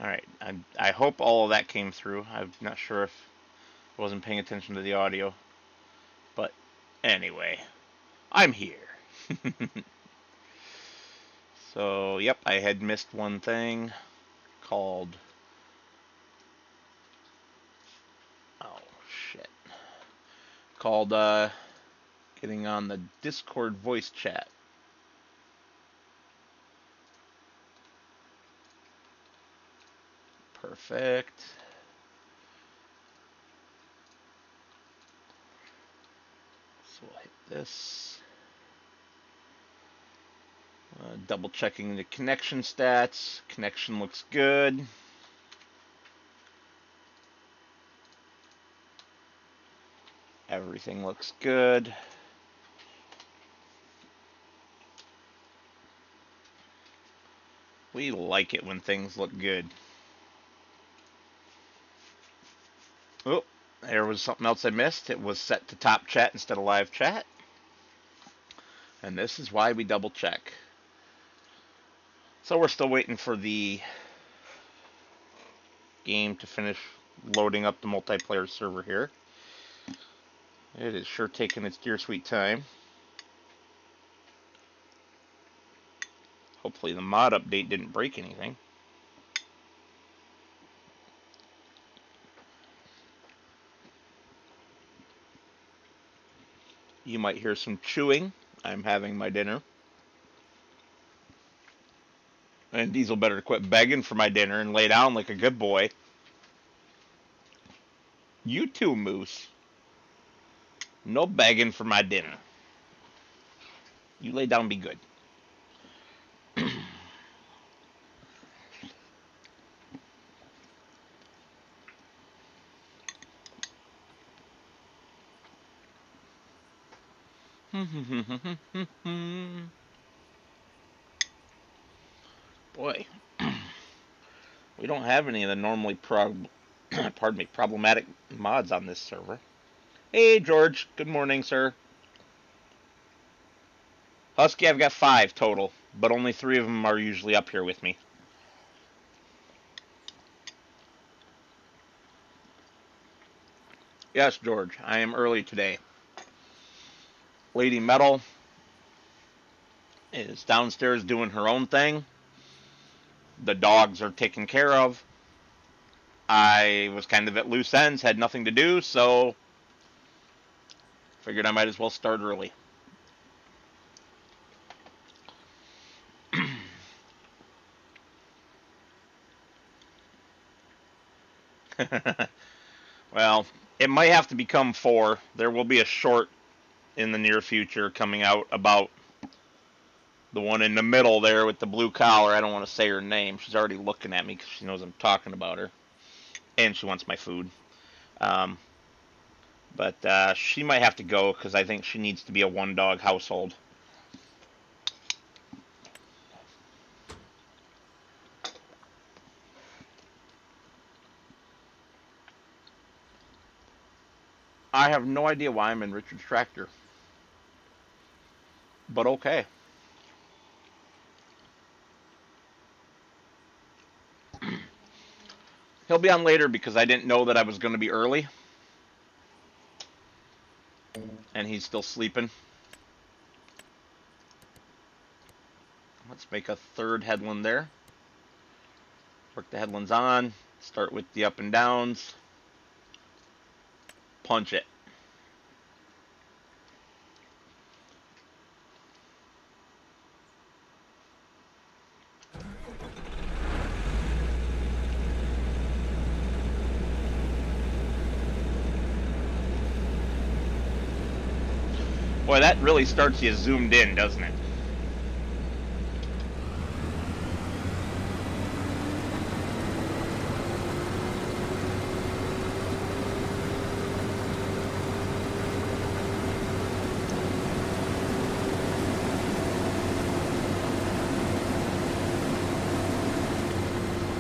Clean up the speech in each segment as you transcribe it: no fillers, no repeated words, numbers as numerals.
Alright, I hope all of that came through. I'm not sure if I wasn't paying attention to the audio. But anyway, I'm here. So, yep, I had missed one thing called... Oh, shit. Called, getting on the Discord voice chat. Perfect. So we'll hit this. Double checking the connection stats. Connection looks good. Everything looks good. We like it when things look good. Oh, there was something else I missed. It was set to top chat instead of live chat. And this is why we double check. So we're still waiting for the game to finish loading up the multiplayer server here. It is sure taking its dear sweet time. Hopefully the mod update didn't break anything. You might hear some chewing. I'm having my dinner. And Diesel better quit begging for my dinner and lay down like a good boy. You too, Moose. No begging for my dinner. You lay down and be good. Boy, we don't have any of the normally problematic mods on this server. Hey, George. Good morning, sir. Husky, I've got 5 total, but only 3 of them are usually up here with me. Yes, George, I am early today. Lady Metal is downstairs doing her own thing. The dogs are taken care of. I was kind of at loose ends, had nothing to do, so figured I might as well start early. Well, it might have to become 4. There will be a short in the near future coming out about the one in the middle there with the blue collar. I don't want to say her name. She's already looking at me because she knows I'm talking about her. And she wants my food. But she might have to go because I think she needs to be a 1-dog household. I have no idea why I'm in Richard's tractor. But okay. He'll be on later because I didn't know that I was going to be early. And he's still sleeping. Let's make a 3rd headland there. Work the headlands on. Start with the up and downs. Punch it. Boy, that really starts you zoomed in, doesn't it?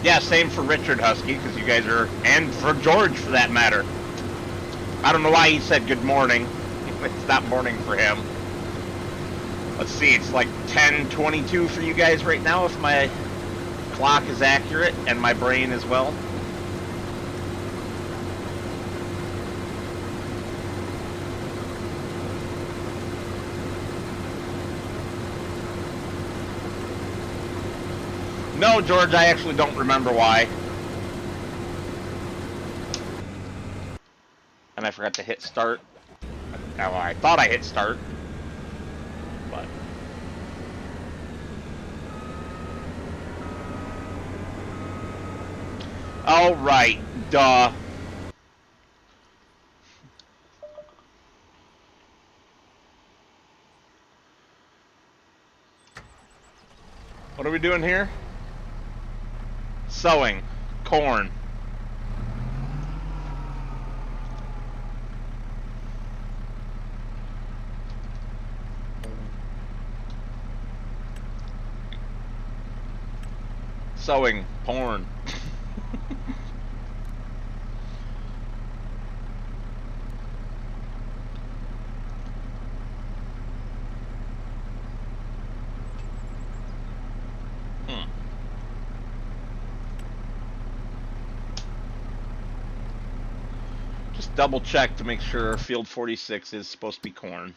Yeah, same for Richard Husky, because you guys are, and for George for that matter. I don't know why he said good morning. It's not morning for him. Let's see, it's like 10:22 for you guys right now if my clock is accurate and my brain as well. No, George, I actually don't remember why. And I forgot to hit start. Well, I thought I hit start. But all right, duh. What are we doing here? Sowing corn. Sowing porn. Just double check to make sure field 46 is supposed to be corn.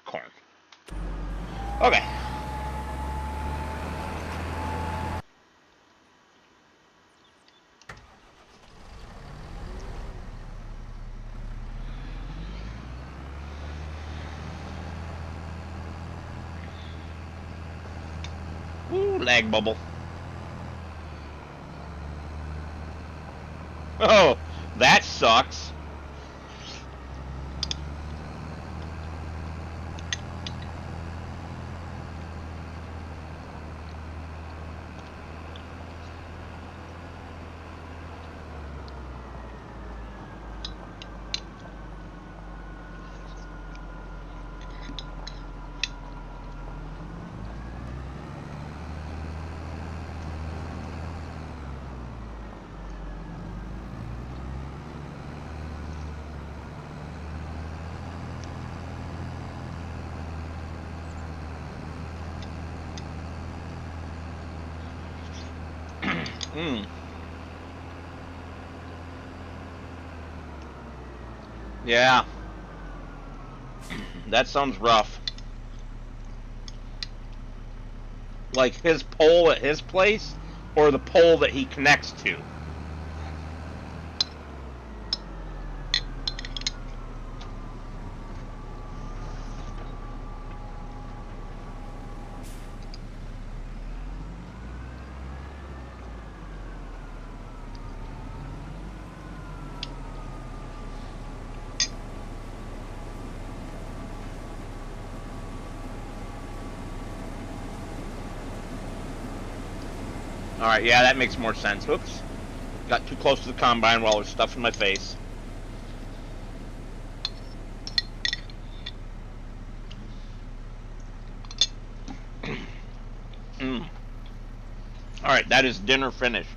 Corn. Okay. Ooh, lag bubble. Oh, that sucks. Yeah. That sounds rough. Like his pole at his place, or the pole that he connects to? Alright, yeah, that makes more sense. Oops. Got too close to the combine while there's stuff in my face. Alright, that is dinner finished.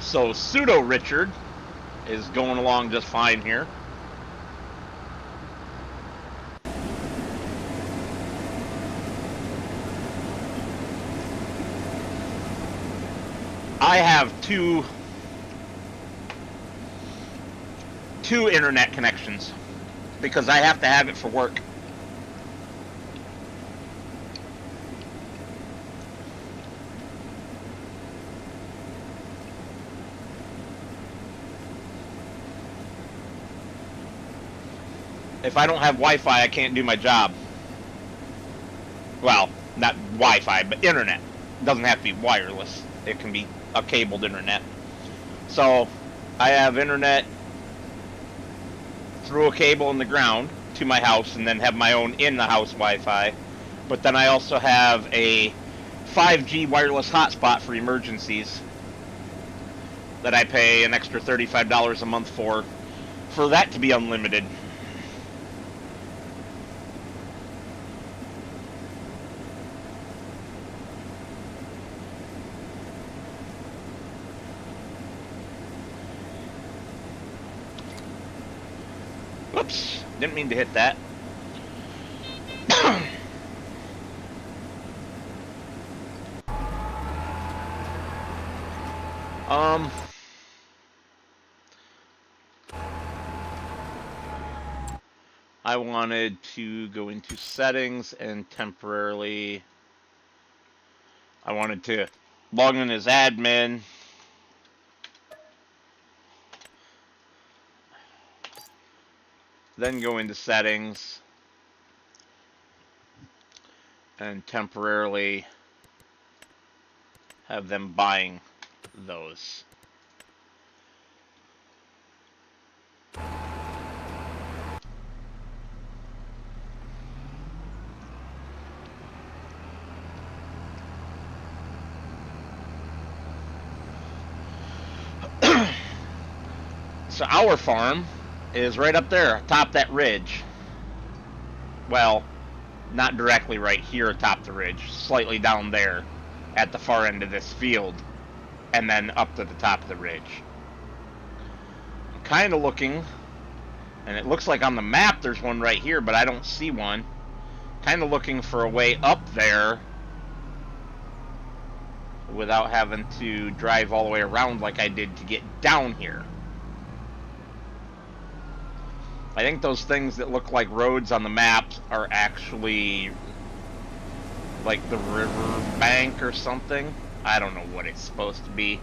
So, Pseudo Richard is going along just fine here. I have two internet connections because I have to have it for work. If I don't have Wi-Fi, I can't do my job. Well, not Wi-Fi, but internet. It doesn't have to be wireless. It can be a cabled internet. So, I have internet through a cable in the ground to my house, and then have my own in-the-house Wi-Fi. But then I also have a 5G wireless hotspot for emergencies that I pay an extra $35 a month for that to be unlimited. Whoops! Didn't mean to hit that. I wanted to go into settings and temporarily I wanted to log in as admin. Then go into settings and temporarily have them buying those. So our farm is right up there, atop that ridge. Well, not directly right here atop the ridge, slightly down there at the far end of this field, and then up to the top of the ridge. I'm kind of looking, and it looks like on the map there's one right here, but I don't see one. Kind of looking for a way up there without having to drive all the way around like I did to get down here. I think those things that look like roads on the map are actually like the river bank or something. I don't know what it's supposed to be.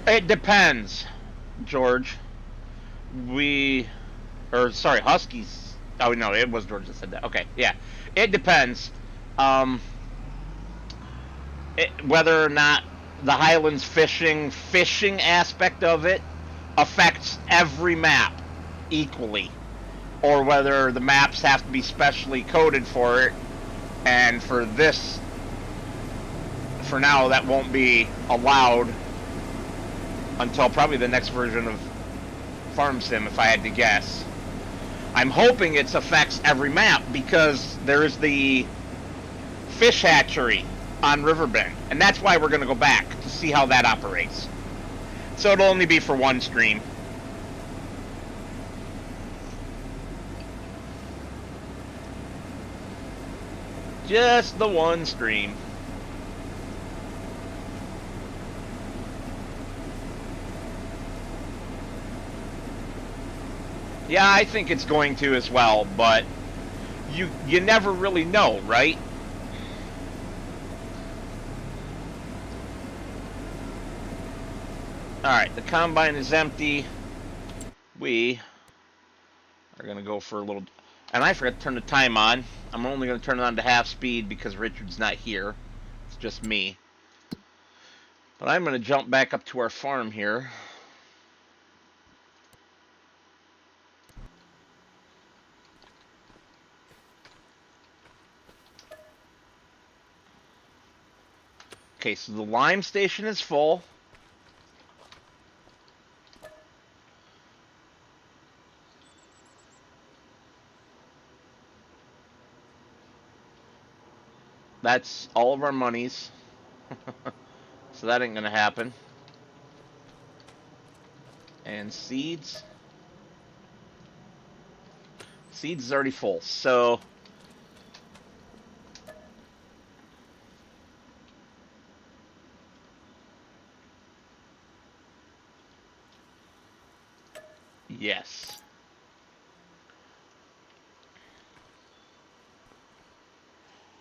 It depends, George. Huskies. Oh no, it was George that said that. Okay, yeah. It depends. Whether or not the Highlands fishing aspect of it affects every map equally, or whether the maps have to be specially coded for it, and for this, for now, that won't be allowed until probably the next version of Farm Sim, if I had to guess. I'm hoping it affects every map, because there's the fish hatchery on Riverbend, and that's why we're going to go back to see how that operates. So it'll only be for one stream. Just the one stream. Yeah, I think it's going to as well, but you never really know, right? Alright, the combine is empty. We are going to go for a little... And I forgot to turn the time on. I'm only going to turn it on to half speed because Richard's not here. It's just me. But I'm going to jump back up to our farm here. Okay, so the lime station is full. That's all of our monies. So that ain't gonna happen. And seeds. Seeds is already full, so... Yes.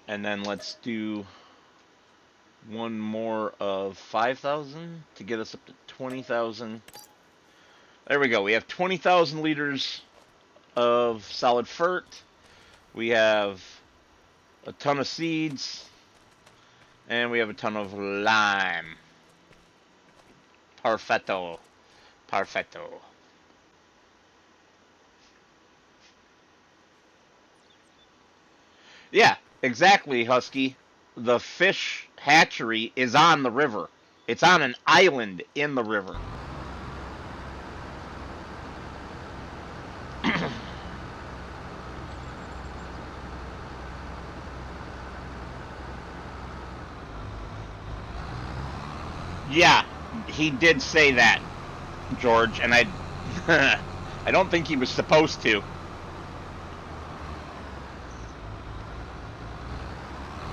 And then let's do one more of 5,000 to get us up to 20,000. There we go. We have 20,000 liters of solid fert. We have a ton of seeds. And we have a ton of lime. Perfetto. Perfetto. Yeah, exactly, Husky. The fish hatchery is on the river. It's on an island in the river. Yeah, he did say that, George, and I I don't think he was supposed to.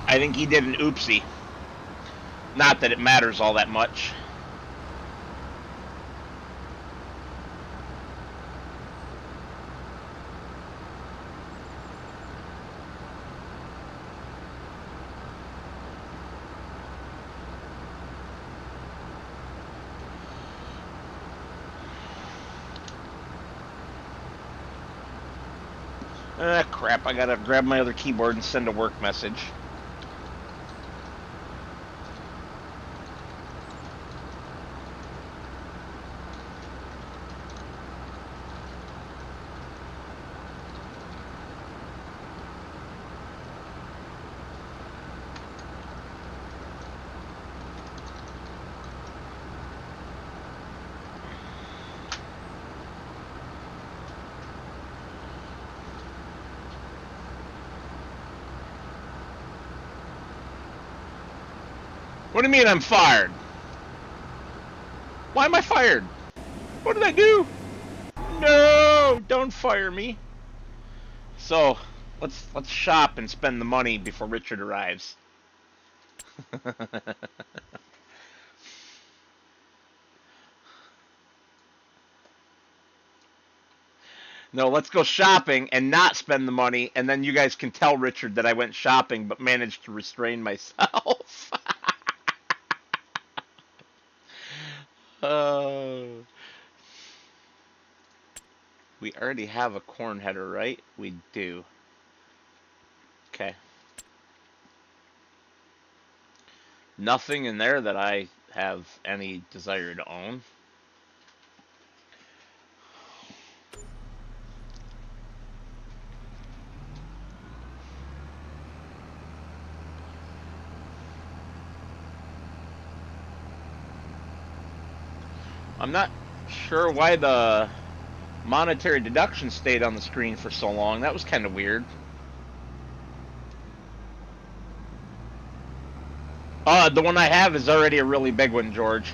I think he did an oopsie. Not that it matters all that much. Ah, crap, I gotta grab my other keyboard and send a work message. What do you mean I'm fired? Why am I fired? What did I do? No, don't fire me. So, let's shop and spend the money before Richard arrives. No, let's go shopping and not spend the money, and then you guys can tell Richard that I went shopping but managed to restrain myself. uh, we already have a corn header, right? We do. Okay. Nothing in there that I have any desire to own. I'm not sure why the monetary deduction stayed on the screen for so long. That was kind of weird. The one I have is already a really big one, George.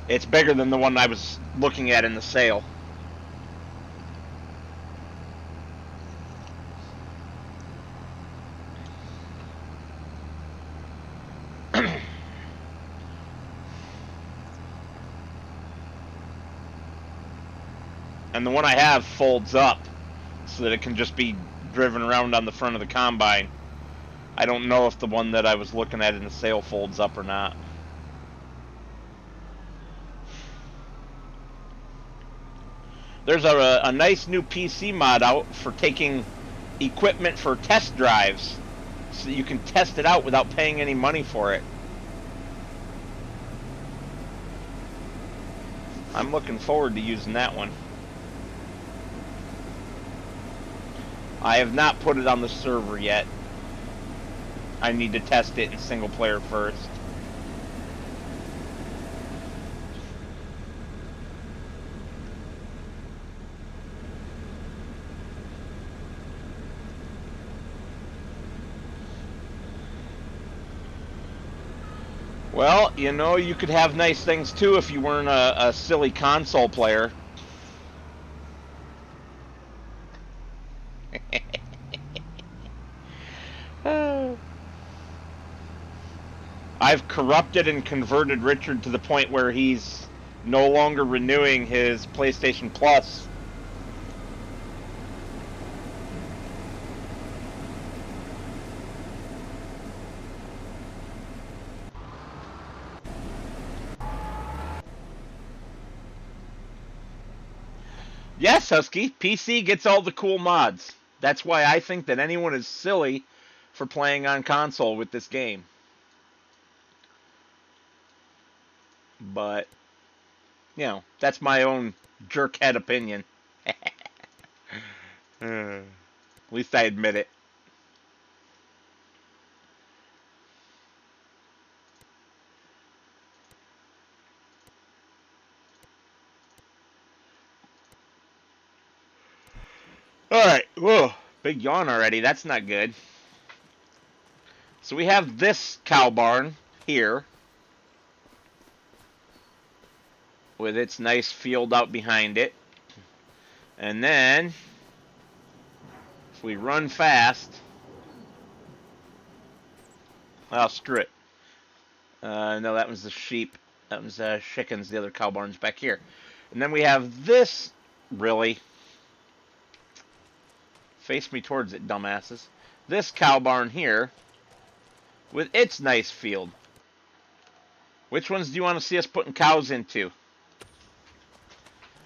It's bigger than the one I was looking at in the sale. And the one I have folds up so that it can just be driven around on the front of the combine. I don't know if the one that I was looking at in the sale folds up or not. There's a nice new PC mod out for taking equipment for test drives so that you can test it out without paying any money for it. I'm looking forward to using that one. I have not put it on the server yet. I need to test it in single player first. Well, you know, you could have nice things too if you weren't a silly console player. I've corrupted and converted Richard to the point where he's no longer renewing his PlayStation Plus. Yes, Husky, PC gets all the cool mods. That's why I think that anyone is silly for playing on console with this game. But, you know, that's my own jerkhead opinion. At least I admit it. Alright, whoa, big yawn already. That's not good. So we have this cow barn here. with its nice field out behind it. And then, if we run fast, well, screw it. No, that was the sheep. That was chickens, the other cow barns back here. And then we have this, really. Face me towards it, dumbasses. This cow barn here, with its nice field. Which ones do you want to see us putting cows into?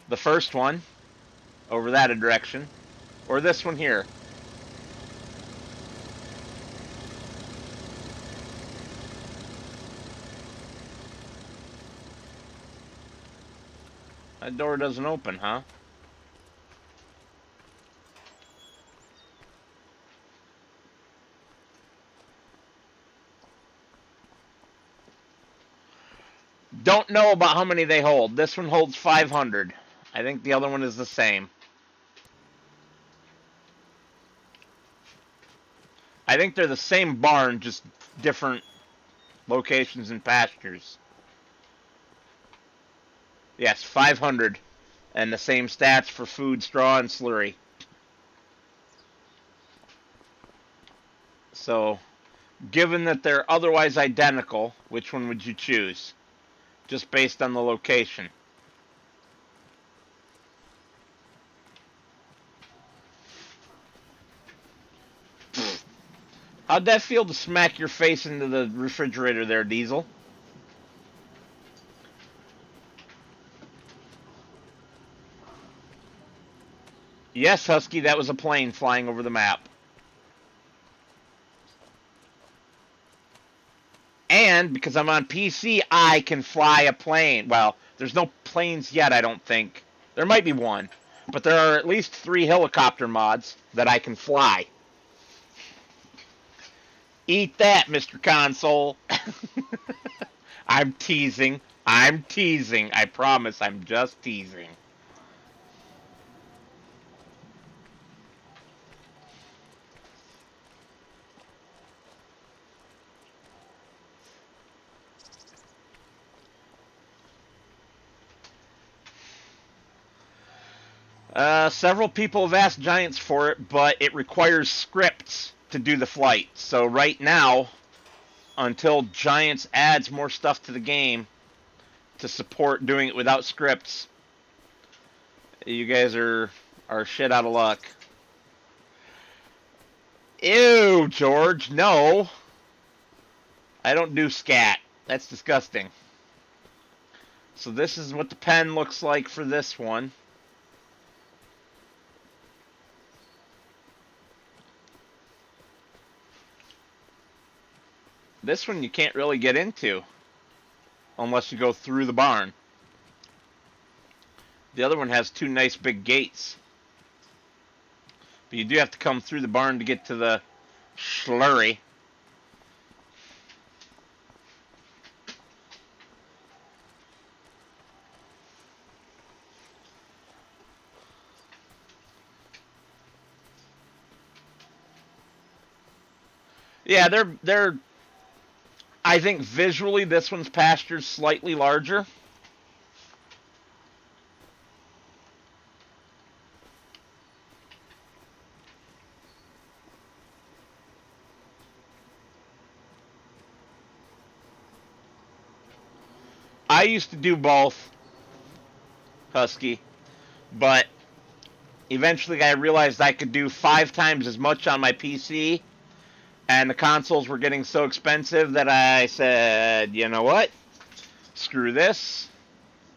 The first one, over that direction, or this one here? That door doesn't open, huh? Don't know about how many they hold. This one holds 500. I think the other one is the same. I think they're the same barn, just different locations and pastures. Yes, 500. And the same stats for food, straw, and slurry. So, given that they're otherwise identical, which one would you choose? Just based on the location. How'd that feel to smack your face into the refrigerator there, Diesel? Yes, Husky, that was a plane flying over the map. And because I'm on PC, I can fly a plane. Well, there's no planes yet, I don't think. There might be one. But there are at least 3 helicopter mods that I can fly. Eat that, Mr. Console. I'm teasing. I'm teasing. I promise I'm just teasing. Several people have asked Giants for it, but it requires scripts to do the flight. So right now, until Giants adds more stuff to the game to support doing it without scripts, you guys are shit out of luck. Ew, George, no. I don't do scat. That's disgusting. So this is what the pen looks like for this one. This one you can't really get into unless you go through the barn. The other one has 2 nice big gates. But you do have to come through the barn to get to the slurry. Yeah, they're I think visually this one's pasture's slightly larger. I used to do both, Husky, but eventually I realized I could do 5 times as much on my PC, and the consoles were getting so expensive that I said, you know what? Screw this.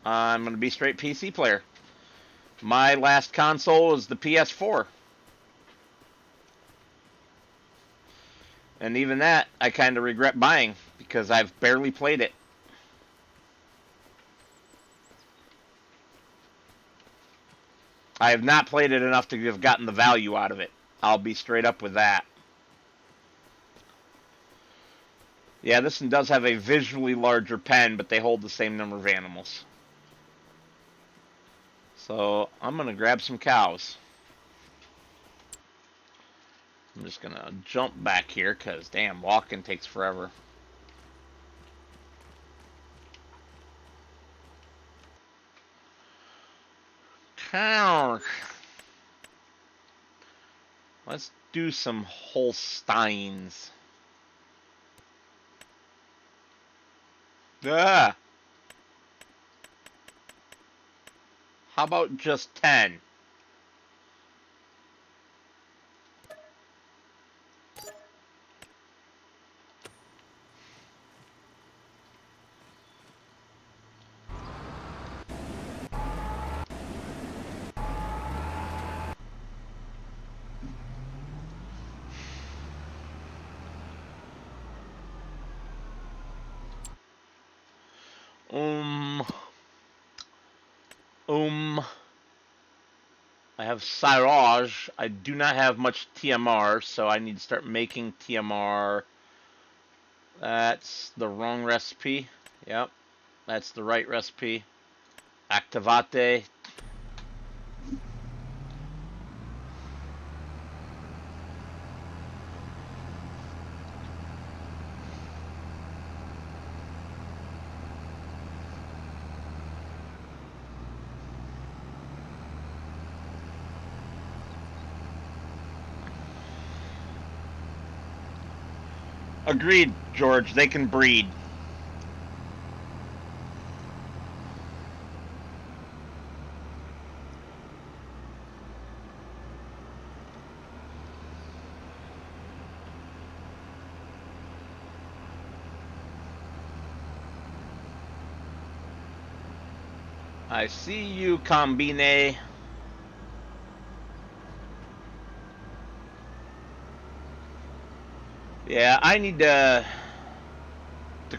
I'm going to be straight PC player. My last console was the PS4. And even that, I kind of regret buying, because I've barely played it. I have not played it enough to have gotten the value out of it. I'll be straight up with that. Yeah, this one does have a visually larger pen, but they hold the same number of animals. So, I'm going to grab some cows. I'm just going to jump back here, because, damn, walking takes forever. Let's do some Holsteins. Ah. How about just 10? I have Siraj. I do not have much TMR, so I need to start making TMR. That's the wrong recipe. Yep, that's the right recipe. Activate. Agreed, George. They can breed. I see you, Combine. Yeah, I need to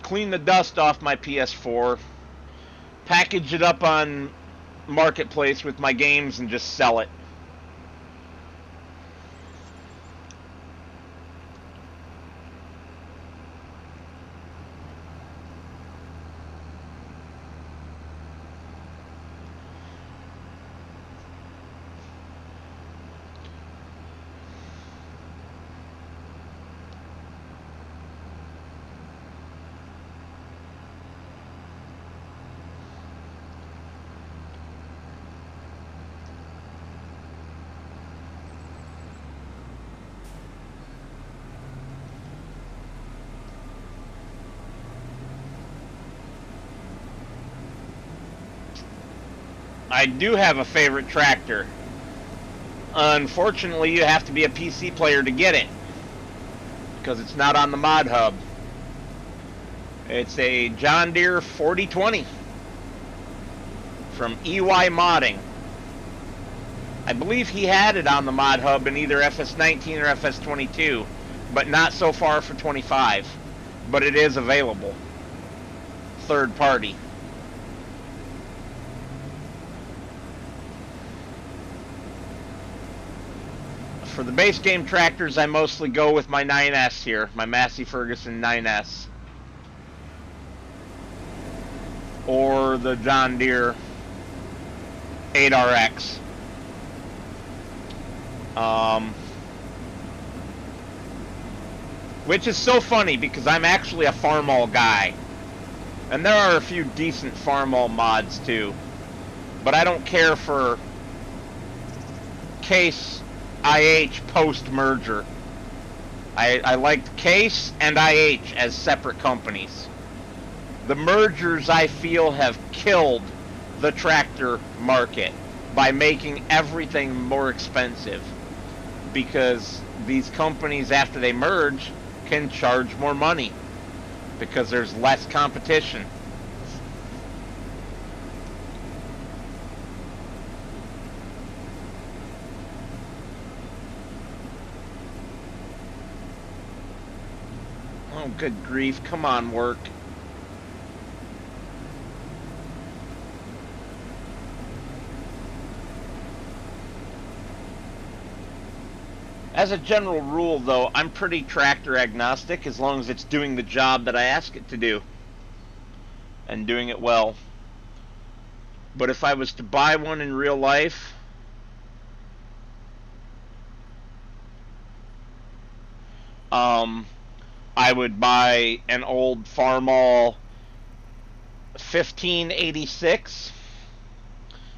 clean the dust off my PS4, package it up on Marketplace with my games, and just sell it. I do have a favorite tractor. Unfortunately, you have to be a PC player to get it, because it's not on the mod hub. It's a John Deere 4020 from EY Modding. I believe he had it on the mod hub in either FS19 or FS22, but not so far for 25. But it is available. Third party. For the base game tractors, I mostly go with my 9S here, my Massey Ferguson 9S. Or the John Deere 8RX. Which is so funny because I'm actually a Farmall guy. And there are a few decent Farmall mods too. But I don't care for Case IH post-merger. I liked Case and IH as separate companies. The mergers, I feel, have killed the tractor market by making everything more expensive. Because these companies, after they merge, can charge more money. Because there's less competition. Oh, good grief. Come on, work. As a general rule, though, I'm pretty tractor agnostic as long as it's doing the job that I ask it to do. And doing it well. But if I was to buy one in real life, I would buy an old Farmall 1586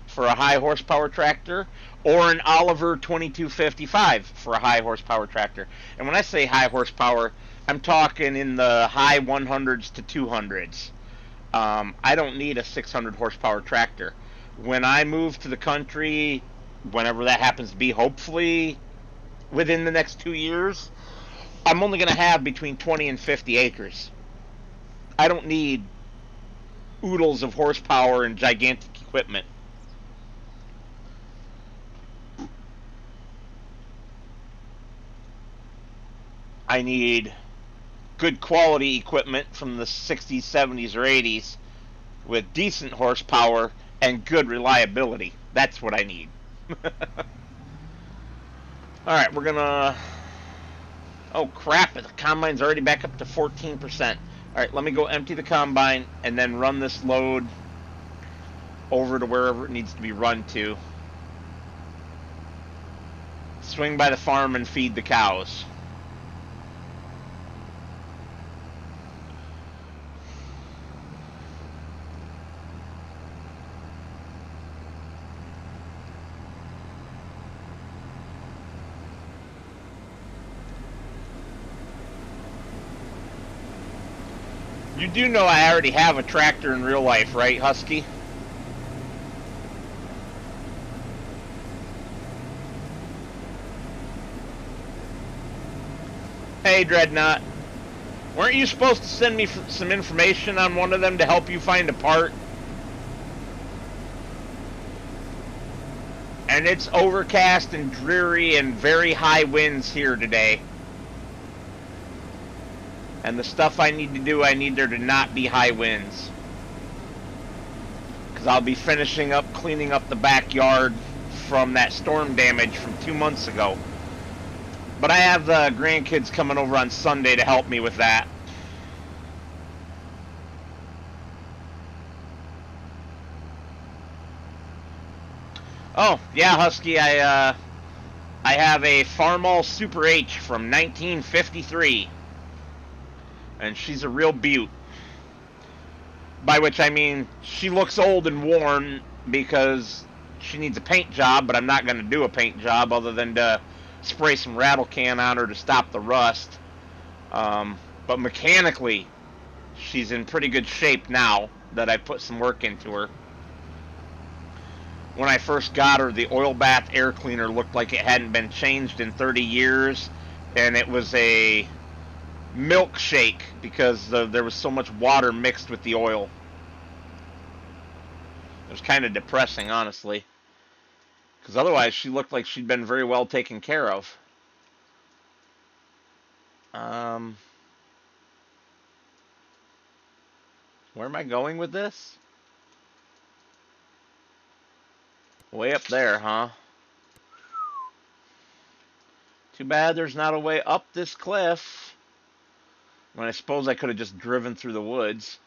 for a high horsepower tractor, or an Oliver 2255 for a high horsepower tractor. And when I say high horsepower, I'm talking in the high 100s to 200s. I don't need a 600 horsepower tractor. When I move to the country, whenever that happens to be, hopefully within the next 2 years, I'm only going to have between 20 and 50 acres. I don't need oodles of horsepower and gigantic equipment. I need good quality equipment from the 60s, 70s, or 80s with decent horsepower and good reliability. That's what I need. Alright, we're gonna... Oh crap, the combine's already back up to 14%. Alright, let me go empty the combine and then run this load over to wherever it needs to be run to. Swing by the farm and feed the cows. You do know I already have a tractor in real life, right, Husky? Hey, Dreadnought. Weren't you supposed to send me some information on one of them to help you find a part? And it's overcast and dreary and very high winds here today. And the stuff I need to do, I need there to not be high winds. Because I'll be finishing up cleaning up the backyard from that storm damage from 2 months ago. But I have the grandkids coming over on Sunday to help me with that. Oh, yeah, Husky, I have a Farmall Super H from 1953. And she's a real beaut. By which I mean, she looks old and worn because she needs a paint job, but I'm not going to do a paint job other than to spray some rattle can on her to stop the rust. But mechanically, she's in pretty good shape now that I put some work into her. When I first got her, the oil bath air cleaner looked like it hadn't been changed in 30 years, and it was a milkshake because there was so much water mixed with the oil. It was kind of depressing, honestly, because otherwise she looked like she'd been very well taken care of. Where am I going with this? Way up there, huh? Too bad there's not a way up this cliff. When I suppose I could have just driven through the woods.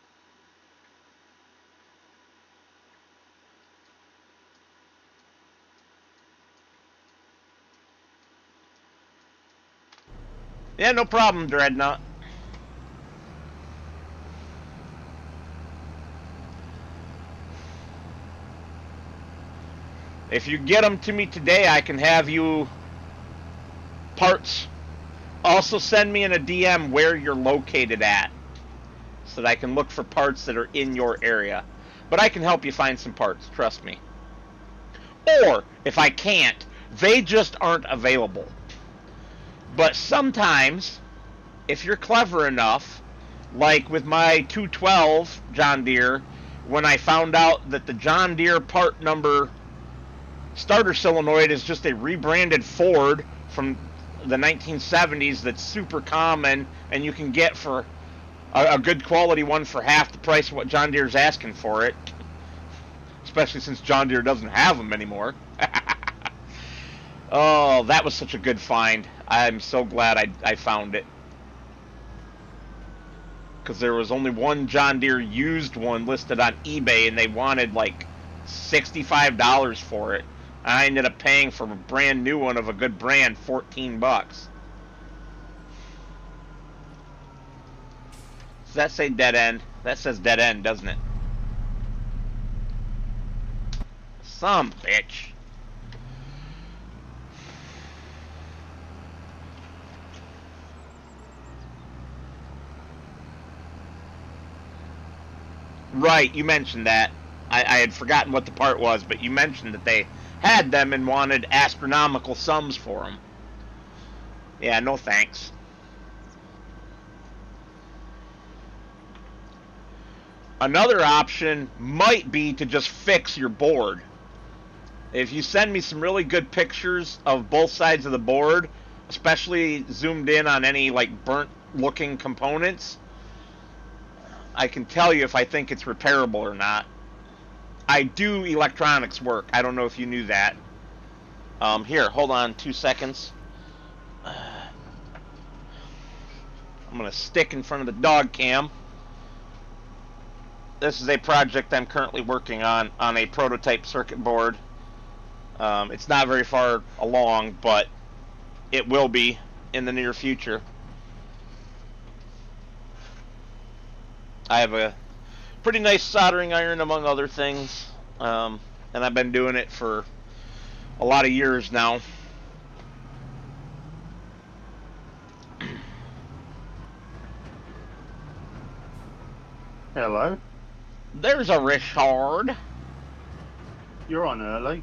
Yeah, no problem, Dreadnought. If you get them to me today, I can have you parts. Also send me in a DM where you're located at, so that I can look for parts that are in your area. But I can help you find some parts, trust me. Or, if I can't, they just aren't available. But sometimes, if you're clever enough, like with my 212 John Deere, when I found out that the John Deere part number starter solenoid is just a rebranded Ford from the 1970s that's super common, and you can get for a good quality one for half the price of what John Deere's asking for it, especially since John Deere doesn't have them anymore. Oh, that was such a good find. I'm so glad I found it, because there was only one John Deere used one listed on eBay, and they wanted like $65 for it. I ended up paying for a brand new one of a good brand, $14. Does that say dead end? That says dead end, doesn't it? Some bitch. Right, you mentioned that. I had forgotten what the part was, but you mentioned that they had them and wanted astronomical sums for them. Yeah, no thanks. Another option might be to just fix your board. If you send me some really good pictures of both sides of the board, especially zoomed in on any like burnt looking components, I can tell you if I think it's repairable or not. I do electronics work. I don't know if you knew that. Here, hold on 2 seconds. I'm going to stick in front of the dog cam. This is a project I'm currently working on a prototype circuit board. It's not very far along, but it will be in the near future. I have a pretty nice soldering iron, among other things, and I've been doing it for a lot of years now. Hello. There's a Richard. You're on early.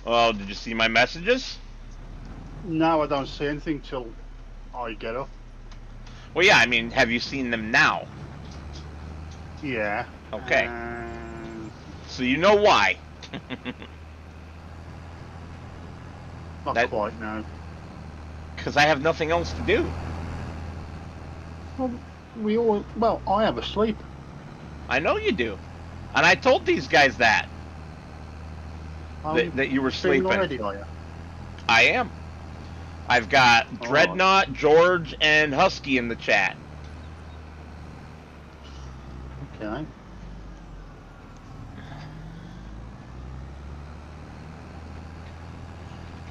Oh, did you see my messages? No, I don't see anything till I get up. Well, yeah, I mean, have you seen them now? Yeah. Okay. So you know why. Not quite, no. Because I have nothing else to do. Well, I have a sleep. I know you do. And I told these guys that. That you were sleeping. Already, are you? I am. I've got Dreadnought, George, and Husky in the chat. Okay.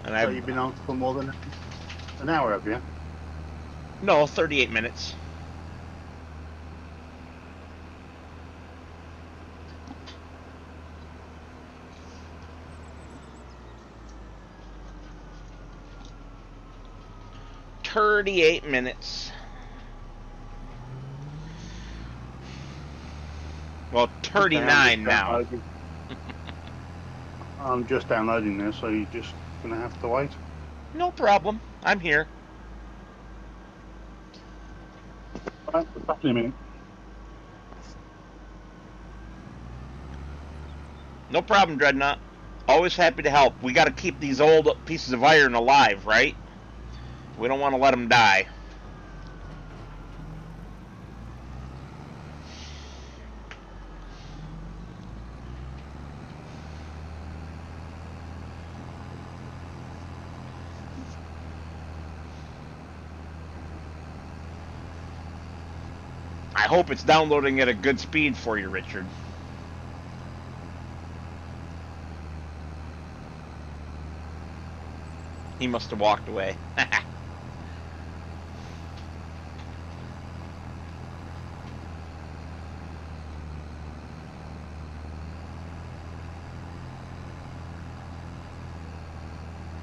And so you've been on for more than an hour, have you? No, 38 minutes. Well, 39 now. I'm just downloading this, so you're just going to have to wait. No problem. I'm here. Alright, back in a minute. No problem, Dreadnought. Always happy to help. We got to keep these old pieces of iron alive, right? We don't want to let them die. I hope it's downloading at a good speed for you, Richard. He must have walked away.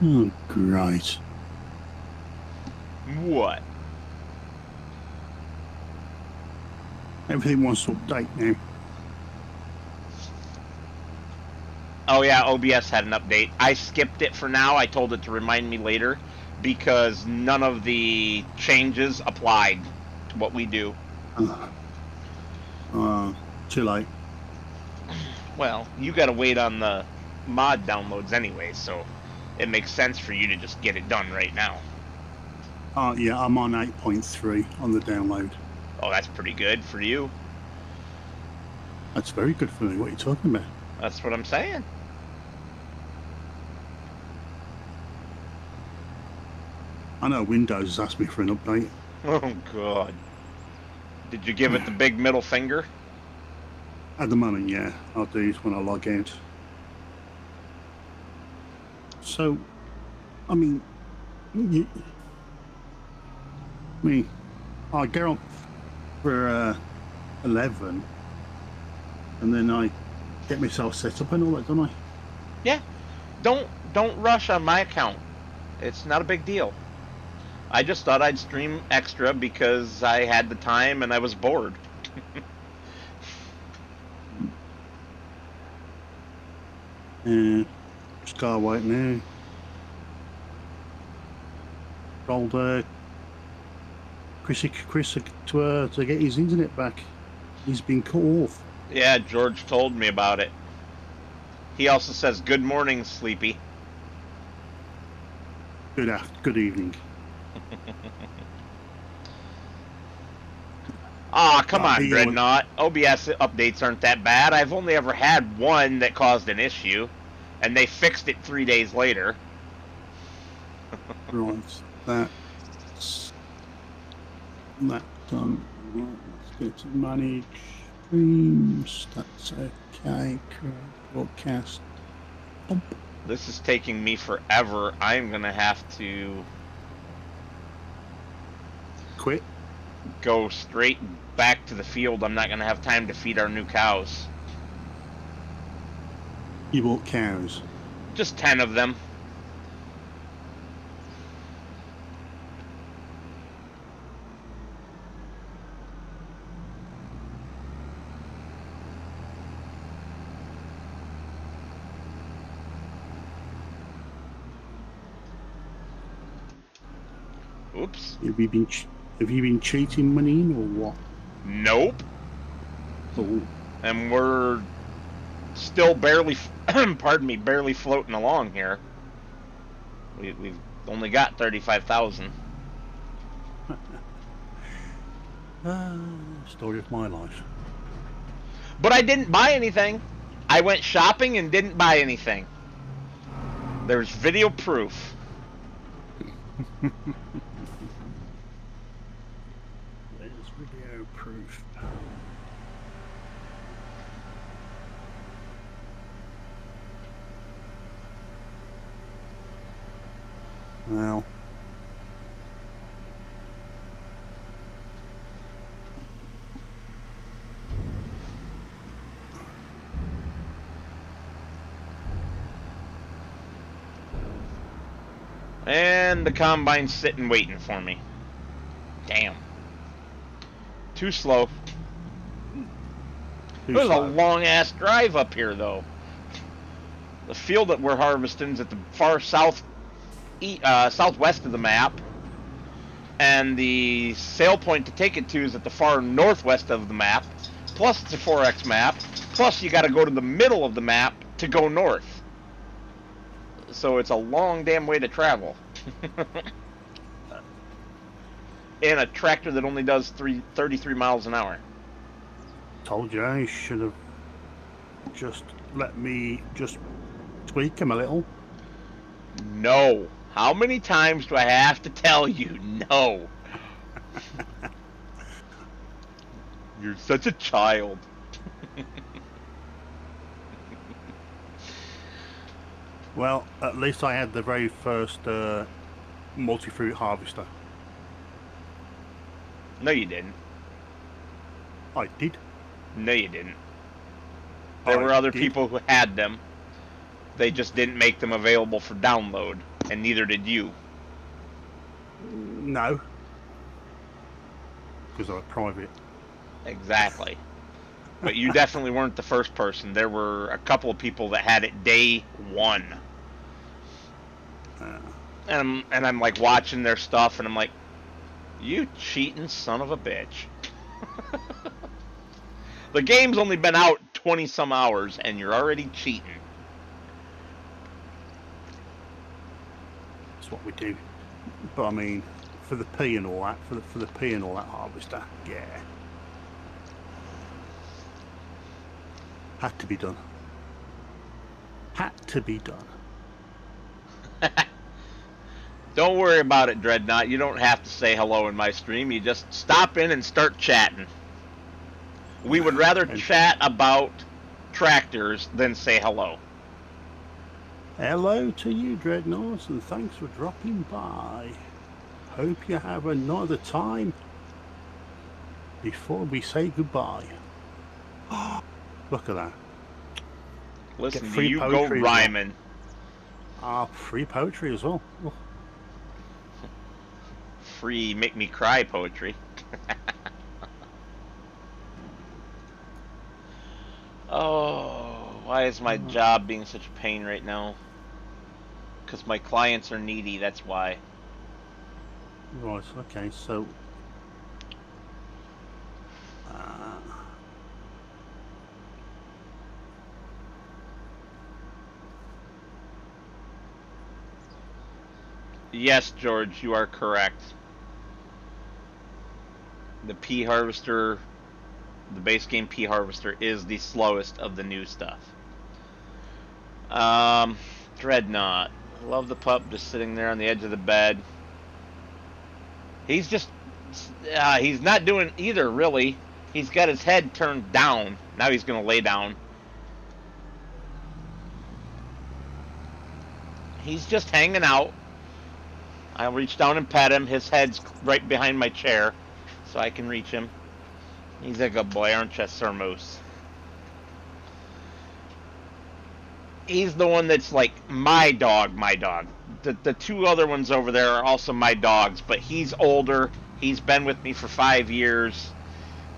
Oh, great. What? Everything wants to update now. Oh yeah, OBS had an update. I skipped it for now. I told it to remind me later because none of the changes applied to what we do. Too late. Well, you gotta wait on the mod downloads anyway, so it makes sense for you to just get it done right now. Yeah, I'm on 8.3 on the download. Oh, that's pretty good for you. That's very good for me. What are you talking about? That's what I'm saying. I know Windows has asked me for an update. Oh, God. Did you give it the big middle finger? At the moment, yeah. I'll do it when I log out. So, I mean, I get on for 11, and then I get myself set up and all that, don't I? Yeah, don't rush on my account. It's not a big deal. I just thought I'd stream extra because I had the time and I was bored. Yeah, just gotta wait now. Told Chris to get his internet back. He's been cut off. Yeah, George told me about it. He also says, "Good morning, Sleepy." Good evening. Aw, come on, Dreadnought. OBS updates aren't that bad. I've only ever had one that caused an issue, and they fixed it 3 days later. Right, that's that done. Right, let's go to manage streams. That's okay. Broadcast. Bump. This is taking me forever. I'm gonna have to Quit. go straight back to the field. I'm not gonna have time to feed our new cows. You bought cows. Just 10 of them. Oops. Have you been cheating money in or what? Nope. Oh. And we're still barely, pardon me, barely floating along here. We've only got 35,000. Story of my life. But I didn't buy anything. I went shopping and didn't buy anything. There's video proof. There's video proof. Well. And the combine's sitting waiting for me. Damn. Too slow. It was a long-ass drive up here, though. The field that we're harvesting is at the far southwest of the map. And the sale point to take it to is at the far northwest of the map. Plus, it's a 4X map. Plus, you got to go to the middle of the map to go north. So it's a long damn way to travel. In a tractor that only does 33 miles an hour. Told you I should have just let me just tweak him a little. No. How many times do I have to tell you no? You're such a child. Well, at least I had the very first multi-fruit harvester. No, you didn't. I did. No, you didn't. There were other people who had them. They just didn't make them available for download, and neither did you. No. Because I was private. Exactly. But you definitely weren't the first person. There were a couple of people that had it day one. And I'm like watching their stuff, and I'm like, you cheating son of a bitch. The game's only been out 20 some hours, and you're already cheating. That's what we do. But I mean, for the P and all that, for the P and all that harvester, yeah. Had to be done. Had to be done. Don't worry about it, Dreadnought. You don't have to say hello in my stream. You just stop in and start chatting. We would rather chat about tractors than say hello. Hello to you, Dreadnoughts, and thanks for dropping by. Hope you have another time before we say goodbye. Look at that. Listen Get to free you go poetry as well. rhyming. Free poetry as well. Oh. Free make me cry poetry. Oh, why is my job being such a pain right now? Because my clients are needy, that's why. Right, okay, so... Yes, George, you are correct. The P Harvester, the base game P Harvester, is the slowest of the new stuff. Dreadnought. Love the pup just sitting there on the edge of the bed. He's just... he's not doing either, really. He's got his head turned down. Now he's going to lay down. He's just hanging out. I'll reach down and pet him. His head's right behind my chair, so I can reach him. He's a good boy, aren't you, Sir Moose? He's the one that's like my dog, my dog. The two other ones over there are also my dogs, but he's older. He's been with me for 5 years,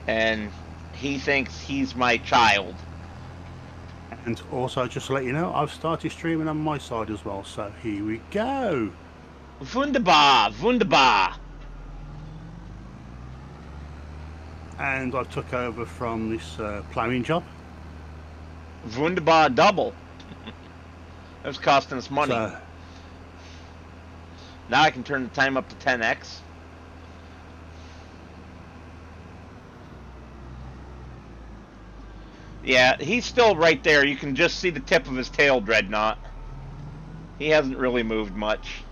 and he thinks he's my child. And also, just to let you know, I've started streaming on my side as well, so here we go. Wunderbar, wunderbar. And I took over from this ploughing job. Wunderbar double. That was costing us money. So, now I can turn the time up to 10x. Yeah, he's still right there. You can just see the tip of his tail, Dreadnought. He hasn't really moved much.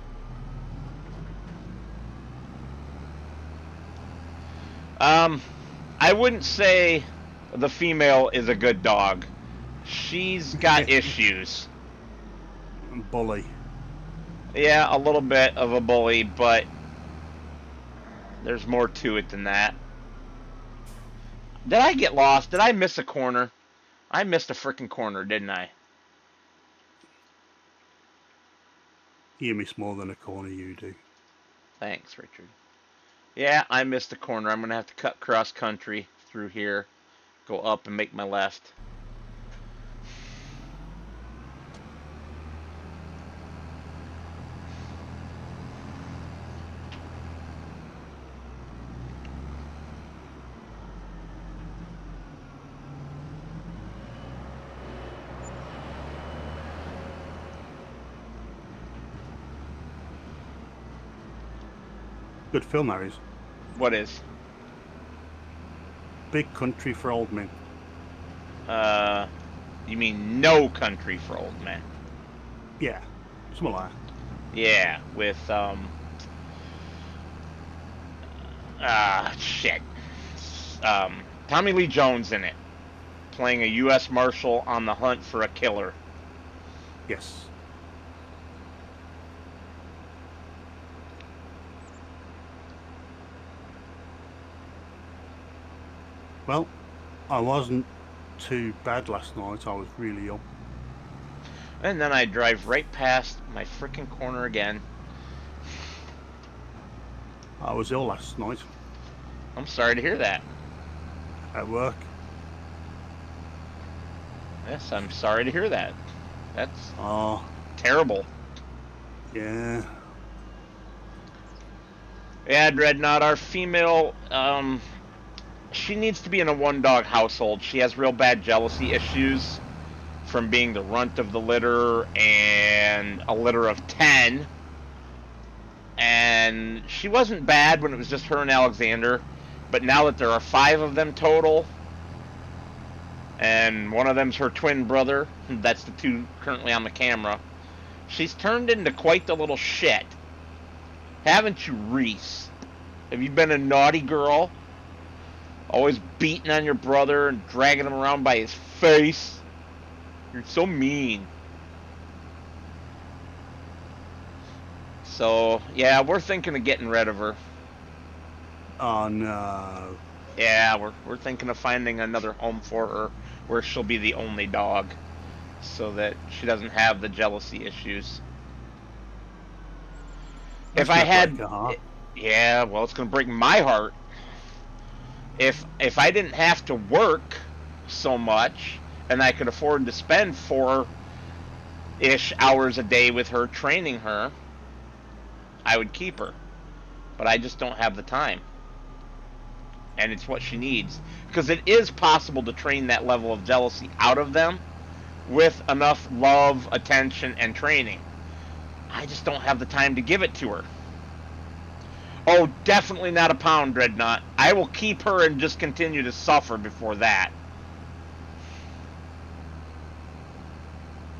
I wouldn't say the female is a good dog. She's got issues. bully. Yeah, a little bit of a bully, but there's more to it than that. Did I get lost? Did I miss a corner? I missed a freaking corner, didn't I? You miss more than a corner, you do. Thanks, Richard. Yeah, I missed a corner. I'm going to have to cut cross country through here, go up and make my left. Good film, Harry's. What is? Big Country for Old Men. You mean No Country for Old Men? Yeah, something like that. Yeah, with, shit. Tommy Lee Jones in it, playing a U.S. Marshal on the hunt for a killer. Yes. Well, I wasn't too bad last night. I was really ill. And then I drive right past my freaking corner again. I was ill last night I'm sorry to hear that. at work. Yes, I'm sorry to hear that. That's Oh, terrible. yeah. Yeah, Dreadnought, our female, she needs to be in a one-dog household. She has real bad jealousy issues from being the runt of the litter and a litter of 10. And she wasn't bad when it was just her and Alexander, but now that there are 5 of them total, and one of them's her twin brother, that's the 2 currently on the camera, she's turned into quite the little shit. Haven't you, Reese? Have you been a naughty girl? Always beating on your brother and dragging him around by his face. You're so mean. So, yeah, we're thinking of getting rid of her. Oh, no. Yeah, we're thinking of finding another home for her where she'll be the only dog. so that she doesn't have the jealousy issues. That's If I gonna break had, her heart. yeah, well, it's going to break my heart. If I didn't have to work so much and I could afford to spend 4-ish hours a day with her training her, I would keep her. But I just don't have the time. And it's what she needs. Because it is possible to train that level of jealousy out of them with enough love, attention, and training. I just don't have the time to give it to her. Oh, definitely not a pound, Dreadnought. I will keep her and just continue to suffer before that.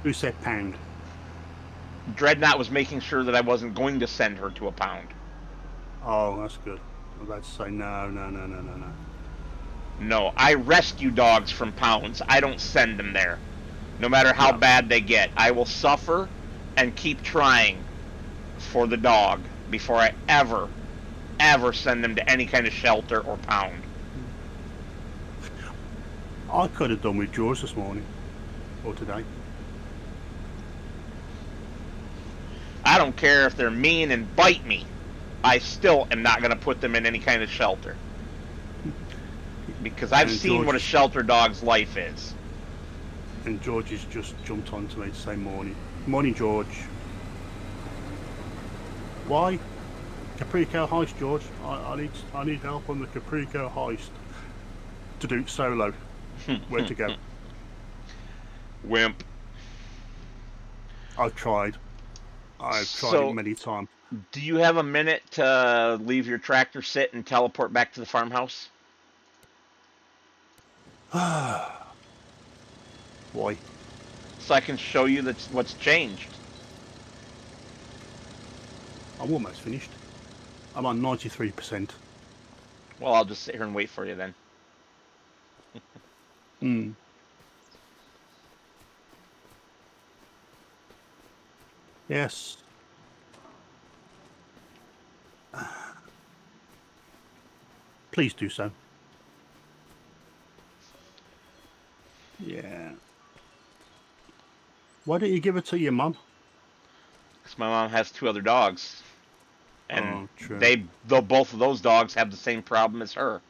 Who said pound? Dreadnought was making sure that I wasn't going to send her to a pound. Oh, that's good. I was about to say no. No, I rescue dogs from pounds. I don't send them there. No matter how bad they get. I will suffer and keep trying for the dog before I ever send them to any kind of shelter or pound. I could have done with George this morning or today. I don't care if they're mean and bite me. I still am not going to put them in any kind of shelter. Because I've seen what a shelter dog's life is. And George has just jumped onto me to say morning. Morning, George. Why? Caprico heist, George. I need help on the Caprico heist. To do it solo. Where to go? Wimp. I've tried it many times. Do you have a minute to leave your tractor sit and teleport back to the farmhouse? Why? So I can show you that's what's changed. I'm almost finished. I'm on 93%. Well, I'll just sit here and wait for you then. Yes. Please do so. Yeah. Why don't you give it to your mum? Because my mom has 2 other dogs. And true. both of those dogs have the same problem as her.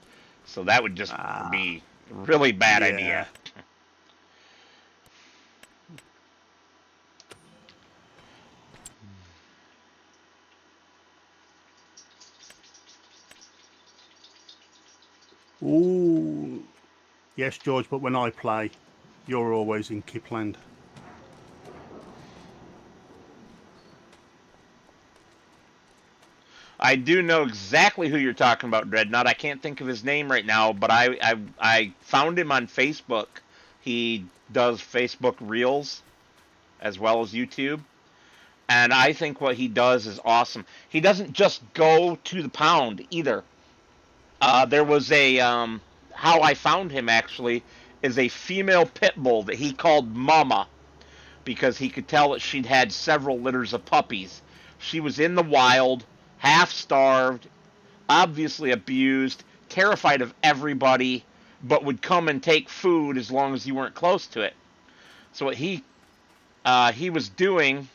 So that would just be a really bad idea. Ooh. Yes, George, but when I play, you're always in Kipland. I do know exactly who you're talking about, Dreadnought. I can't think of his name right now, but I found him on Facebook. He does Facebook Reels as well as YouTube. And I think what he does is awesome. He doesn't just go to the pound either. There was a how I found him actually is a female pit bull that he called Mama because he could tell that she'd had several litters of puppies. She was in the wild, half starved, obviously abused, terrified of everybody, but would come and take food as long as you weren't close to it. So what he was doing,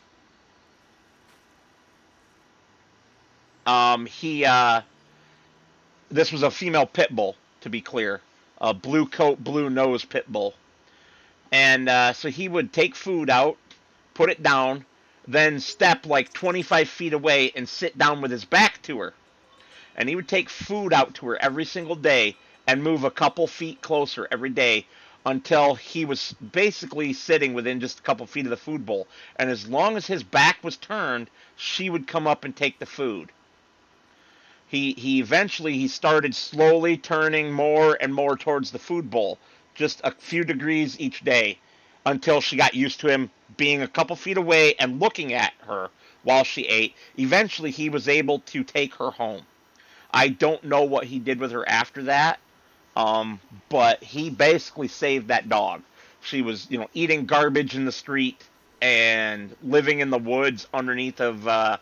this was a female pit bull, to be clear, a blue coat, blue nose pit bull, and so he would take food out, put it down, then step like 25 feet away and sit down with his back to her. And he would take food out to her every single day and move a couple feet closer every day until he was basically sitting within just a couple feet of the food bowl. And as long as his back was turned, she would come up and take the food. He eventually started slowly turning more and more towards the food bowl, just a few degrees each day, until she got used to him being a couple feet away and looking at her while she ate. Eventually, he was able to take her home. I don't know what he did with her after that, but he basically saved that dog. She was, eating garbage in the street and living in the woods underneath of a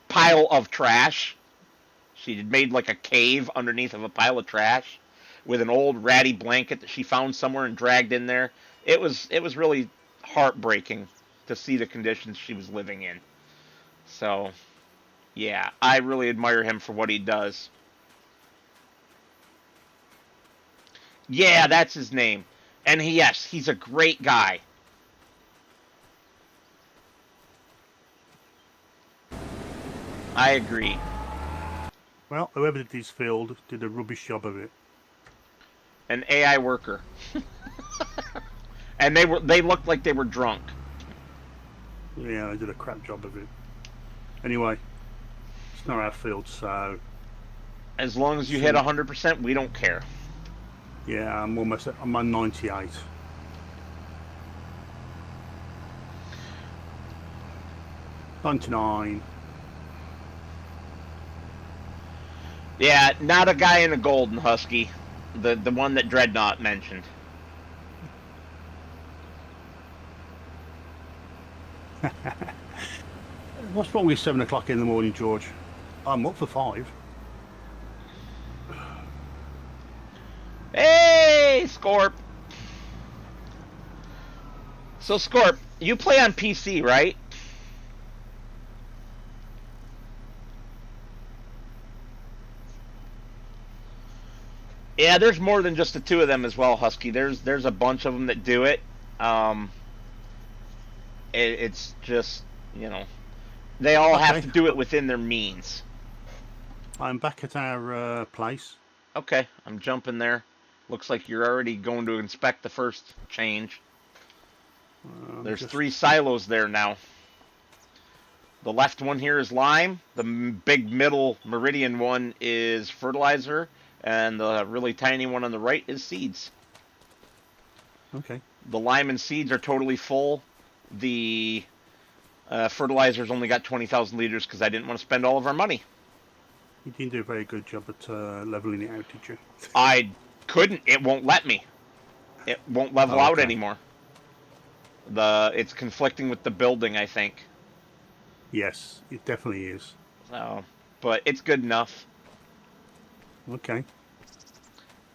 pile of trash. She had made like a cave underneath of a pile of trash with an old ratty blanket that she found somewhere and dragged in there. it was really heartbreaking to see the conditions she was living in. So, yeah, I really admire him for what he does. Yeah, that's his name. And yes, he's a great guy. I agree. Well, whoever did this field did a rubbish job of it. An AI worker. And they looked like they were drunk. Yeah, they did a crap job of it. Anyway, it's not our field, so... As long as you hit 100%, we don't care. Yeah, I'm on 98. $99. Yeah, not a guy in a golden husky. The one that Dreadnought mentioned. What's wrong with 7 o'clock in the morning, George? I'm up for 5. Hey, Scorp! So, Scorp, you play on PC, right? Yeah, there's more than just the two of them as well, Husky. There's a bunch of them that do it. It's just, you know, they all have to do it within their means. I'm back at our place. Okay, I'm jumping there. Looks like you're already going to inspect the first change. There's 3 silos there now. The left one here is lime. The big middle meridian one is fertilizer. And the really tiny one on the right is seeds. Okay. The lime and seeds are totally full. The fertilizer's only got 20,000 liters because I didn't want to spend all of our money. You didn't do a very good job at leveling it out, did you? I couldn't. It won't let me. It won't level out anymore. It's conflicting with the building, I think. Yes, it definitely is. So, but it's good enough. Okay.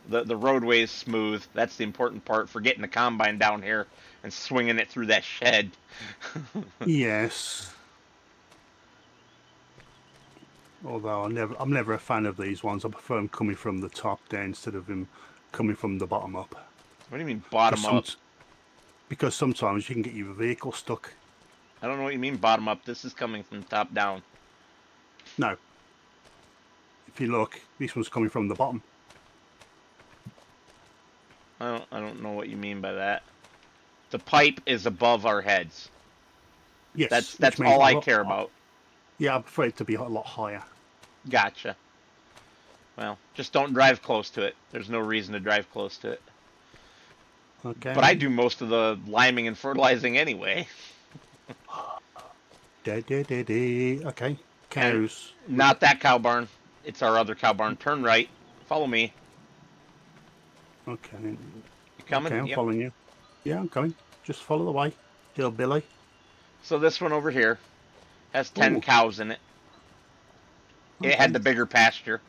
The roadway is smooth. That's the important part for getting the combine down here and swinging it through that shed. Yes. Although I'm never a fan of these ones. I prefer them coming from the top down instead of them coming from the bottom up. What do you mean bottom up? Because sometimes you can get your vehicle stuck. I don't know what you mean bottom up. This is coming from top down. No. If you look, this one's coming from the bottom. I don't know what you mean by that. The pipe is above our heads. Yes. That's all I care about. Yeah, I prefer it to be a lot higher. Gotcha. Well, just don't drive close to it. There's no reason to drive close to it. Okay. But I do most of the liming and fertilizing anyway. Okay. Cows. And not that cow barn. It's our other cow barn. Turn right. Follow me. Okay. You coming? Okay, I'm following you. Yeah, I'm coming. Just follow the way. Hillbilly. So this one over here has 10 cows in it. It had the bigger pasture.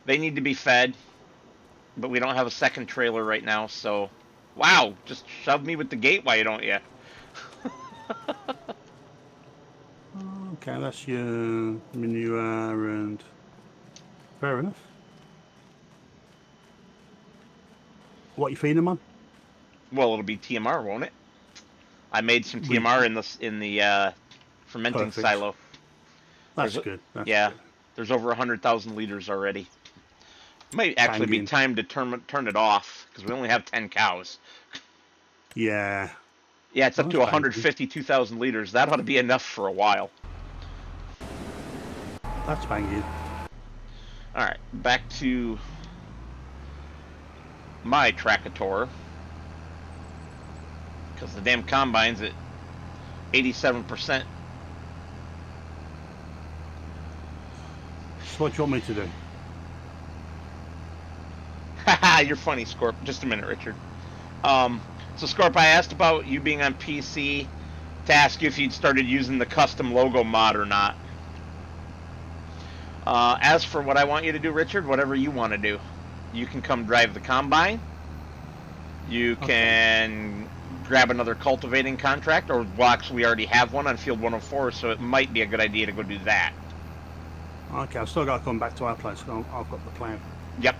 They need to be fed, but we don't have a second trailer right now, so... Wow, just shove me with the gate, why don't you? Okay, that's your manure and... Fair enough. What you feeding them on? Well, it'll be TMR, won't it? I made some TMR in the fermenting silo. That's good. That's good. There's over 100,000 liters already. Might actually be time to turn it off because we only have 10 cows. Yeah. Yeah, it's up to 152,000 liters. That ought to be enough for a while. That's banging. All right, back to my tractor because the damn combine's at 87%. So what do you want me to do? Haha, you're funny, Scorp. Just a minute, Richard. So Scorp, I asked about you being on PC to ask you if you'd started using the custom logo mod or not. As for what I want you to do, Richard, whatever you want to do. You can come drive the combine. You Okay. can grab another cultivating contract, or well, actually, we already have one on Field 104, so it might be a good idea to go do that. Okay, I've still got to come back to our place. So I've got the plan. Yep.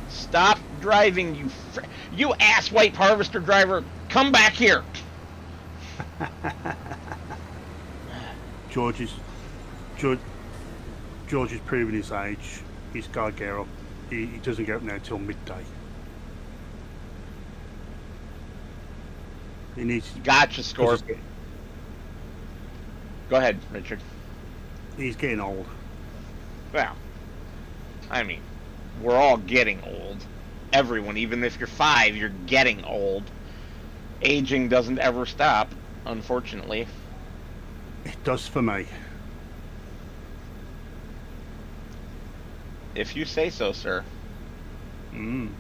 Stop driving, you asswipe harvester driver! Come back here! George is proving his age. He's got to get up. He doesn't get up now until midday. He needs. Gotcha, Scorp. Go ahead, Richard. He's getting old. Well, I mean, we're all getting old. Everyone, even if you're 5, you're getting old. Aging doesn't ever stop, unfortunately. It does for me. If you say so, sir. Mm.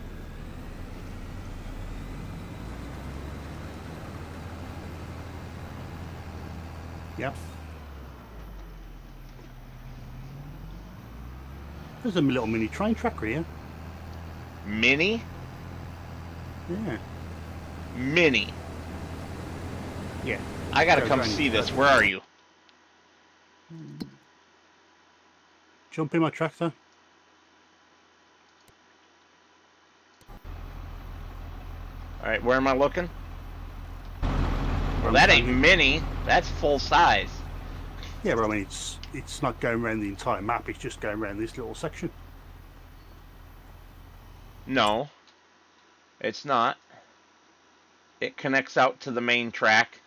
Yep. There's a little mini train track here. Mini? Yeah. Mini. Yeah. I gotta Go come around see the this. circle. Where are you? Jump in my tractor. Alright, where am I looking? Well, that ain't mini. That's full size. Yeah, but I mean, it's not going around the entire map. It's just going around this little section. No. It's not. It connects out to the main track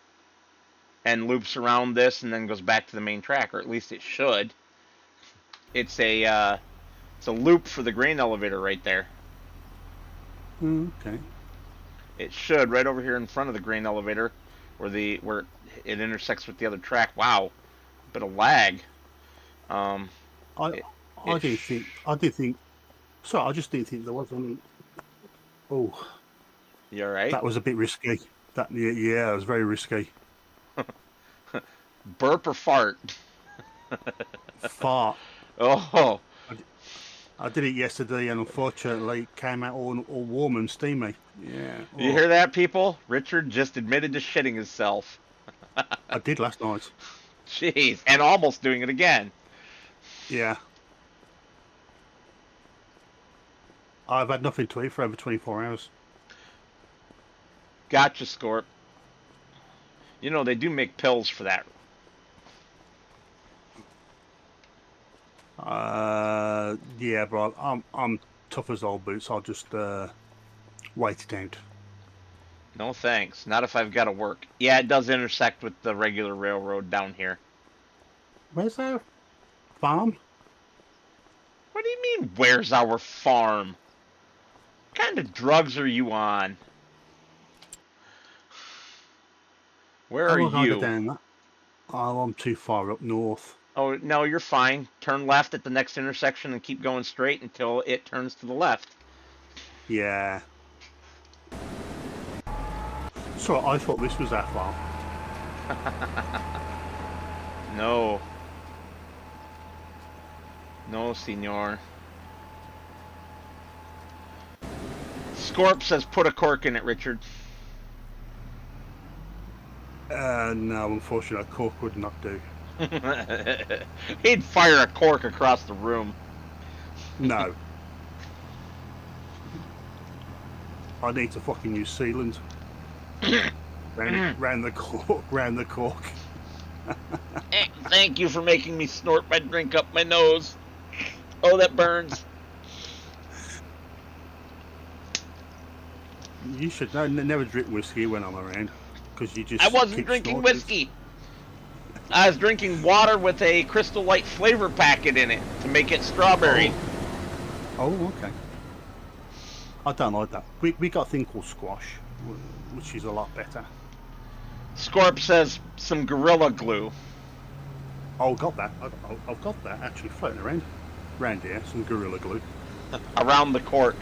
and loops around this and then goes back to the main track, or at least it should. It's a loop for the grain elevator right there. Okay. It should, right over here in front of the grain elevator, where it intersects with the other track. Wow, bit of lag. I did think. Sorry, I just didn't think there was any. Oh, You all right? that was a bit risky. Yeah, it was very risky. Burp or fart? Fart. Oh, I did it yesterday, and unfortunately, it came out all warm and steamy. Yeah. you hear that, people? Richard just admitted to shitting himself. I did last night. Jeez, and almost doing it again. Yeah. I've had nothing to eat for over 24 hours. Gotcha, Scorp. You know, they do make pills for that. Yeah, but I'm tough as old boots. I'll just wait it out. No thanks. Not if I've got to work. Yeah, it does intersect with the regular railroad down here. Where's our farm? What do you mean, where's our farm? What kind of drugs are you on? Where are I go you? down that. Oh, I'm too far up north. Oh, no, you're fine. Turn left at the next intersection and keep going straight until it turns to the left. Yeah. So I thought this was our farm. No. No, senor. Scorp says put a cork in it, Richard. No, unfortunately, a cork would not do. He'd fire a cork across the room. No. I need to fucking use sealant. round the cork. Thank you for making me snort my drink up my nose. Oh, that burns. You should never drink whiskey when I'm around, because you just. I wasn't drinking whiskey. I was drinking water with a Crystal Light flavor packet in it to make it strawberry. Oh, okay. I don't like that. We got a thing called squash, which is a lot better. Scorp says some Gorilla Glue. Oh, got that. I've got that actually floating around here. Some Gorilla Glue. Around the cork.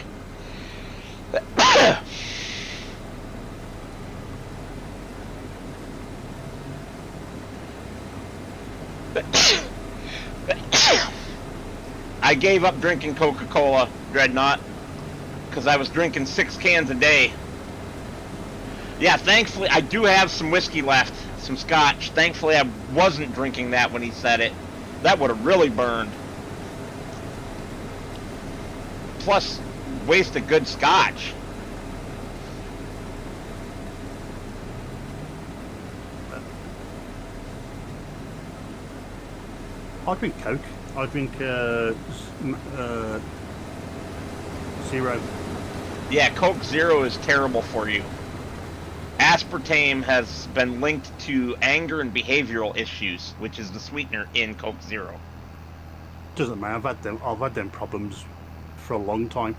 I gave up drinking Coca-Cola, Dreadnought, because I was drinking 6 cans a day. Yeah, thankfully, I do have some whiskey left, some scotch. Thankfully, I wasn't drinking that when he said it. That would have really burned. Plus, waste of good scotch. I drink Coke. I drink Zero. Yeah, Coke Zero is terrible for you. Aspartame has been linked to anger and behavioral issues, which is the sweetener in Coke Zero. Doesn't matter. I've had them problems for a long time.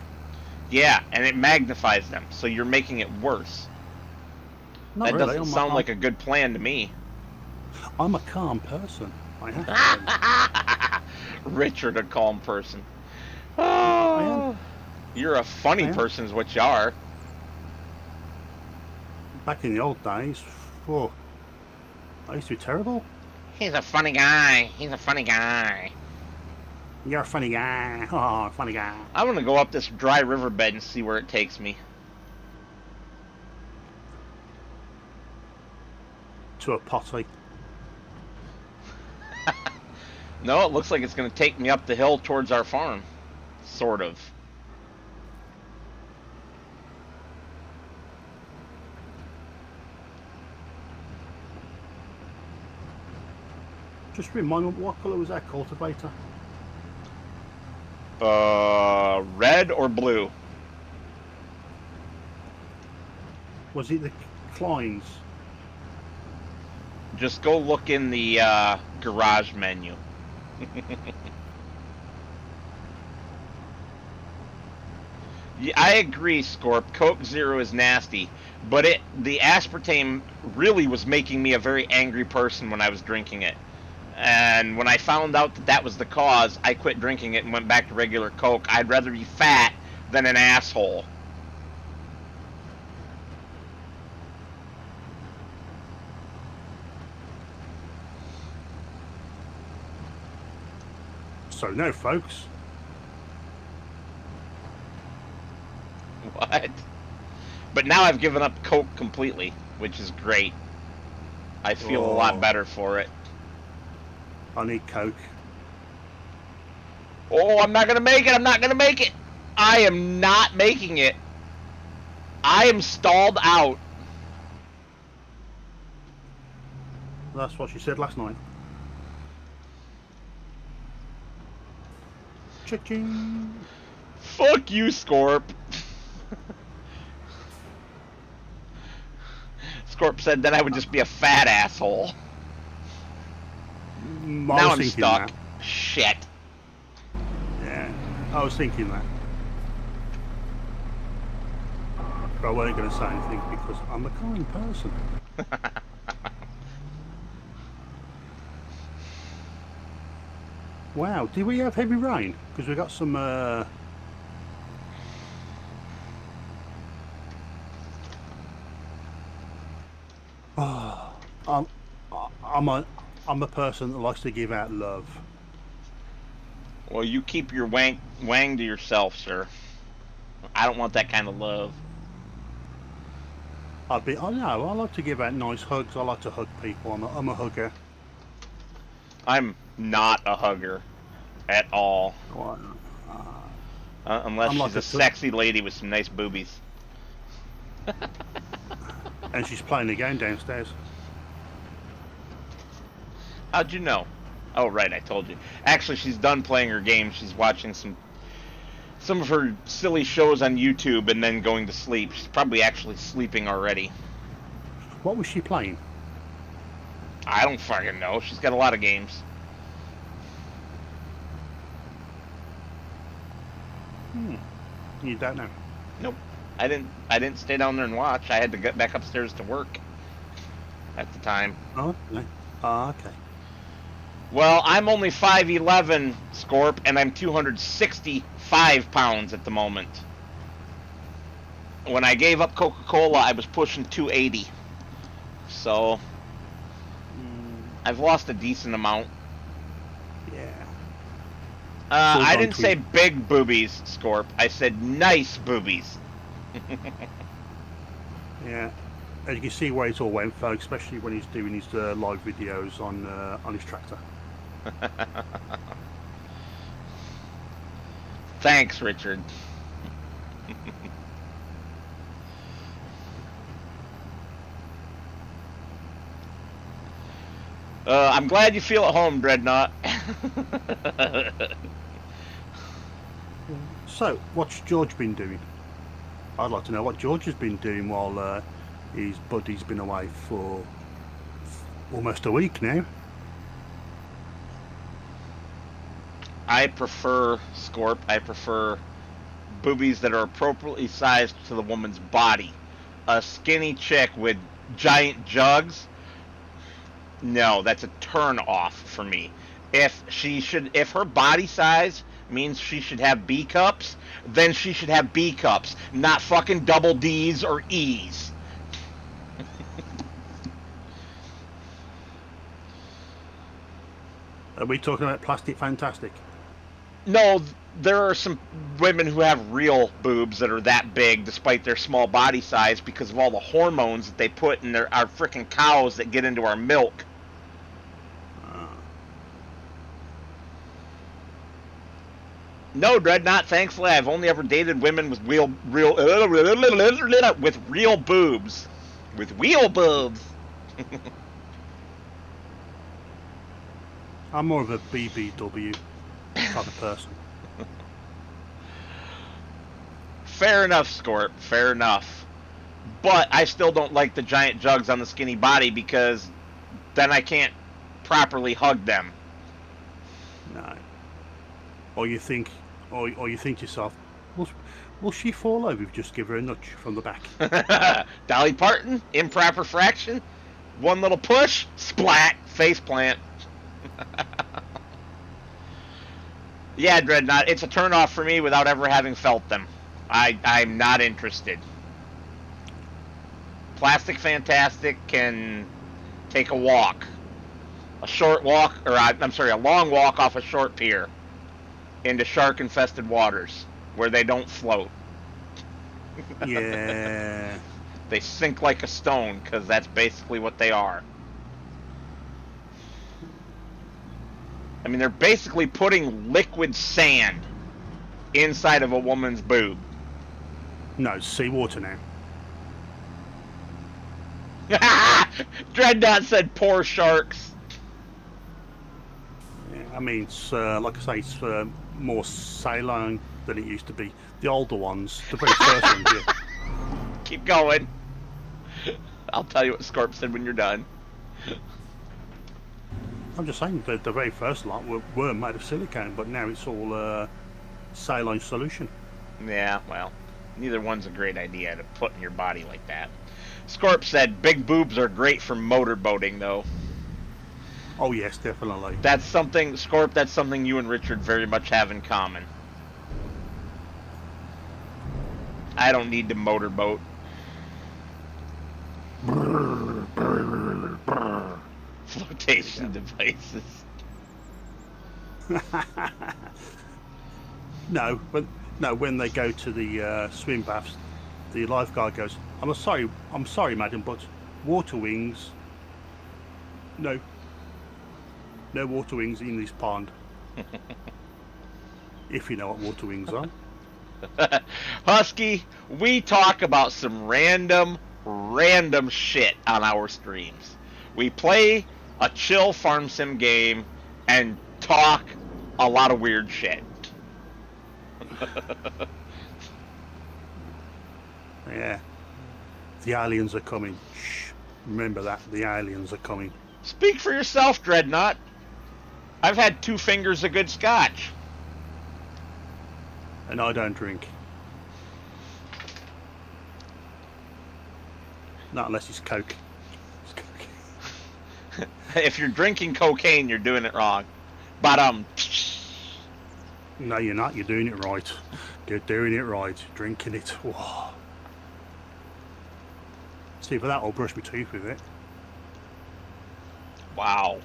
Yeah, and it magnifies them, so you're making it worse. Not that really. doesn't sound like a good plan to me. I'm a calm person. I have to be. Richard, a calm person. I am. You're a funny person is what you are. Back in the old days, oh, I used to be terrible. He's a funny guy. He's a funny guy. You're a funny guy. Oh, funny guy. I want to go up this dry riverbed and see where it takes me. To a potty. No, it looks like it's going to take me up the hill towards our farm. Sort of. Just remind me, what colour was that cultivator? Red or blue? Was it the Klein's? Just go look in the garage menu. Yeah, I agree, Scorp. Coke Zero is nasty, but the aspartame really was making me a very angry person when I was drinking it. And when I found out that that was the cause, I quit drinking it and went back to regular Coke. I'd rather be fat than an asshole. So no, folks. What? But now I've given up Coke completely, which is great. I feel a lot better for it. I need Coke. Oh, I'm not going to make it. I'm not going to make it. I am not making it. I am stalled out. That's what she said last night. Cha-ching. Fuck you, Scorp. Scorp said that I would just be a fat asshole. Now I'm stuck. That. Shit. Yeah, I was thinking that. But I wasn't going to say anything because I'm a kind person. Wow, did we have heavy rain? Because we got some I'm a person that likes to give out love. Well, you keep your wang to yourself, sir. I don't want that kind of love. I know, I like to give out nice hugs. I like to hug people. I'm a hugger. I'm not a hugger at all. Well, unless I'm she's like a sexy lady with some nice boobies. And she's playing the game downstairs. How'd you know? Oh, right, I told you. Actually, she's done playing her game. She's watching some of her silly shows on YouTube and then going to sleep. She's probably actually sleeping already. What was she playing? I don't fucking know. She's got a lot of games. You don't know. Nope. I didn't stay down there and watch. I had to get back upstairs to work at the time. Oh, okay. Okay. Well, I'm only 5'11", Scorp, and I'm 265 pounds at the moment. When I gave up Coca-Cola, I was pushing 280. So, I've lost a decent amount. Yeah. I didn't say big boobies, Scorp. I said nice boobies. Yeah. As you can see where it's all went, folks, especially when he's doing his live videos on his tractor. Thanks, Richard. I'm glad you feel at home, Dreadnought. So, what's George been doing? I'd like to know what George has been doing while his buddy's been away for almost a week now. I prefer, Scorp, I prefer boobies that are appropriately sized to the woman's body. A skinny chick with giant jugs, no, that's a turn off for me. If her body size means she should have B cups, then she should have B cups, not fucking double D's or E's. Are we talking about Plastic Fantastic? No, there are some women who have real boobs that are that big despite their small body size because of all the hormones that they put in our freaking cows that get into our milk. No, Dreadnought, thankfully I've only ever dated women with real boobs. With real boobs. I'm more of a BBW type of person. Fair enough, Scorp. Fair enough. But I still don't like the giant jugs on the skinny body because then I can't properly hug them. No. Or you think to yourself, will she fall over if you just give her a nudge from the back? Dolly Parton, improper fraction, one little push, splat, face plant. Yeah, Dreadnought, it's a turnoff for me without ever having felt them. I'm not interested. Plastic Fantastic can take a walk. A short walk, or I'm sorry, a long walk off a short pier into shark-infested waters where they don't float. Yeah. They sink like a stone because that's basically what they are. I mean, they're basically putting liquid sand inside of a woman's boob. No, seawater now. Dreadnought said poor sharks. Yeah, I mean, it's, like I say, it's more saline than it used to be. The older ones, the very first ones, yeah. Keep going. I'll tell you what Scorp said when you're done. I'm just saying that the very first lot were made of silicone, but now it's all saline solution. Yeah, well, neither one's a great idea to put in your body like that. Scorp said big boobs are great for motorboating, though. Oh yes, definitely. That's something, Scorp, that's something you and Richard very much have in common. I don't need to motorboat. Flotation devices. No, when they go to the swim baths, the lifeguard goes, I'm sorry, madam, but water wings. No water wings in this pond. If you know what water wings are. Husky, we talk about some random shit on our streams. We play a chill farm sim game and talk a lot of weird shit. Yeah. The aliens are coming. Shh. Remember that. The aliens are coming. Speak for yourself, Dreadnought. I've had 2 fingers of good scotch. And I don't drink. Not unless it's Coke. It's Coke. If you're drinking cocaine, you're doing it wrong. But, No, you're not. You're doing it right. You're doing it right. Drinking it. Whoa. See, for that, I'll brush my teeth with it. wow.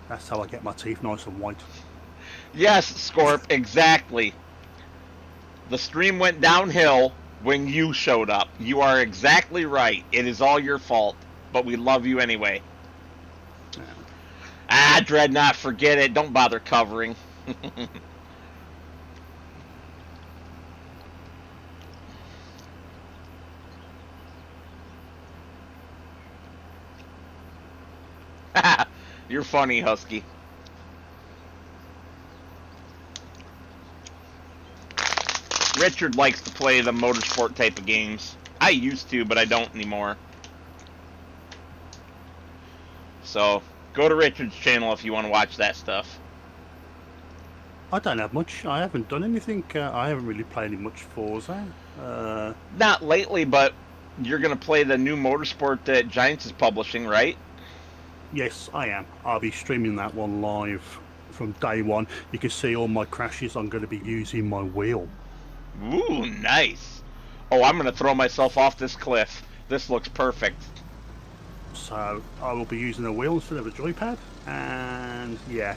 That's how I get my teeth nice and white. Yes, Scorp, exactly. The stream went downhill when you showed up. You are exactly right. It is all your fault, but we love you anyway. Dreadnought, forget it. Don't bother covering. You're funny, Husky. Richard likes to play the motorsport type of games. I used to, but I don't anymore. So, go to Richard's channel if you want to watch that stuff. I don't have much. I haven't done anything. I haven't really played any much Forza. Not lately, but you're going to play the new motorsport that Giants is publishing, right? Yes, I am. I'll be streaming that one live from day one. You can see all my crashes. I'm going to be using my wheel. Ooh, nice. Oh, I'm going to throw myself off this cliff. This looks perfect. So I will be using a wheel instead of a joypad. And yeah,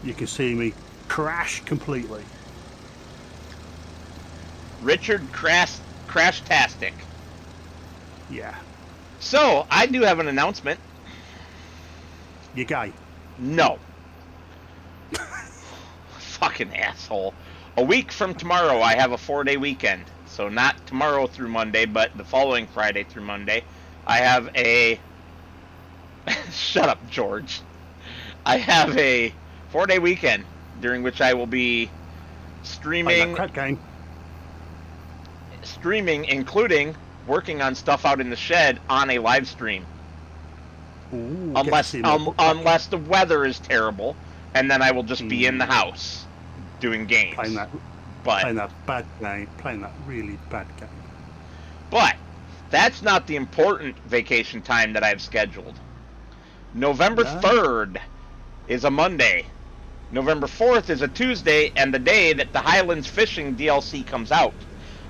you can see me crash completely. Richard Crash-tastic. Yeah. So, I do have an announcement. You gay? No. Fucking asshole. A week from tomorrow, I have a 4-day weekend. So not tomorrow through Monday, but the following Friday through Monday. I have a... Shut up, George. I have a 4-day weekend during which I will be streaming... Crap game. Streaming, including working on stuff out in the shed on a live stream. Ooh, unless the weather is terrible, and then I will just be in the house doing games. Playing that bad game. Playing that really bad game. But that's not the important vacation time that I've scheduled. November 3rd is a Monday. November 4th is a Tuesday, and the day that the Highlands Fishing DLC comes out.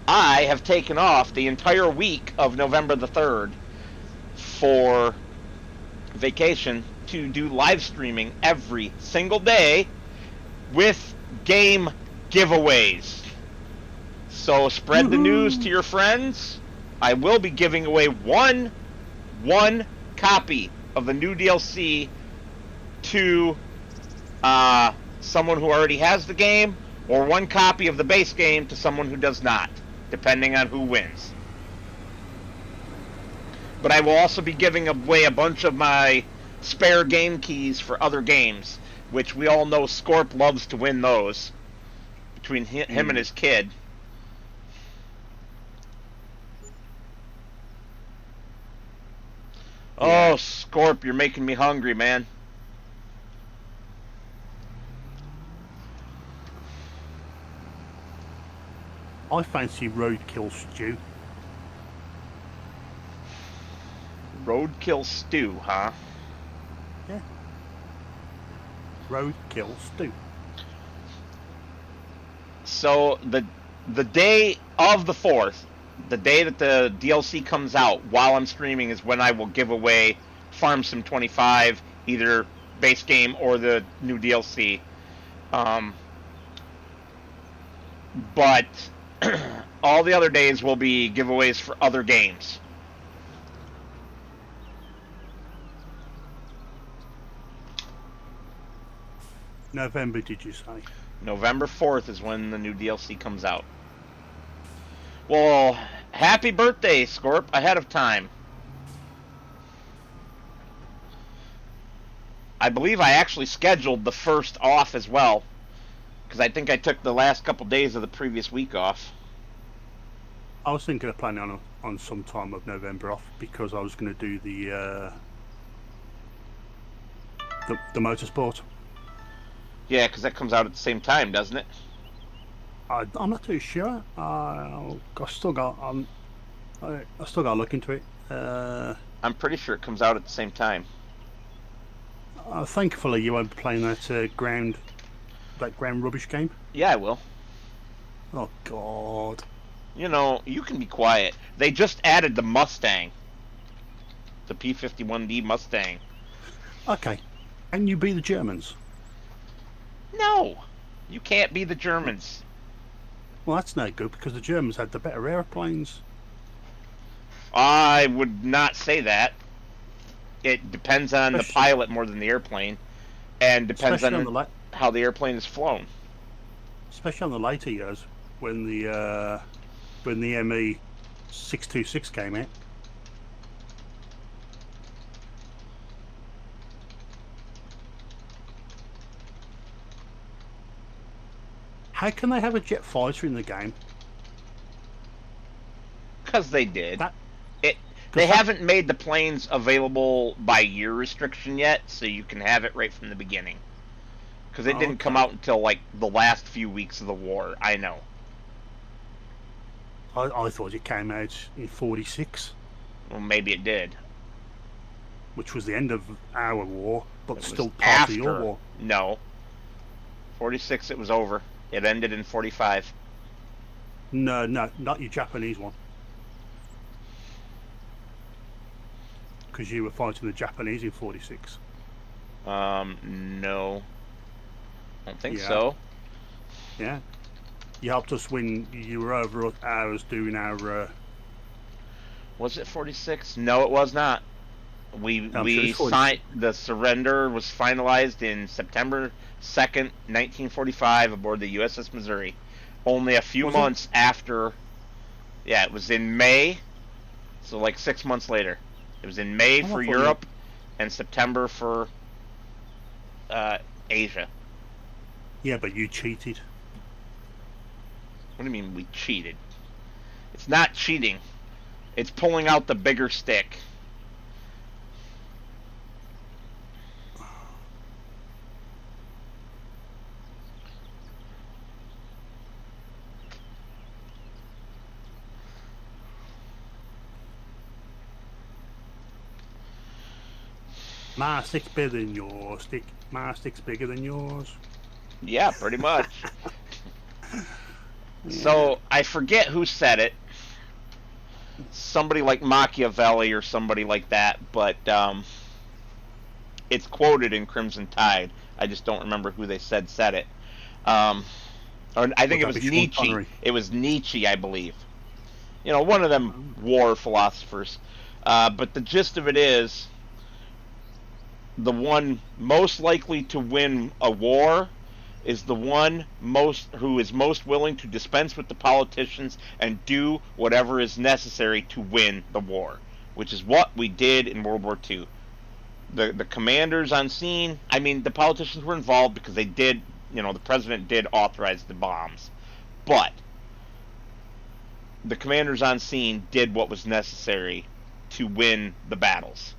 I have taken off the entire week of November the 3rd for vacation to do live streaming every single day with game giveaways. So spread the news to your friends. I will be giving away one copy of the new DLC to someone who already has the game, or one copy of the base game to someone who does not, depending on who wins. But I will also be giving away a bunch of my spare game keys for other games, which we all know Scorp loves to win those, between him and his kid. Oh, Scorp, you're making me hungry, man. I fancy roadkill stew. Roadkill stew, huh? Yeah. Roadkill stew. So the day of the 4th, the day that the DLC comes out while I'm streaming, is when I will give away Farm Sim 25, either base game or the new DLC. But all the other days will be giveaways for other games. November, did you say? November 4th is when the new DLC comes out. Well, happy birthday, Scorp, ahead of time. I believe I actually scheduled the 1st off as well, because I think I took the last couple days of the previous week off. I was thinking of planning on some time of November off, because I was going to do the motorsport. Yeah, because that comes out at the same time, doesn't it? I'm not too sure. I still got to look into it. I'm pretty sure it comes out at the same time. Thankfully, you won't be playing that ground rubbish game. Yeah, I will. Oh God! You know, you can be quiet. They just added the Mustang, the P51D Mustang. Okay. Can you be the Germans? No, you can't be the Germans. Well, that's no good because the Germans had the better airplanes. I would not say that. It depends on the pilot more than the airplane, and depends on how the airplane is flown. Especially on the later years when the ME 626 came out. How can they have a jet fighter in the game? Because they did. They haven't made the planes available by year restriction yet, so you can have it right from the beginning. Because it didn't come out until like the last few weeks of the war. I know. I thought it came out in 46. Well, maybe it did. Which was the end of our war, but still part of your war. No. 46, it was over. It ended in 45. No, not your Japanese one. Because you were fighting the Japanese in 46. No. I don't think so. Yeah. You helped us when you were over ours doing our... Was it 46? No, it was not. We signed... The surrender was finalized in September 2nd, 1945 aboard the USS Missouri. Only a few months after... Yeah, it was in May. So like 6 months later. It was in May for Europe and September for Asia. Yeah, but you cheated. What do you mean we cheated? It's not cheating. It's pulling out the bigger stick. My stick's bigger than your stick. My stick's bigger than yours. Yeah, pretty much. So, I forget who said it. Somebody like Machiavelli or somebody like that, but it's quoted in Crimson Tide. I just don't remember who they said it. Or I think it was Nietzsche. It was Nietzsche, I believe. You know, one of them war philosophers. But the gist of it is, the one most likely to win a war is the one who is most willing to dispense with the politicians and do whatever is necessary to win the war, which is what we did in World War II. The commanders on scene, I mean, the politicians were involved because they did, you know, the president did authorize the bombs, but the commanders on scene did what was necessary to win the battles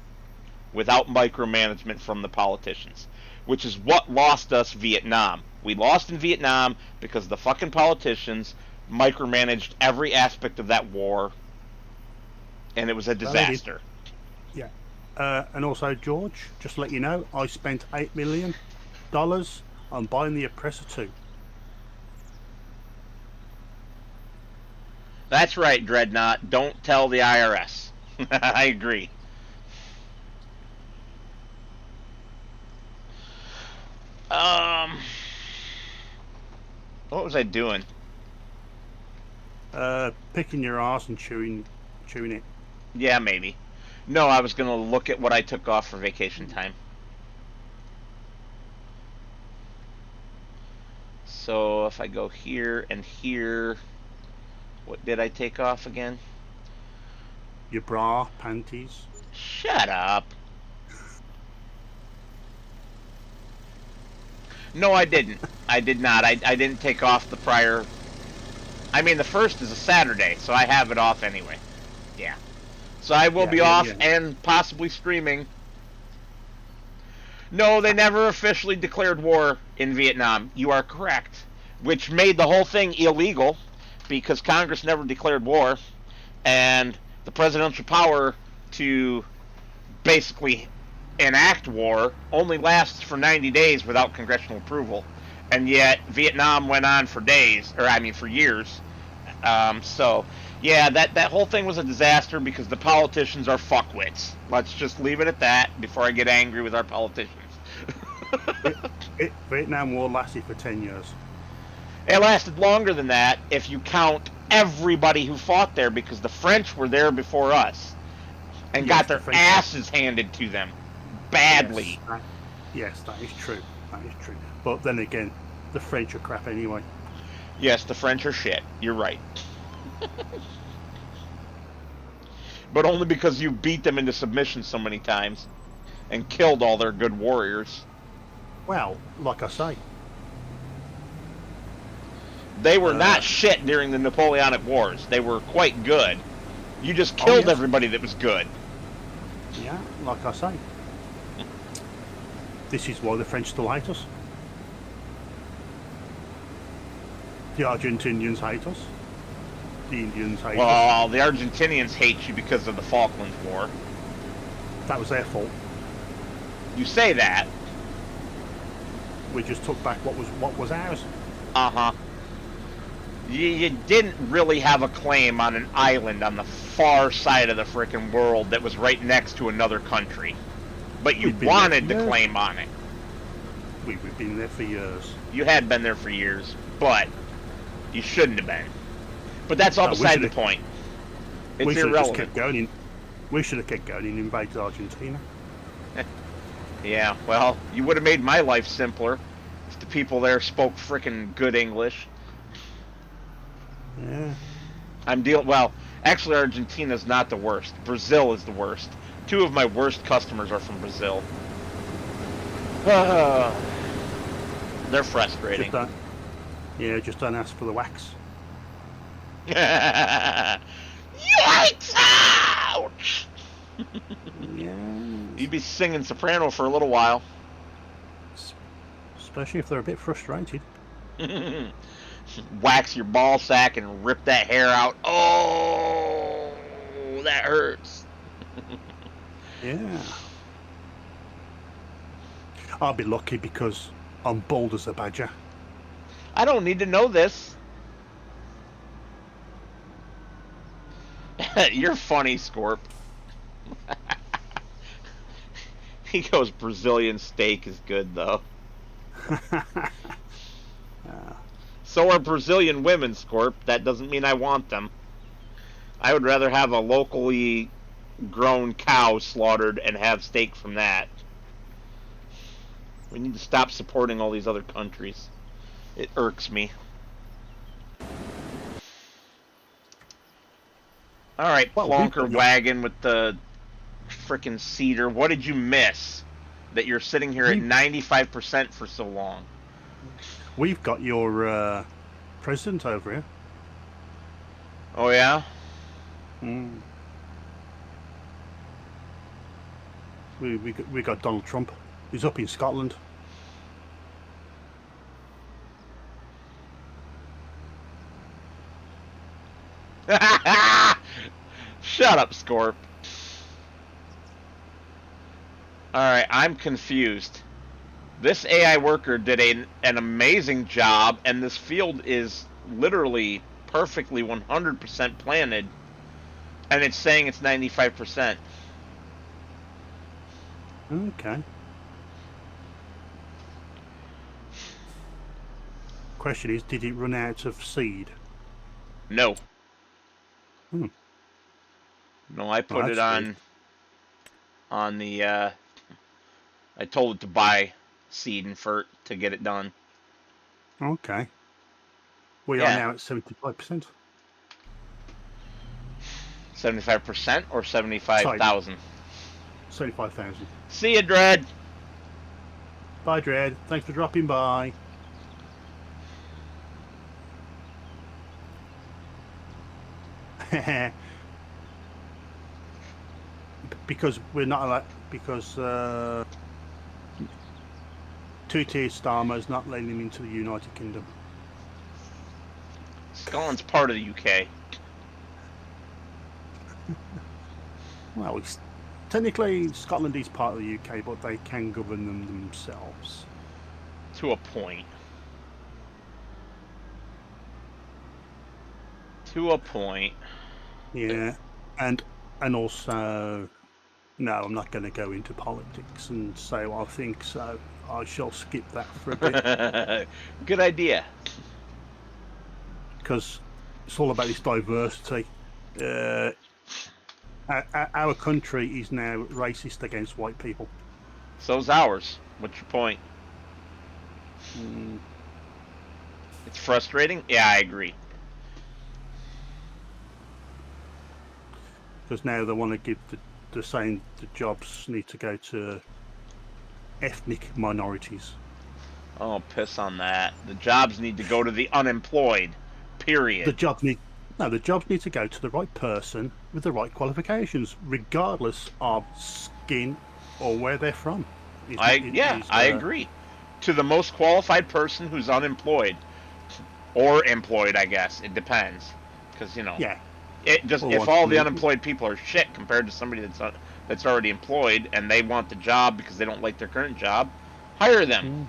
without micromanagement from the politicians, which is what lost us Vietnam. We lost in Vietnam because the fucking politicians micromanaged every aspect of that war, and it was a disaster. Yeah. And also, George, just to let you know, I spent $8 million on buying the Oppressor 2. That's right, Dreadnought. Don't tell the IRS. I agree. What was I doing? Picking your ass and chewing it. Yeah, maybe. No, I was gonna look at what I took off for vacation time. So if I go here and here, what did I take off again? Your bra, panties. Shut up. No, I didn't. I did not. I didn't take off the prior... I mean, the first is a Saturday, so I have it off anyway. Yeah. So I will be off and possibly streaming. No, they never officially declared war in Vietnam. You are correct. Which made the whole thing illegal, because Congress never declared war, and the presidential power to basically enact war only lasts for 90 days without congressional approval, and yet Vietnam went on for years. So yeah, that whole thing was a disaster because the politicians are fuckwits. Let's just leave it at that before I get angry with our politicians. Vietnam War lasted for 10 years. It lasted longer than that if you count everybody who fought there, because the French were there before us and Yes, got the their French. asses handed to them badly. Yes, that is true. That is true. But then again, the French are crap anyway. Yes, the French are shit. You're right. But only because you beat them into submission so many times and killed all their good warriors. Well, like I say, They were not shit during the Napoleonic Wars. They were quite good. You just killed yes. everybody that was good. yeah, like I say. This is why the French still hate us. The Argentinians hate us. The Indians hate us. Well, the Argentinians hate you because of the Falklands War. That was their fault. You say that. We just took back what was ours. Uh-huh. You didn't really have a claim on an island on the far side of the frickin' world that was right next to another country. But you wanted the claim on it. We've been there for years. You had been there for years, but you shouldn't have been. But that's all beside the point. It's we should have irrelevant. just kept going. We should have kept going and invaded Argentina. Yeah, well, you would have made my life simpler if the people there spoke frickin' good English. Yeah. Well, actually, Argentina's not the worst. Brazil is the worst. 2 of my worst customers are from Brazil. They're frustrating. Just don't ask for the wax. Yikes! Ouch! Yeah. You'd be singing soprano for a little while. Especially if they're a bit frustrated. Wax your ball sack and rip that hair out. Oh, that hurts. Yeah. I'll be lucky because I'm bald as a badger. I don't need to know this. You're funny, Scorp. He goes, Brazilian steak is good, though. So are Brazilian women, Scorp. That doesn't mean I want them. I would rather have a locally grown cow slaughtered and have steak from that. We need to stop supporting all these other countries. It irks me. Alright, Plonker Wagon with the frickin' cedar. What did you miss that you're sitting here at 95% for so long? We've got your president over here. Oh, yeah? We got Donald Trump. He's up in Scotland. Shut up, Scorp. Alright, I'm confused. This AI worker did an amazing job, and this field is literally perfectly 100% planted, and it's saying it's 95%. Okay. Question is, did it run out of seed? No. No, I put it on the, I told it to buy seed and fert to get it done. Okay. We are now at 75%. 75% or 75,000? 75,000. See you, Dread. Bye, Dread. Thanks for dropping by. Because we're not allowed, because two-tier Starmer's not letting him into the United Kingdom. Scotland's part of the UK. Well, technically Scotland is part of the UK, but they can govern them themselves. To a point. To a point. Yeah, and also No, I'm not going to go into politics and say what I think, so I shall skip that for a bit. Good idea. Because it's all about this diversity. Our country is now racist against white people. So's ours. What's your point? It's frustrating? Yeah, I agree. Because now they want to give the saying the jobs need to go to ethnic minorities. Oh, piss on that. The jobs need to go to the unemployed. Period. The jobs need to go to the right person with the right qualifications, regardless of skin or where they're from. I agree. To the most qualified person who's unemployed or employed, I guess it depends, because yeah. If all the unemployed people are shit compared to somebody that's already employed and they want the job because they don't like their current job, hire them.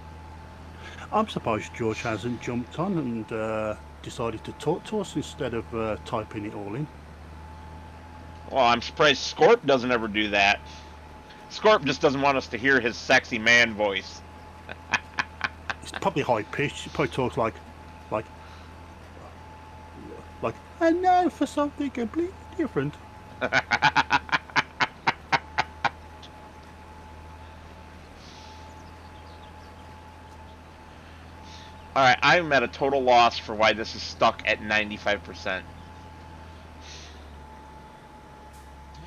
I'm surprised George hasn't jumped on and decided to talk to us instead of typing it all in. Well, I'm surprised Scorp doesn't ever do that. Scorp just doesn't want us to hear his sexy man voice. It's probably high pitched. He probably talks like, and now for something completely different. Alright, I'm at a total loss for why this is stuck at 95%.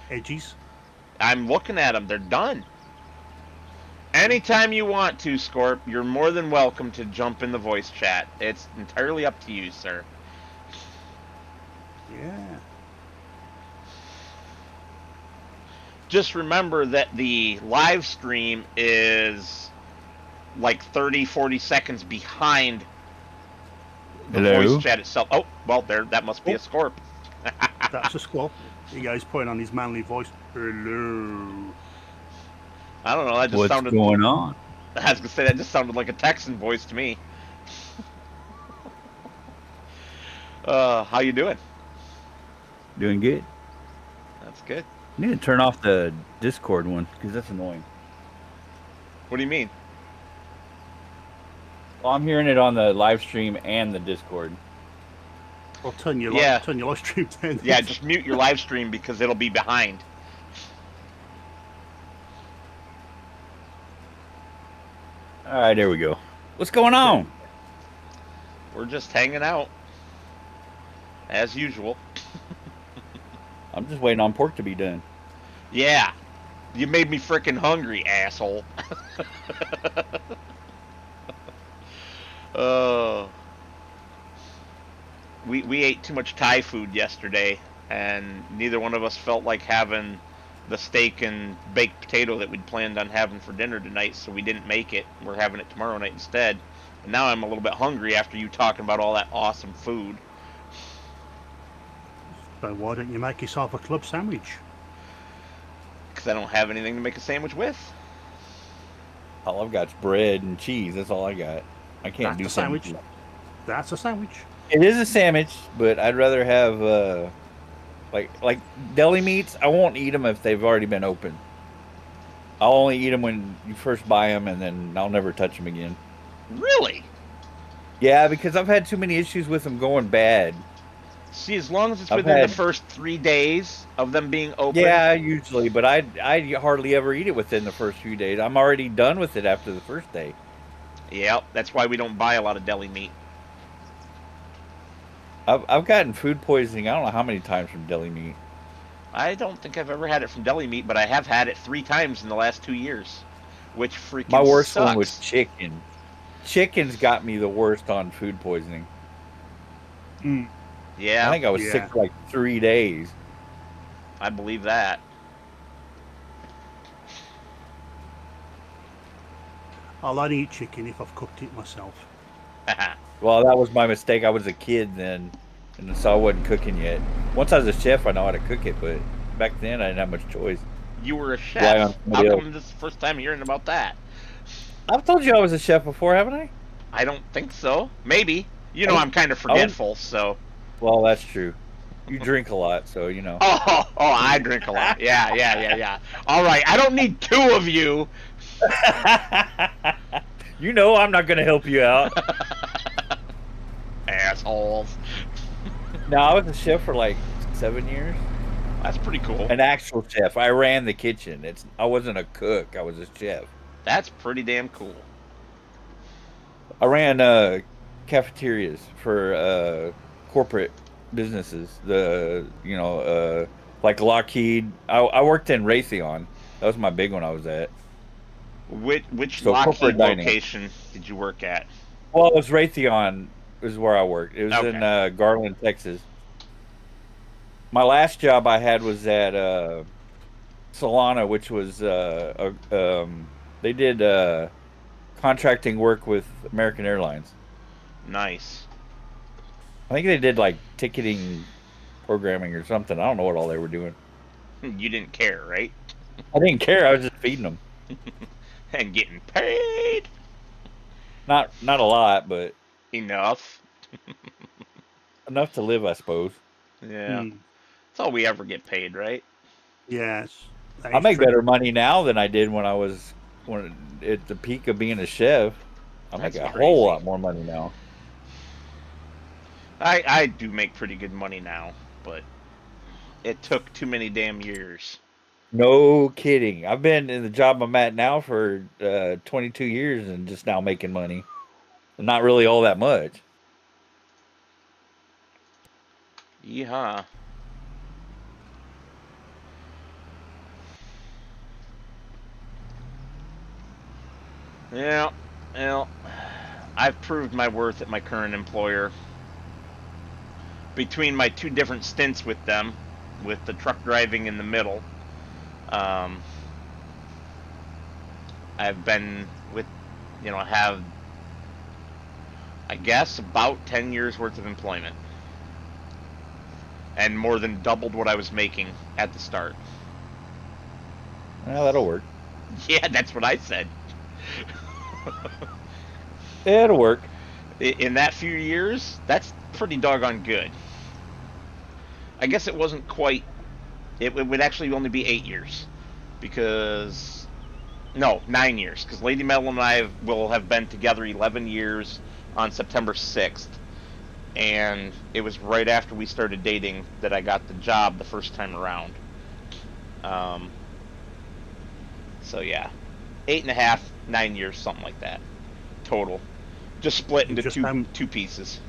Edgies. I'm looking at them. They're done. Anytime you want to, Scorp, you're more than welcome to jump in the voice chat. It's entirely up to you, sir. Yeah. Just remember that the live stream is like 30-40 seconds behind the voice chat itself. Oh, well, that must be a Scorp. That's a Scorp. He goes putting on his manly voice. Hello. I don't know. That just What's sounded. going on? I was gonna say that just sounded like a Texan voice to me. How you doing? Doing good. That's good. I need to turn off the Discord one because that's annoying. What do you mean? Well, I'm hearing it on the live stream and the Discord. Or turn your live stream down. Yeah, just mute your live stream because it'll be behind. All right, there we go. What's going on? We're just hanging out. As usual. I'm just waiting on pork to be done. Yeah. You made me frickin' hungry, asshole. We ate too much Thai food yesterday, and neither one of us felt like having the steak and baked potato that we'd planned on having for dinner tonight, so we didn't make it. We're having it tomorrow night instead. And now I'm a little bit hungry after you talking about all that awesome food. So why don't you make yourself a club sandwich? Because I don't have anything to make a sandwich with. All I've got is bread and cheese. That's all I got. I can't do sandwich. That's a sandwich. It is a sandwich, but I'd rather have like deli meats. I won't eat them if they've already been opened. I'll only eat them when you first buy them, and then I'll never touch them again. Really? Yeah, because I've had too many issues with them going bad. See, as long as it's within the first 3 days of them being open. Yeah, usually, but I hardly ever eat it within the first few days. I'm already done with it after the first day. Yeah, that's why we don't buy a lot of deli meat. I've gotten food poisoning. I don't know how many times from deli meat. I don't think I've ever had it from deli meat, but I have had it 3 times in the last 2 years, which freaking My worst sucks. one was chicken. Chicken's got me the worst on food poisoning. Yeah, I think I was sick for like 3 days. I believe that. I'll only eat chicken if I've cooked it myself. Well, that was my mistake. I was a kid then, and so I wasn't cooking yet. Once I was a chef, I know how to cook it, but back then I didn't have much choice. You were a chef. How come this is the first time hearing about that? I've told you I was a chef before, haven't I? I don't think so. Maybe. You know, I'm kind of forgetful, so. Well, that's true. You drink a lot, so you know. Oh, I drink a lot. Yeah. All right, I don't need two of you. You know I'm not going to help you out. Assholes. No, I was a chef for like 7 years. That's pretty cool. An actual chef. I ran the kitchen. I wasn't a cook. I was a chef. That's pretty damn cool. I ran cafeterias for corporate businesses. Like Lockheed. I worked in Raytheon. That was my big one I was at. Which So Lockheed corporate dining. location did you work at? Well, it was Raytheon is where I worked. It was Okay. in Garland, Texas. My last job I had was at Solana, which was they did contracting work with American Airlines. Nice. I think they did like ticketing programming or something. I don't know what all they were doing. You didn't care, right? I didn't care. I was just feeding them. And getting paid Not a lot, but enough. enough to live, I suppose. Yeah. That's all we ever get paid, right? Yes. that I is make true. better money now than I did when I was at the peak of being a chef. I make That's a crazy. whole lot more money now. I do make pretty good money now, but it took too many damn years. No kidding. I've been in the job I'm at now for 22 years and just now making money. Not really all that much. Yeehaw. Yeah, well, I've proved my worth at my current employer. Between my two different stints with them, with the truck driving in the middle, I've been with, have, I guess, about 10 years worth of employment. And more than doubled what I was making at the start. Well, that'll work. Yeah, that's what I said. It'll work. In that few years, that's pretty doggone good. I guess it wasn't quite. It would actually only be 8 years. Because. No, 9 years. Because Lady Metal and I will have been together 11 years on September 6th. And it was right after we started dating that I got the job the first time around. So yeah. 8.5, 9 years, something like that. Total. Just split into Just, two pieces.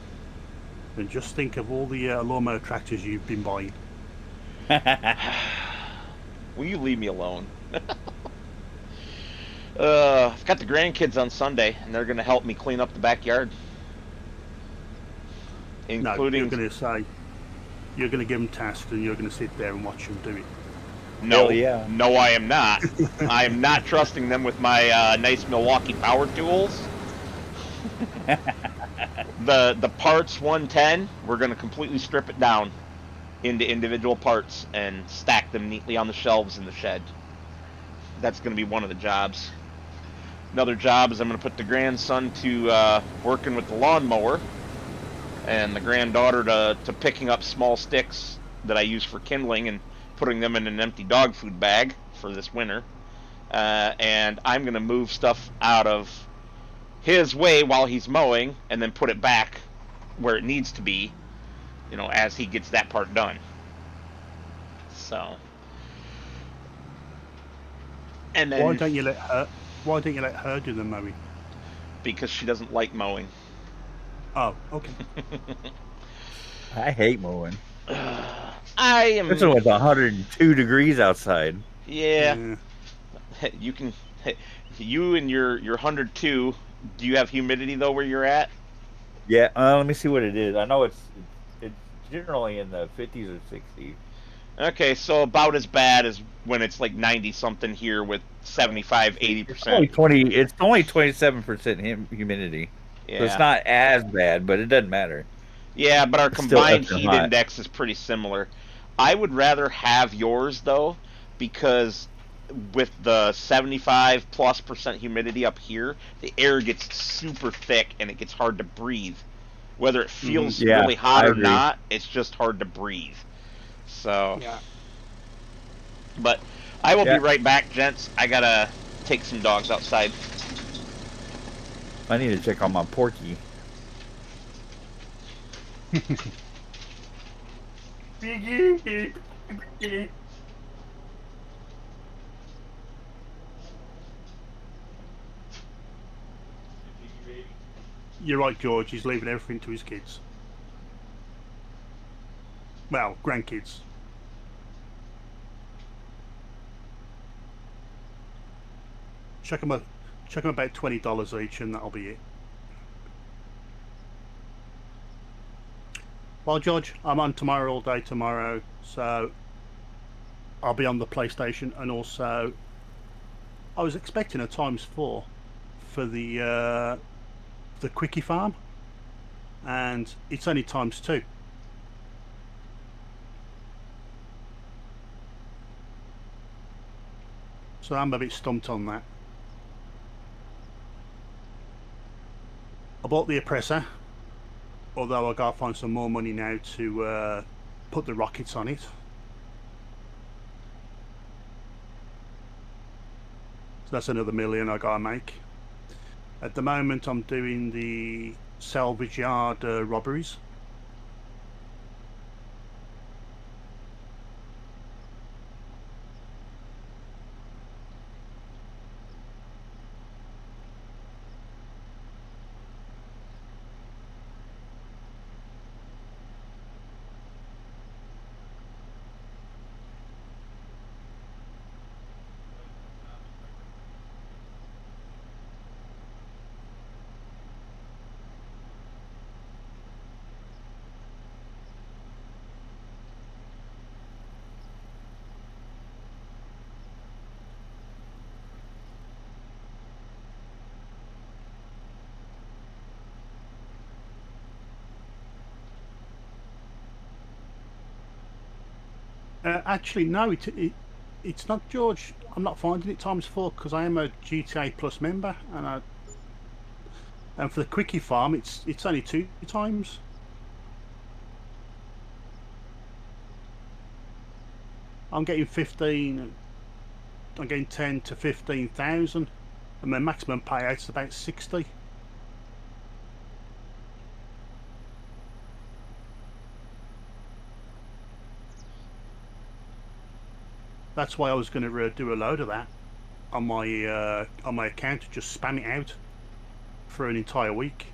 And just think of all the lawnmower tractors you've been buying. Will you leave me alone? I've got the grandkids on Sunday, and they're going to help me clean up the backyard. Including... No, you're going to give them tasks and you're going to sit there and watch them do it. No, Hell yeah. No, I am not. I am not trusting them with my nice Milwaukee power tools. The parts 110, we're going to completely strip it down into individual parts and stack them neatly on the shelves in the shed. That's going to be one of the jobs. Another job is I'm going to put the grandson to working with the lawnmower, and the granddaughter to picking up small sticks that I use for kindling and putting them in an empty dog food bag for this winter. And I'm going to move stuff out of his way while he's mowing and then put it back where it needs to be, as he gets that part done. So. And then, Why don't you let her do the mowing? Because she doesn't like mowing. Oh, okay. I hate mowing. I am. This one was 102 degrees outside. Yeah. You can. You and your 102. Do you have humidity though where you're at? Yeah. Let me see what it is. I know it's generally in the 50s or 60s. Okay, so about as bad as when it's like 90 something here with 75, 80%. It's only 27% humidity. Yeah. So it's not as bad, but it doesn't matter. Yeah, but our It's still combined extra heat hot. index is pretty similar. I would rather have yours though, because with the 75+% humidity up here, the air gets super thick and it gets hard to breathe. Whether it feels Yeah, really hot I or agree. not, it's just hard to breathe. So, Yeah. but I will Yeah. be right back, gents. I gotta take some dogs outside. I need to check on my Porky. You're right, George. He's leaving everything to his kids. Well, grandkids. Check them about $20 each, and that'll be it. Well, George, I'm on tomorrow all day tomorrow, so I'll be on the PlayStation, and also I was expecting a ×4 for the quickie farm, and it's only ×2. So I'm a bit stumped on that. I bought the oppressor, although I gotta find some more money now to put the rockets on it. So that's another $1 million I gotta make. At the moment I'm doing the salvage yard robberies. Actually, no, it's not, George. I'm not finding it ×4 because I am a GTA Plus member, and for the quickie farm, it's only 2 times. I'm getting 15. I'm getting 10 to 15,000, and my maximum payout's about 60. That's why I was going to do a load of that on my account, just spam it out for an entire week.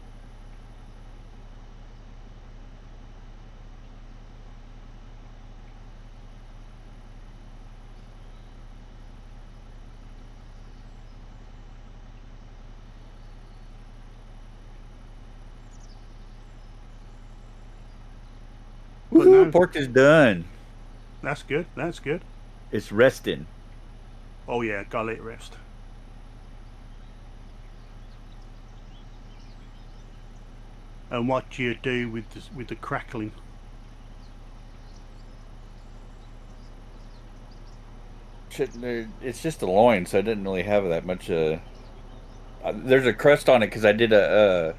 But Woohoo! no, Pork is done. that's good. That's good. It's resting. Oh yeah, gotta let it rest. And what do you do with the crackling? It's just a loin, so I didn't really have that much. There's a crust on it because I did a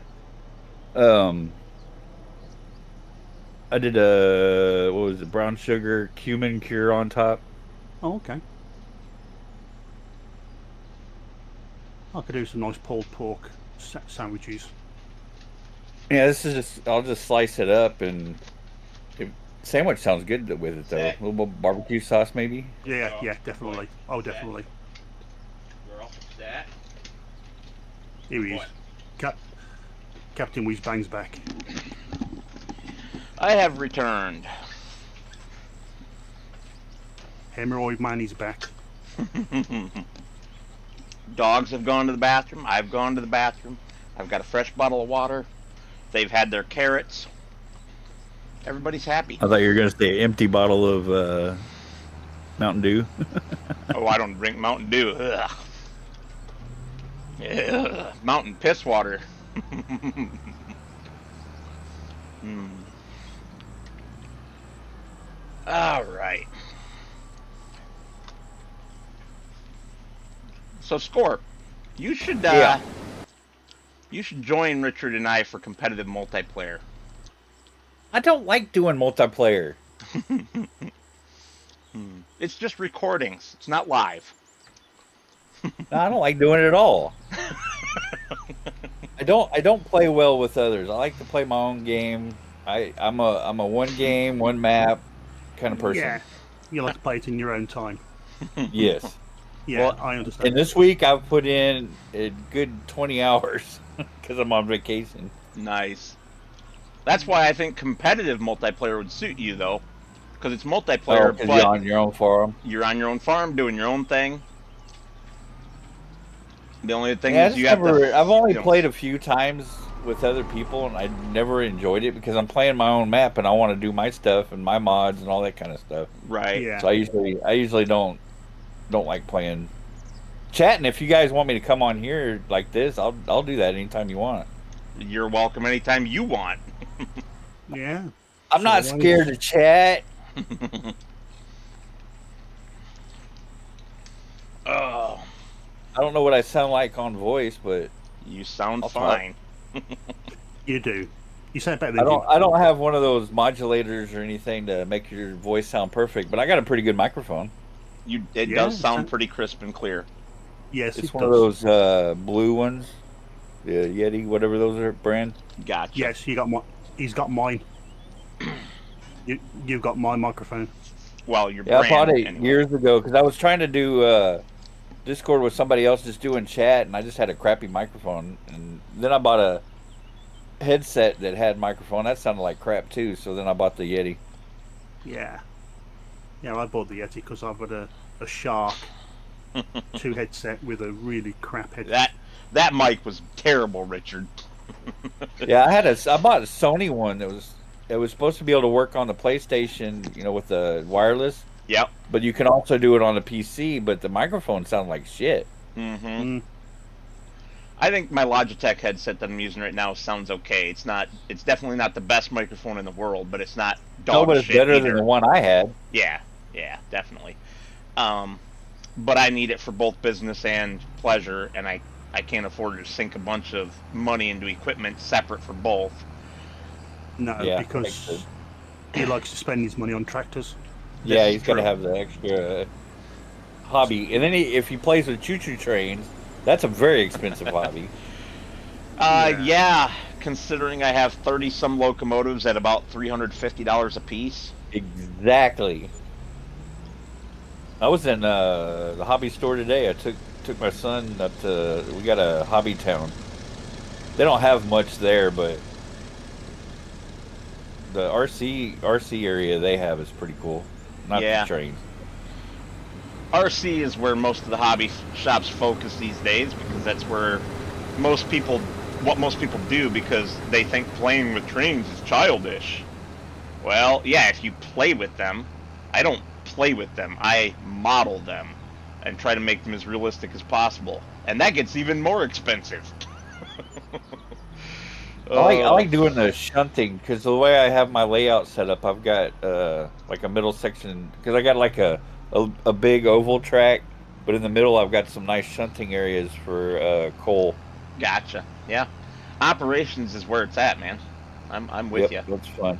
what was it, brown sugar cumin cure on top. Oh, okay. I could do some nice pulled pork sandwiches. Yeah, this is just I'll just slice it up and sandwich sounds good with it though. A little bit barbecue sauce maybe. Yeah, yeah, definitely. Oh, definitely. Girl, that. Here he is. Captain Whizbang's back. I have returned. Hemorrhoid Man is back. Dogs have gone to the bathroom. I've gone to the bathroom. I've got a fresh bottle of water. They've had their carrots. Everybody's happy. I thought you were gonna say empty bottle of Mountain Dew. Oh, I don't drink Mountain Dew. Ugh. Ugh. Mountain piss water. All right. So Scorp, you should you should join Richard and I for competitive multiplayer. I don't like doing multiplayer. It's just recordings. It's not live. No, I don't like doing it at all. I don't play well with others. I like to play my own game. I'm a one game, one map kind of person. Yeah, you like to play it in your own time. Yes. Yeah, Well, I understand. And this week I've put in a good 20 hours because I'm on vacation. Nice. That's why I think competitive multiplayer would suit you, though, because it's multiplayer, because but you're on your own farm. you're on your own farm doing your own thing. The only thing Yeah, is you have to. I've only you know, played a few times with other people, and I never enjoyed it because I'm playing my own map and I want to do my stuff and my mods and all that kind of stuff. right. Yeah. So I usually don't like playing. Chatting, if you guys want me to come on here like this, I'll do that anytime you want. You're welcome anytime you want. Yeah. I'm not So scared to chat. Oh, I don't know what I sound like on voice, but you sound I'll talk. fine. You do. You sound better than I don't have one of those modulators or anything to make your voice sound perfect, but I got a pretty good microphone. It Yeah, does sound pretty crisp and clear. Yes, It's it one does. of those blue ones, the Yeti, whatever those are brand. Gotcha. Yes, you got my. He's got mine. You've got my microphone. Well, your Yeah, I brand. bought it anyway. years ago because I was trying to do Discord with somebody else just doing chat, and I just had a crappy microphone. And then I bought a headset that had microphone. That sounded like crap too. So then I bought the Yeti. Yeah. Yeah, I bought the Yeti because I've got a Shark 2 headset with a really crap headset. That mic was terrible, Richard. Yeah, I bought a Sony one that was supposed to be able to work on the PlayStation, with the wireless. Yep. But you can also do it on the PC. But the microphone sounded like shit. Mm-hmm. Mm. I think my Logitech headset that I'm using right now sounds okay. It's definitely not the best microphone in the world, but it's not dog No, but it's shit better either. than the one I had. Yeah, definitely. But I need it for both business and pleasure, and I can't afford to sink a bunch of money into equipment separate for both. No, Yeah, because he likes to spend his money on tractors. Yeah, This he's is got to true. have the extra hobby. And then if he plays with choo-choo trains, that's a very expensive hobby. Yeah, considering I have 30-some locomotives at about $350 a piece. Exactly. I was in the hobby store today. I took my son up to, we got a hobby town. They don't have much there, but the RC area they have is pretty cool. Not Yeah. the trains. RC is where most of the hobby shops focus these days, because that's where most people do, because they think playing with trains is childish. Well, yeah, if you play with them. I don't play with them. I model them and try to make them as realistic as possible. And that gets even more expensive. I like doing the shunting because the way I have my layout set up, I've got like a middle section because I got like a big oval track, but in the middle I've got some nice shunting areas for coal. Gotcha. Yeah. Operations is where it's at, man. I'm with you. That's fun.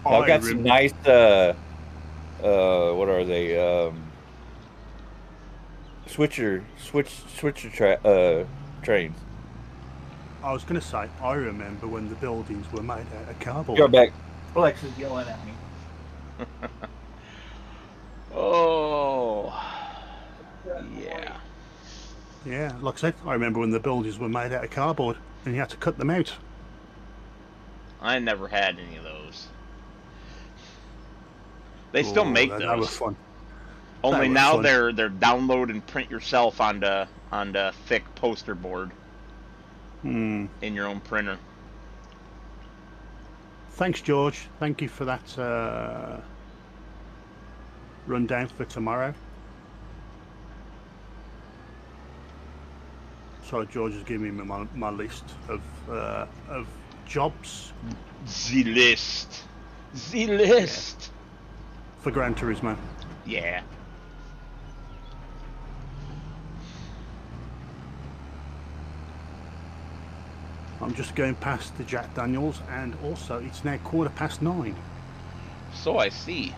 I I've got some remember- nice what are they? Switcher trains. I was going to say, I remember when the buildings were made out of cardboard. Go back. Flex is yelling at me. Oh. Yeah. Yeah, like I said, I remember when the buildings were made out of cardboard and you had to cut them out. I never had any of those. They still make those. They were fun. Only They were now fun. they're download and print yourself onto thick poster board Hmm. in your own printer. Thanks, George. Thank you for that rundown for tomorrow. So George is giving me my list of jobs The list. The list. for Gran Turismo. Yeah. I'm just going past the Jack Daniels, and also it's now 9:15. So I see.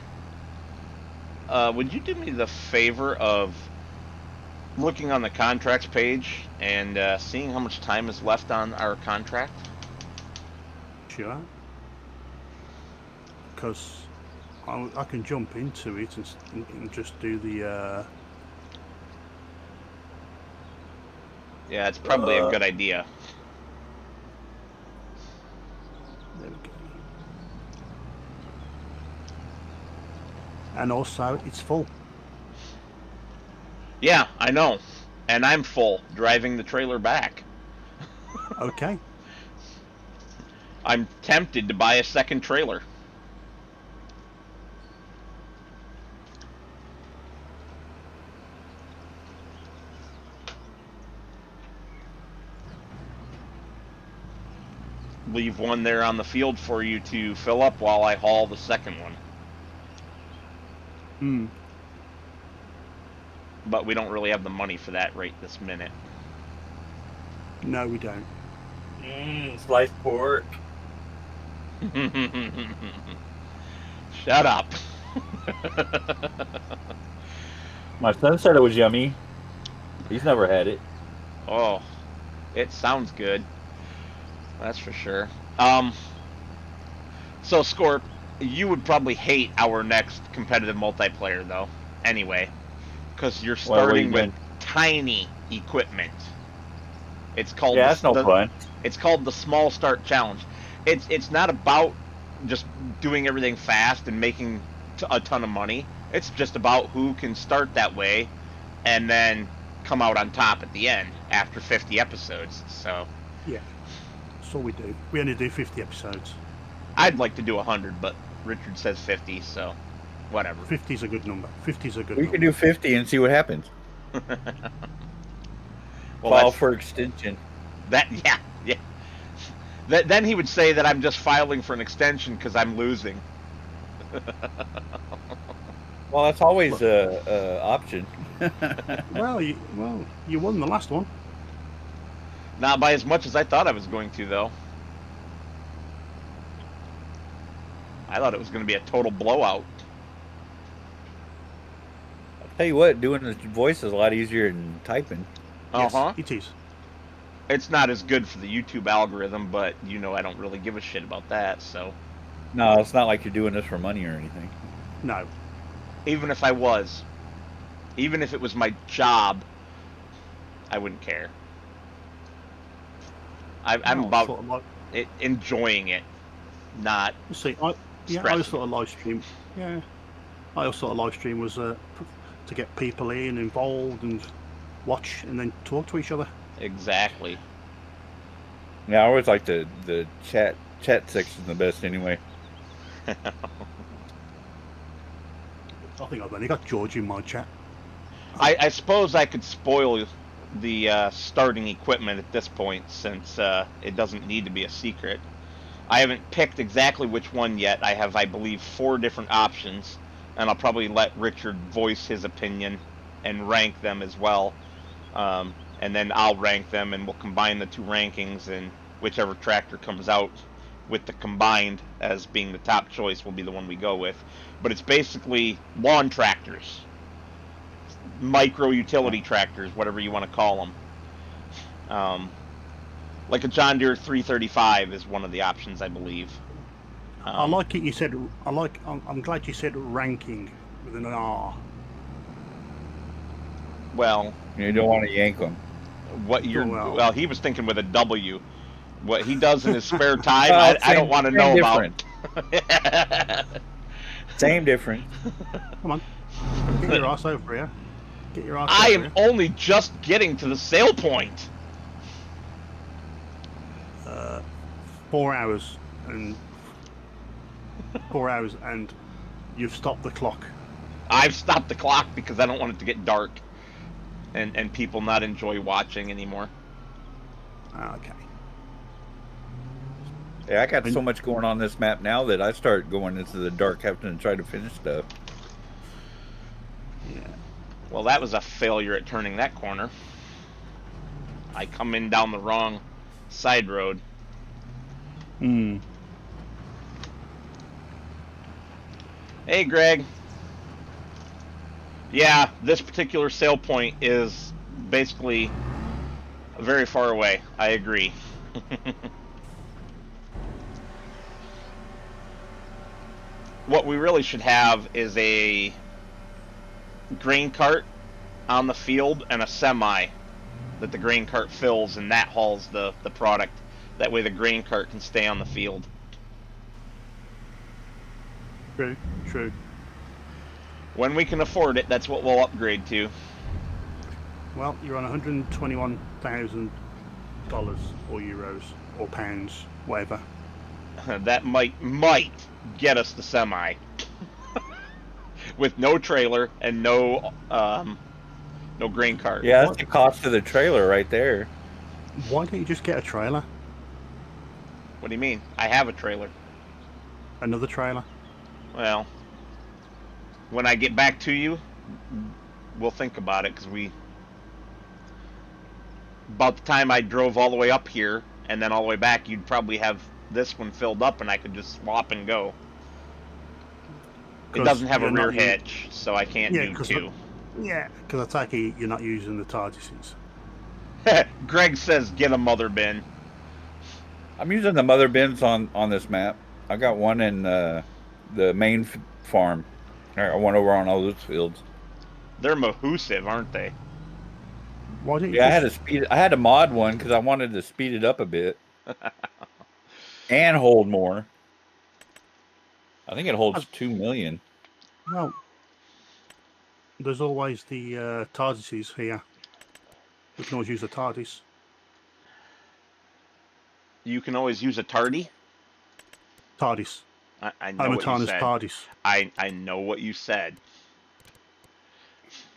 would you do me the favor of looking on the contracts page and seeing how much time is left on our contract? Sure. Because I can jump into it and just do the. Yeah, it's probably a good idea. There we go. And also, it's full. Yeah, I know. And I'm full, driving the trailer back. Okay. I'm tempted to buy a second trailer. Leave one there on the field for you to fill up while I haul the second one. Hmm. But we don't really have the money for that right this minute. No, we don't. Sliced pork. Shut up. My son said it was yummy. He's never had it. Oh, it sounds good. That's for sure. So Scorp, you would probably hate our next competitive multiplayer though. Anyway, because you're starting with tiny equipment. It's called that's no fun. It's called the Small Start Challenge. It's not about just doing everything fast and making a ton of money. It's just about who can start that way and then come out on top at the end after 50 episodes. So yeah, that's all we do. We only do 50 episodes. I'd like to do 100, but Richard says 50, so whatever. 50's a good number. 50's a good We number. can do 50 and see what happens. Well, File for extension. Yeah. Then he would say that I'm just filing for an extension because I'm losing. Well, that's always a option. Well, you won the last one. Not by as much as I thought I was going to, though. I thought it was going to be a total blowout. I'll tell you what, doing the voice is a lot easier than typing. Uh-huh. Yes, it is. It's not as good for the YouTube algorithm, but you know I don't really give a shit about that, so... No, it's not like you're doing this for money or anything. No. Even if I was. Even if it was my job, I wouldn't care. I'm about sort of like, enjoying it, not see, I stressing. sort of live stream. Yeah, I also sort of live stream was to get people in, involved, and watch, and then talk to each other. Exactly. Yeah, I always like the chat section the best anyway. I think I've only got George in my chat. I suppose I could spoil the starting equipment at this point, since it doesn't need to be a secret. I haven't picked exactly which one yet. I have, I believe, 4 different options, and I'll probably let Richard voice his opinion and rank them as well. And then I'll rank them, and we'll combine the 2 rankings, and whichever tractor comes out with the combined as being the top choice will be the one we go with. But it's basically lawn tractors, micro utility tractors, whatever you want to call them. Like a John Deere 335 is one of the options, I believe. I like it. You said I'm glad you said ranking with an R. Well, You don't want to yank them. what you're well. well, he was thinking with a W. What he does in his spare time, I don't want to know about. Same difference. Come on, get your ass over here. Get your ass. I over am here. only just getting to the sale point. 4 hours and 4 hours, and you've stopped the clock. I've stopped the clock because I don't want it to get dark and people not enjoy watching anymore. Okay. Yeah, I got so much going on this map now that I start going into the dark having to try to finish stuff. Yeah. Well, that was a failure at turning that corner. I come in down the wrong side road. Hmm. Hey, Greg. Yeah, this particular sale point is basically very far away. I agree. What we really should have is a grain cart on the field and a semi that the grain cart fills, and that hauls the product. That way the grain cart can stay on the field. True, true. When we can afford it, that's what we'll upgrade to. Well, you're on $121,000 or euros or pounds, whatever. That might get us the semi. With no trailer and no grain cart. Yeah, that's the cost of the trailer right there. Why don't you just get a trailer? What do you mean? I have a trailer. Another trailer? Well, when I get back to you, we'll think about it, because about the time I drove all the way up here and then all the way back, you'd probably have this one filled up and I could just swap and go. It doesn't have a rear hitch, so I can't do two. Yeah, because I take it you're not using the TARDISes. Greg says get a mother bin. I'm using the mother bins on this map. I got one in the main farm. I went over on all those fields. They're mahoosive, aren't they? Why didn't you? Yeah, I had to mod one because I wanted to speed it up a bit and hold more. I think it holds 2 million. Well, there's always the TARDISes here. We can always use a TARDIS. You can always use a tardy. TARDIS. I know what you said. TARDIS. I know what you said.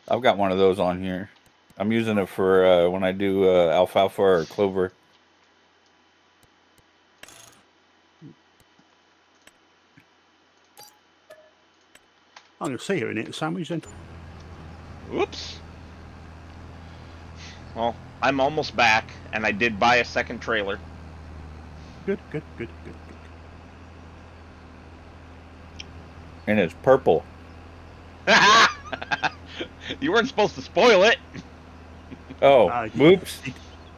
I've got one of those on here. I'm using it for when I do alfalfa or clover. I'm going to see her in it, a sandwich then. Oops. Well, I'm almost back, and I did buy a second trailer. Good. And it's purple. You weren't supposed to spoil it. Oh, whoops.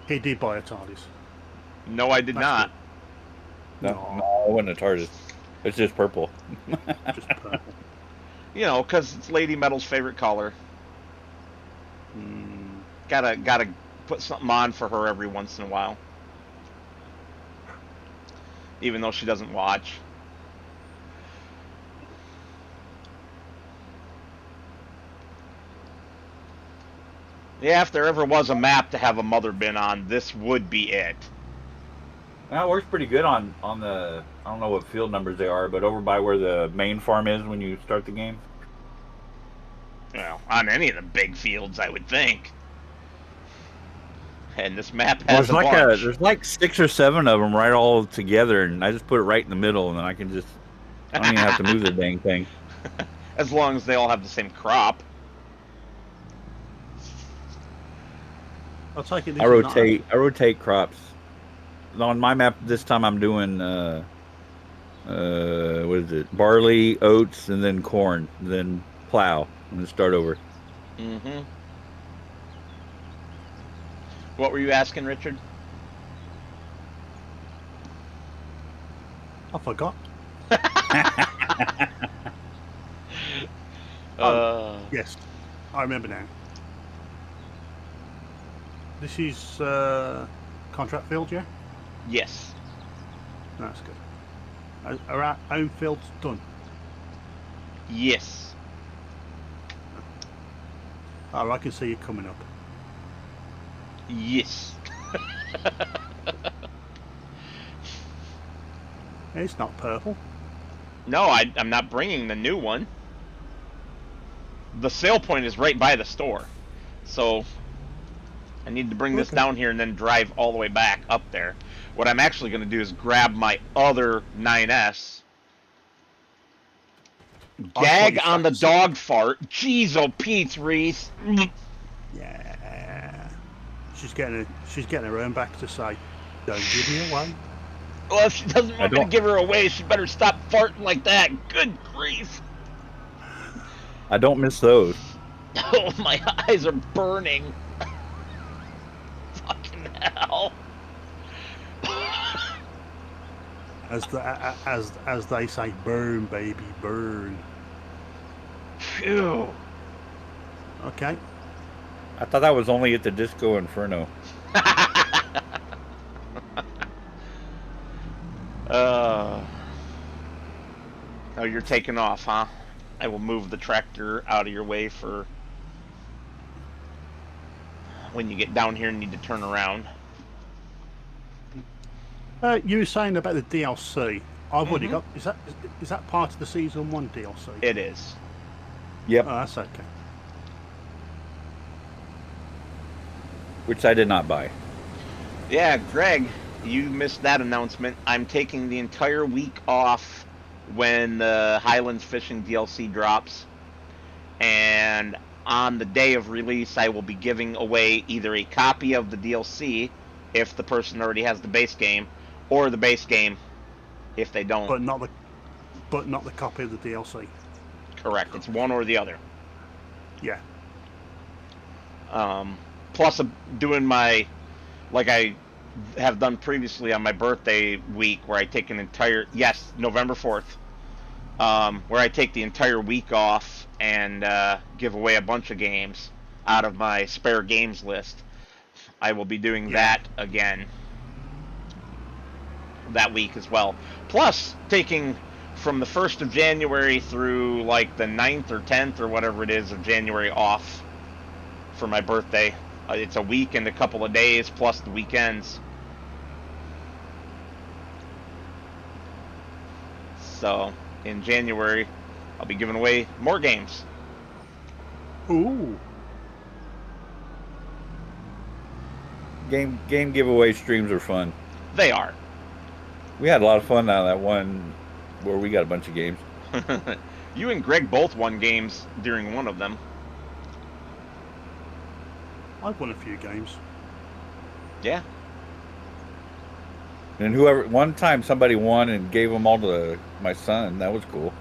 He did buy a TARDIS. No, I did not. No, I wasn't a TARDIS. It's just purple. Just purple. You know, because it's Lady Metal's favorite color. Gotta put something on for her every once in a while. Even though she doesn't watch. Yeah, if there ever was a map to have a mother bin on, this would be it. That works pretty good on the, I don't know what field numbers they are, but over by where the main farm is when you start the game. Well, on any of the big fields, I would think. And this map has there's like 6 or 7 of them right all together, and I just put it right in the middle, and then I don't even have to move the dang thing. As long as they all have the same crop. I'll take it. I rotate crops. On my map this time I'm doing what is it? Barley, oats, and then corn, and then plow, and then start over. Mm-hmm. What were you asking, Richard? I forgot. Yes, I remember now. This is contract field, yeah? Yes. That's good. Are our own fields done? Yes. Oh, I can see you coming up. Yes. It's not purple. No, I'm not bringing the new one. The sale point is right by the store. So I need to bring this down here and then drive all the way back up there. What I'm actually going to do is grab my other 9S. Gag on the dog fart. Jeez, oh, Pete Reese. Yeah. She's getting her own back to say, don't give me away. Well, if she doesn't want me to give her away, she better stop farting like that. Good grief. I don't miss those. Oh, my eyes are burning. Fucking hell. As they say, burn, baby, burn. Phew. Okay. I thought that was only at the Disco Inferno. Oh, you're taking off, huh? I will move the tractor out of your way for when you get down here and need to turn around. You were saying about the DLC. I've already got. Is that part of the season 1 DLC? It is. Yep. Oh, that's okay. Which I did not buy. Yeah, Greg, you missed that announcement. I'm taking the entire week off when the Highlands Fishing DLC drops. And on the day of release, I will be giving away either a copy of the DLC, if the person already has the base game, or the base game, if they don't. But not the copy of the DLC. Correct. It's one or the other. Yeah. Plus, doing my, like I have done previously on my birthday week, where I take an entire, yes, November 4th, where I take the entire week off and give away a bunch of games out of my spare games list. I will be doing that again that week as well. Plus, taking from the 1st of January through like the 9th or 10th or whatever it is of January off for my birthday. It's a week and a couple of days plus the weekends. So, in January, I'll be giving away more games. Ooh. Game giveaway streams are fun. They are. We had a lot of fun out of that one where we got a bunch of games. You and Greg both won games during one of them. I've won a few games. Yeah. And one time somebody won and gave them all to my son. That was cool.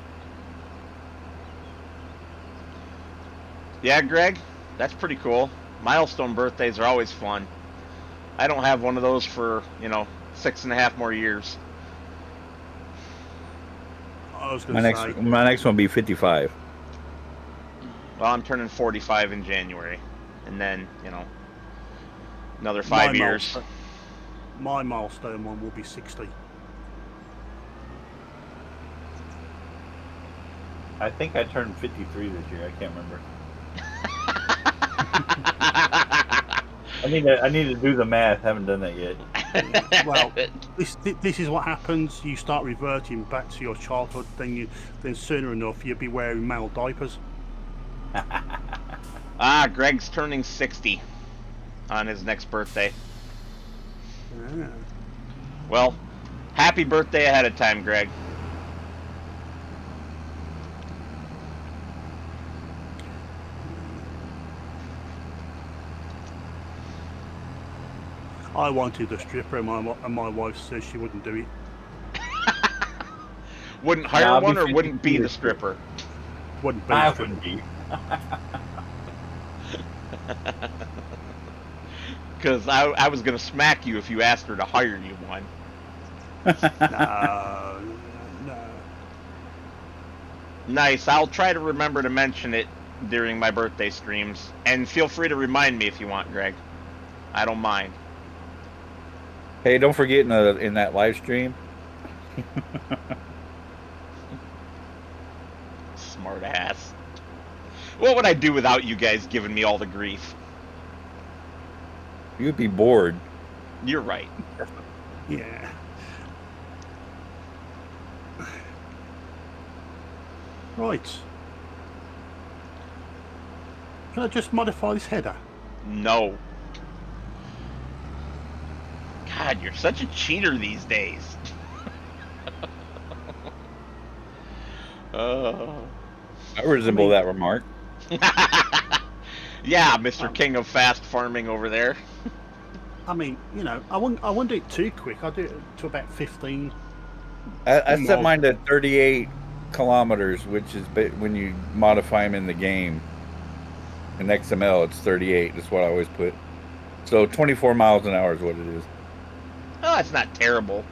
Yeah, Greg, that's pretty cool. Milestone birthdays are always fun. I don't have one of those for, 6.5 more years. I was going to say. My next one will be 55. Well, I'm turning 45 in January. And then, another 5 years. My milestone one will be 60. I think I turned 53 this year. I can't remember. I need to do the math. Haven't done that yet. Well, this is what happens. You start reverting back to your childhood. Then sooner enough you'll be wearing male diapers. Greg's turning 60 on his next birthday. Yeah. Well, happy birthday ahead of time, Greg. I wanted a stripper, and my wife says she wouldn't do it. Wouldn't hire one, or wouldn't be the stripper? Wouldn't be. I wouldn't be. Because I was going to smack you if you asked her to hire you one. No. Nice. I'll try to remember to mention it during my birthday streams. And feel free to remind me if you want, Greg. I don't mind. Hey, don't forget in that live stream. Smart ass. What would I do without you guys giving me all the grief? You'd be bored. You're right. Yeah. Right. Can I just modify this header? No. God, you're such a cheater these days. I resemble that remark. Yeah, Mr. King of Fast Farming over there. I mean, I wouldn't do it too quick. I'll do it to about 15. I set mine to 38 kilometers, which is when you modify them in the game. In XML, it's 38. That's what I always put. So 24 miles an hour is what it is. Oh, it's not terrible.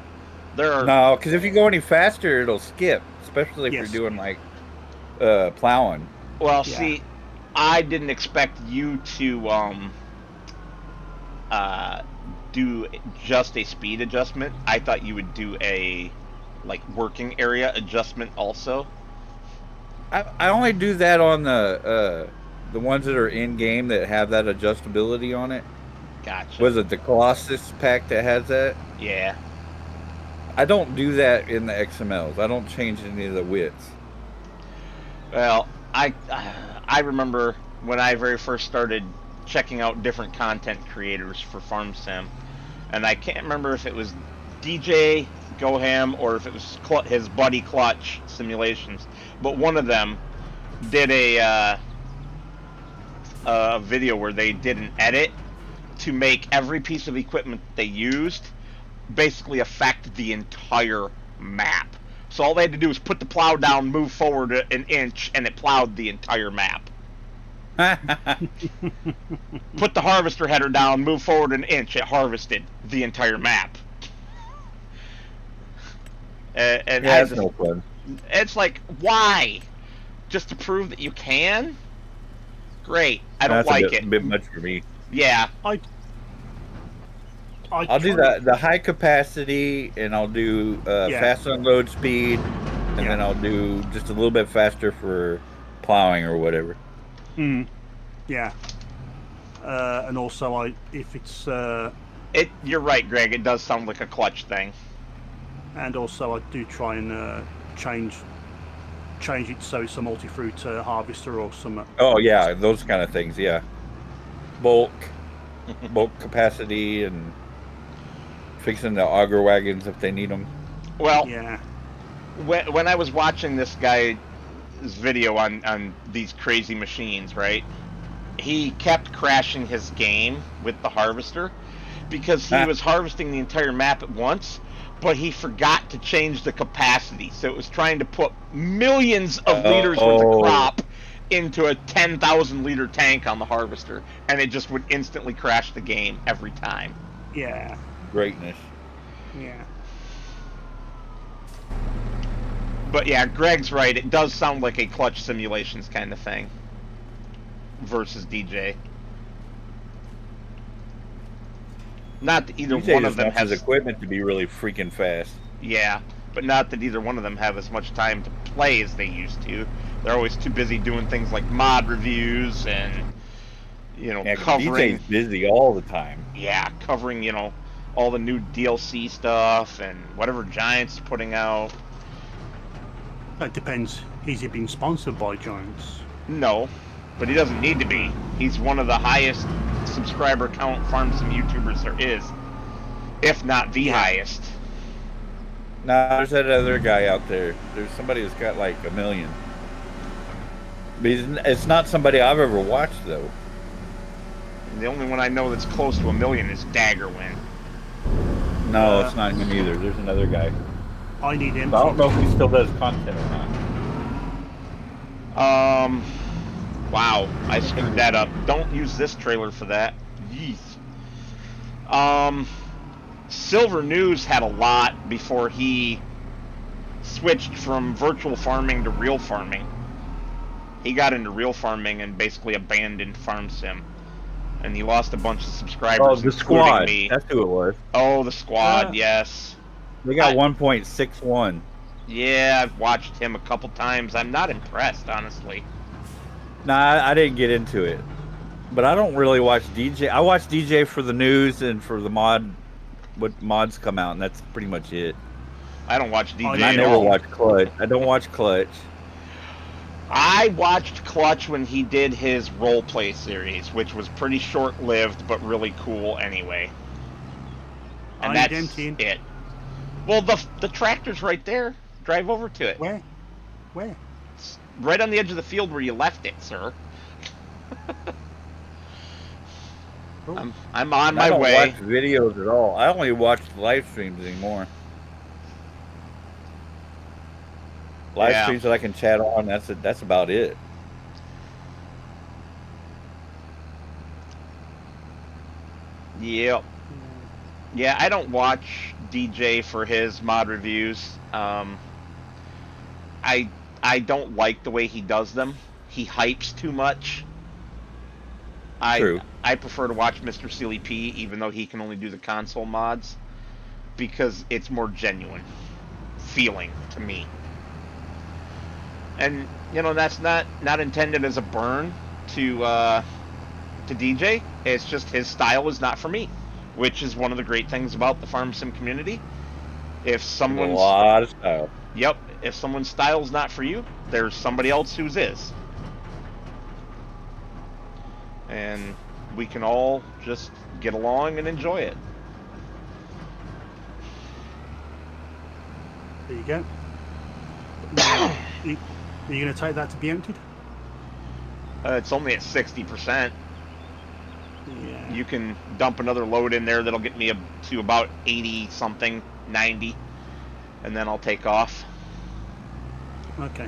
There are No, because if you go any faster, it'll skip, especially if Yes. you're doing like plowing. well, Yeah. see, I didn't expect you to do just a speed adjustment. I thought you would do a like working area adjustment also. I only do that on the ones that are in game that have that adjustability on it. Gotcha. Was it the Colossus pack that has that? Yeah. I don't do that in the XMLs. I don't change any of the widths. Well, I remember when I very first started checking out different content creators for Farm Sim, and I can't remember if it was DJ Goham or if it was his buddy Clutch Simulations, but one of them did a video where they did an edit to make every piece of equipment they used basically affect the entire map. So all they had to do was put the plow down, move forward an inch, and it plowed the entire map. Put the harvester header down, move forward an inch, it harvested the entire map. And Yeah, that's no fun. it's like, why? Just to prove that you can? Great. I don't That's like a it. bit much for me. Yeah. I'll do the high capacity, and I'll do Yeah. fast unload speed, and Yeah. then I'll do just a little bit faster for plowing or whatever. Yeah. And also, if it's You're right, Greg. It does sound like a Clutch thing. and also I do try and change it so it's a multi-fruit harvester or some. Oh yeah, those kind of things. Yeah, bulk capacity, and fixing the auger wagons if they need them. Well, Yeah. when I was watching this guy's video on these crazy machines, right? He kept crashing his game with the harvester because he was harvesting the entire map at once, but he forgot to change the capacity. So it was trying to put millions of liters worth of crop into a 10,000 liter tank on the harvester, and it just would instantly crash the game every time. Yeah. Greatness. Yeah. But yeah, Greg's right. It does sound like a Clutch Simulations kind of thing versus DJ. Not that either DJ one just of them wants has his equipment to be really freaking fast. Yeah, but not that either one of them have as much time to play as they used to. They're always too busy doing things like mod reviews and Yeah, covering. DJ's busy all the time. Yeah, covering all the new DLC stuff and whatever Giants putting out. It depends. Is he being sponsored by Giants? No, but he doesn't need to be. He's one of the highest subscriber count Farm Sim YouTubers there is, if not the highest. Nah, there's that other guy out there. There's somebody that's got like 1 million. But it's not somebody I've ever watched though. The only one I know that's close to 1 million is Daggerwin. No, it's not him either. There's another guy. I need him. But I don't know if he still does content or not. Wow, I screwed that up. Don't use this trailer for that. Yeesh. Silver News had a lot before he switched from virtual farming to real farming. He got into real farming and basically abandoned Farm Sim. And he lost a bunch of subscribers, Oh, the including squad. me. That's who it was. Oh, the squad, yes. They got 1.61. Yeah, I've watched him a couple times. I'm not impressed, honestly. Nah, I didn't get into it. But I don't really watch DJ. I watch DJ for the news and for the what mods come out, and that's pretty much it. I don't watch DJ I at never all. watch Clutch. I don't watch Clutch. I watched Clutch when he did his roleplay series, which was pretty short-lived but really cool anyway. And that's it. Well, the tractor's right there. Drive over to it. Where? It's right on the edge of the field where you left it, sir. I'm on my way. I don't watch videos at all. I only watch live streams anymore. Live streams that I can chat on. That's about it. Yep. Yeah, I don't watch DJ for his mod reviews. I I don't like the way he does them. He hypes too much. I True. I prefer to watch Mr. Sealy P, even though he can only do the console mods, because it's more genuine feeling to me. And that's not intended as a burn to DJ. It's just his style is not for me, which is one of the great things about the farm sim community. If There's a someone's lot of style. Yep, if someone's style's not for you, there's somebody else whose is. And we can all just get along and enjoy it. There you go. Now, are you going to take that to be emptied? It's only at 60%. Yeah. You can dump another load in there that'll get me to about 80 something, 90, and then I'll take off. Okay.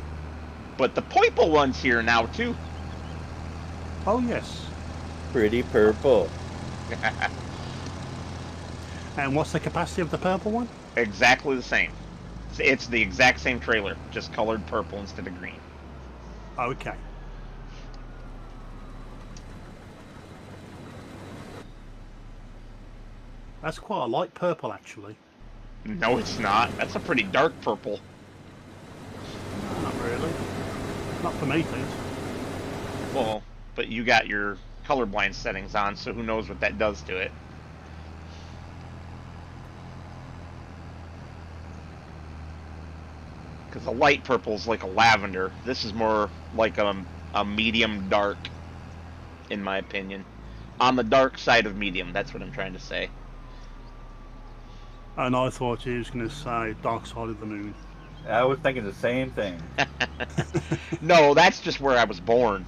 But the purple one's here now too. Oh, yes. Pretty purple. And what's the capacity of the purple one? Exactly the same. It's the exact same trailer, just colored purple instead of green. Okay. That's quite a light purple, actually. No, it's not. That's a pretty dark purple. Not really. Not for me, please. Well, but you got your colorblind settings on, so who knows what that does to it. Because a light purple is like a lavender. This is more like a medium dark, in my opinion. On the dark side of medium, that's what I'm trying to say. And I thought he was going to say Dark Side of the Moon. I was thinking the same thing. No, that's just where I was born.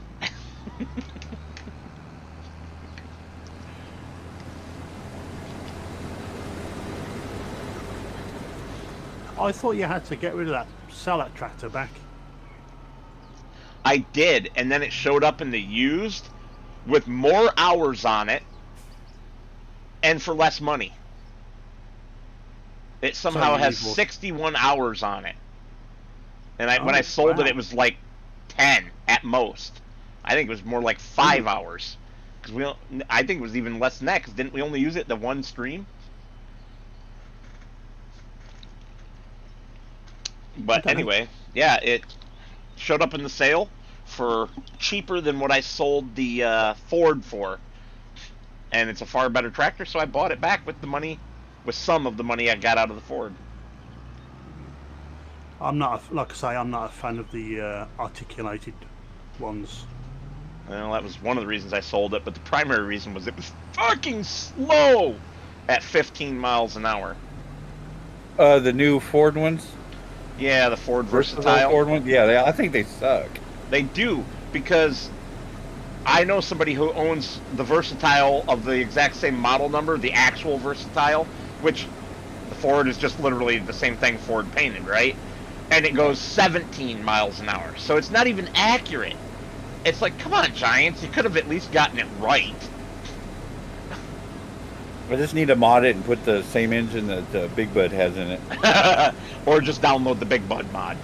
I thought you had to get rid of that, sell that tractor back. I did, and then it showed up in the used with more hours on it and for less money. It somehow has 61 hours on it. And when I sold it, it was like 10 at most. I think it was more like 5 hours. Because I think it was even less than that, because didn't we only use it the one stream? But anyway, yeah, it showed up in the sale for cheaper than what I sold the Ford for. And it's a far better tractor, so I bought it back with the money, with some of the money I got out of the Ford. I'm not, like I say, I'm not a fan of the articulated ones. Well, that was one of the reasons I sold it, but the primary reason was it was fucking slow at 15 miles an hour. The new Ford ones? Yeah, the Ford Versatile. Ford ones? Yeah, I think they suck. They do, because I know somebody who owns the Versatile of the exact same model number, the actual Versatile, which the Ford is just literally the same thing Ford painted, right? And it goes 17 miles an hour, so it's not even accurate. It's like, come on, Giants, you could have at least gotten it right. I just need to mod it and put the same engine that Big Bud has in it. Or just download the Big Bud mod.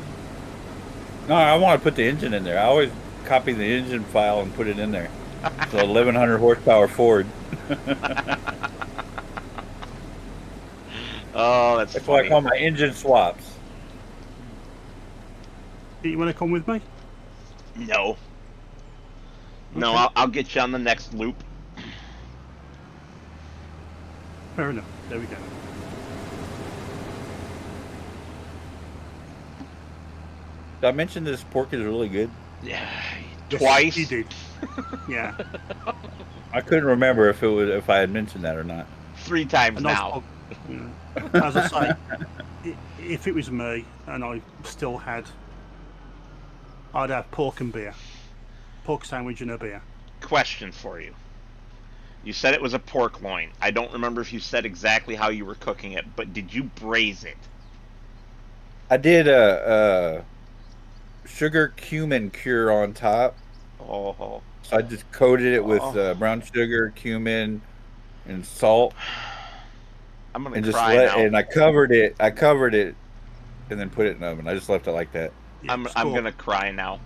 No, I want to put the engine in there. I always copy the engine file and put it in there. It's a 1100 horsepower Ford. Oh, that's That's funny. what I call my engine swaps. Do you want to come with me? No. No, Okay. I'll get you on the next loop. Fair enough. There we go. Did I mention this pork is really good? Yeah, Yes, twice. You did. Yeah. I couldn't remember if I had mentioned that or not. 3 times And I now. was- yeah. As I say, if it was me and I still had, I'd have pork and beer. Pork sandwich and a beer. Question for you. You said it was a pork loin. I don't remember if you said exactly how you were cooking it, but did you braise it? I did a sugar cumin cure on top. Oh, So I just coated it with brown sugar, cumin, and salt, I'm gonna and just cry now. and I covered it. I covered it, and then put it in the oven. I just left it like that. Yeah, I'm gonna cry now.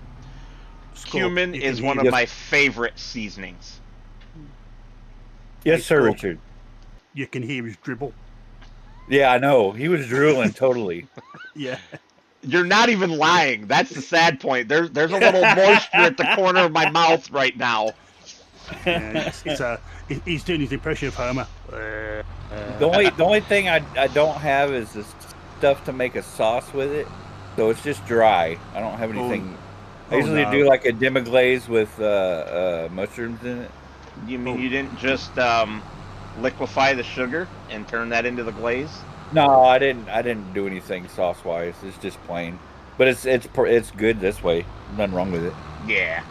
Scorp, Cumin you is can one hear- of my favorite seasonings. Yes, Hey, sir, Scorp. Richard. You can hear his dribble. Yeah, I know. He was drooling totally. Yeah. You're not even lying. That's the sad point. There's a little moisture at the corner of my mouth right now. Yeah, he's doing his impression of Homer. The only thing I don't have is the stuff to make a sauce with it, so it's just dry. I don't have anything. I usually no. do like a demi-glaze with mushrooms in it. You mean you didn't just liquefy the sugar and turn that into the glaze? No, I didn't. I didn't do anything sauce-wise. It's just plain, but it's good this way. Nothing wrong with it. Yeah.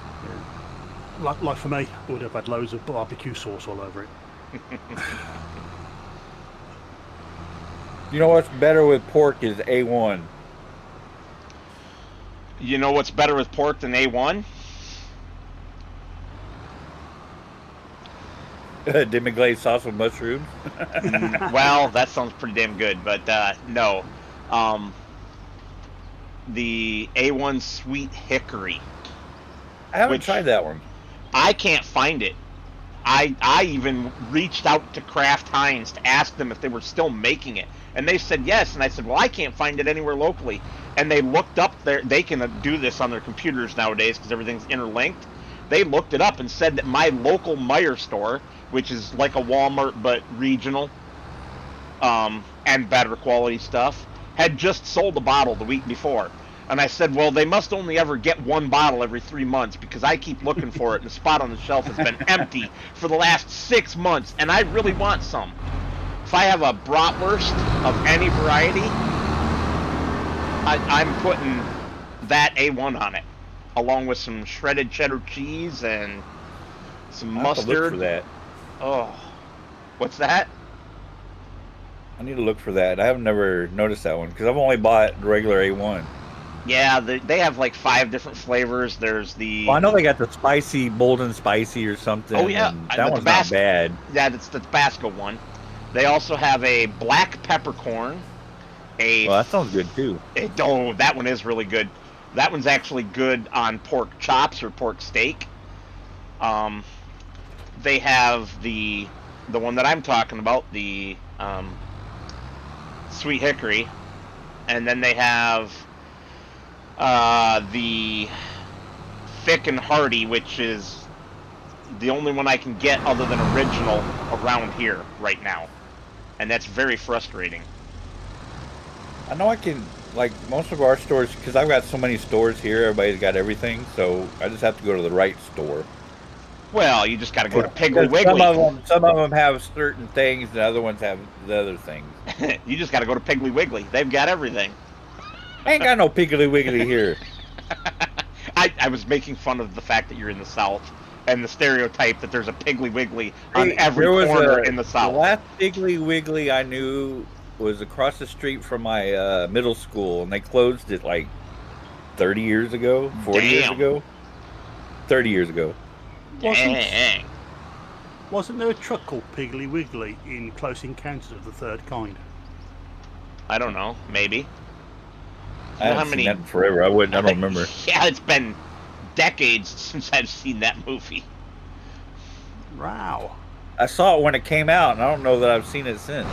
Like for me, I would have had loads of barbecue sauce all over it. You know what's better with pork is A1. You know what's better with pork than A1? Demi-glaze sauce with mushrooms. Well, that sounds pretty damn good, but no. The A1 Sweet Hickory. I haven't Which- tried that one. I can't find it. I even reached out to Kraft Heinz to ask them if they were still making it, and they said yes. And I said, well, I can't find it anywhere locally. And they looked up there. They can do this on their computers nowadays because everything's interlinked. They looked it up and said that my local Meijer store, which is like a Walmart but regional, and better quality stuff, had just sold a bottle the week before. And I said, well, they must only ever get one bottle every 3 months because I keep looking for it, and the spot on the shelf has been empty for the last 6 months, and I really want some. If I have a bratwurst of any variety, I'm putting that A1 on it, along with some shredded cheddar cheese and some I have to look mustard. for that. Oh, what's that? I need to look for that. I have never noticed that one because I've only bought the regular A1. Yeah, they have like 5 different flavors. There's the... Well, I know they got the spicy, bold and spicy or something. Oh, yeah. and The that one's not bad. Yeah, that's the Tabasco one. They also have a black peppercorn. Well, that sounds good too. Oh, that one is really good. That one's actually good on pork chops or pork steak. They have the one that I'm talking about, the Sweet Hickory, and then they have the Thick and Hearty, which is the only one I can get other than original around here right now, and that's very frustrating. I know I can, like most of our stores, because I've got so many stores here, everybody's got everything, so I just have to go to the right store. Well, you just got to go to Piggly Because Wiggly. Some of them have certain things, and other ones have the other things. You just got to go to Piggly Wiggly. They've got everything. I ain't got no Piggly Wiggly here. I was making fun of the fact that you're in the South and the stereotype that there's a Piggly Wiggly on every corner in the South. The last Piggly Wiggly I knew was across the street from my middle school, and they closed it like 30 years ago, 40 years Damn. ago. 30 years ago. Dang. Wasn't there a truck called Piggly Wiggly in Close Encounters of the Third Kind? I don't know. Maybe. I How haven't many- seen that in forever. I don't remember. Yeah, it's been decades since I've seen that movie. Wow. I saw it when it came out, and I don't know that I've seen it since.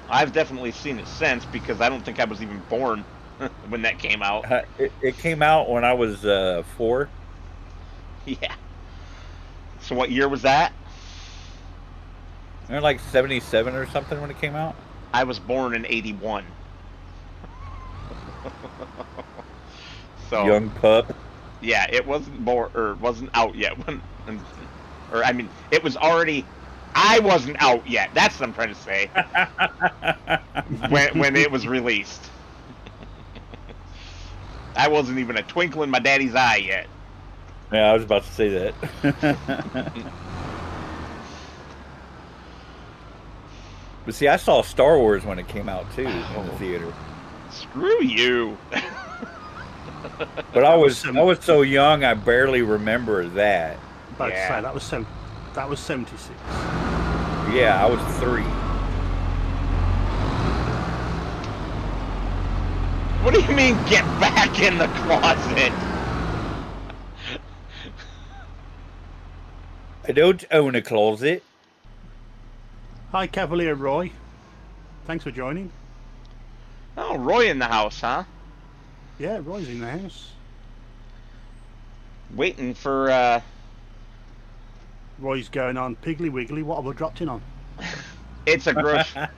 I've definitely seen it since because I don't think I was even born when that came out. It came out when I was 4. Yeah. So what year was that? They're like 77 or something when it came out. I was born in 81. So Young pup. yeah, it wasn't born or wasn't out yet when, or I mean, it was already. I wasn't out yet. That's what I'm trying to say. when it was released, I wasn't even a twinkle in my daddy's eye yet. Yeah, I was about to say that. But see, I saw Star Wars when it came out too in the theater. Screw you. But I was so young, I barely remember that. About Yeah. to say, that was That was 76. Yeah, I was 3. What do you mean, get back in the closet? I don't own a closet. Hi, Cavalier Roy. Thanks for joining. Oh, Roy in the house, huh? Yeah, Roy's in the house. Waiting for, Roy's going on Piggly Wiggly. What have I dropped in on? it's a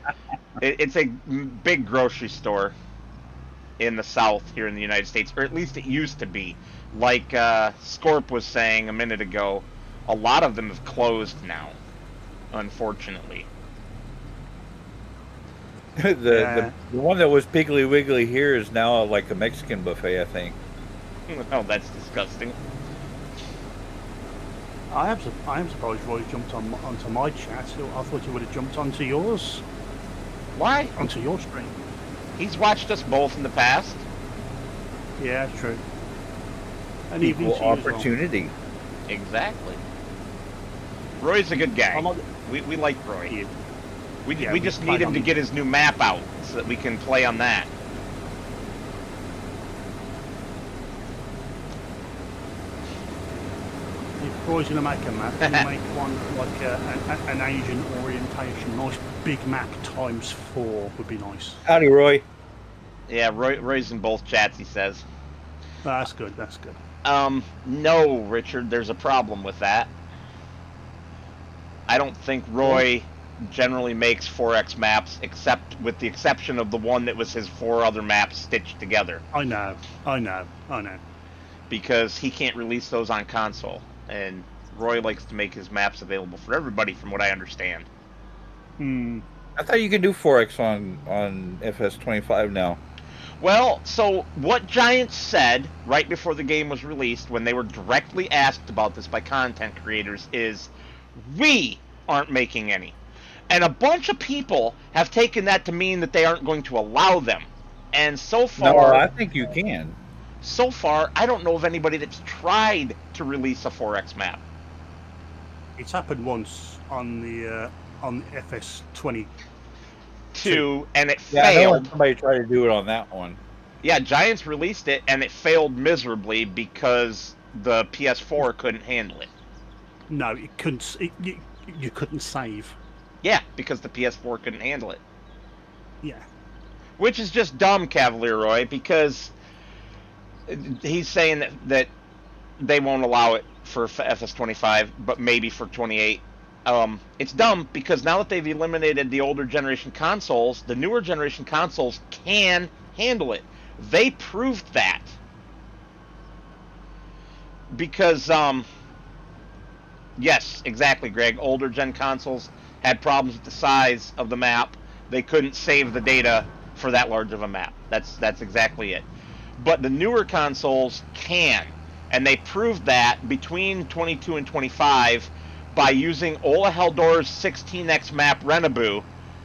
it's a big grocery store in the South here in the United States, or at least it used to be. Like Scorp was saying a minute ago, a lot of them have closed now, unfortunately. The one that was Piggly Wiggly here is now like a Mexican buffet, I think. Oh, that's disgusting. I am surprised Roy jumped onto my chat. I thought he would have jumped onto yours. Why? Onto your stream. He's watched us both in the past. Yeah, true. And Equal opportunity. Exactly. Roy's a good guy. We like Roy. Yeah. We just need him to get his new map out so that we can play on that. If Roy's going to make a map, he'll make one like an Asian orientation. Nice big map times 4 would be nice. Howdy, Roy. Yeah, Roy's in both chats, he says. That's good, that's good. No, Richard, there's a problem with that. I don't think Roy generally makes 4X maps, except with the exception of the one that was his 4 other maps stitched together. I know. Because he can't release those on console, and Roy likes to make his maps available for everybody, from what I understand. I thought you could do 4X on FS25 now. Well, so what Giants said right before the game was released, when they were directly asked about this by content creators, is, we aren't making any. And a bunch of people have taken that to mean that they aren't going to allow them. And so far... No, I think you can. So far, I don't know of anybody that's tried to release a 4X map. It's happened once on the FS20. And it Yeah, failed. I know somebody tried to do it on that one. Yeah, Giants released it, and it failed miserably because the PS4 couldn't handle it. No, it couldn't. You couldn't save. Yeah, because the PS4 couldn't handle it. Yeah. Which is just dumb, Cavalier Roy, because he's saying that they won't allow it for FS25, but maybe for 28. It's dumb because now that they've eliminated the older generation consoles, the newer generation consoles can handle it. They proved that. Because, yes, exactly, Greg. Older gen consoles had problems with the size of the map. They couldn't save the data for that large of a map. That's exactly it. But the newer consoles can, and they proved that between 22 and 25 by using Ola Haldor's 16x map Renaboo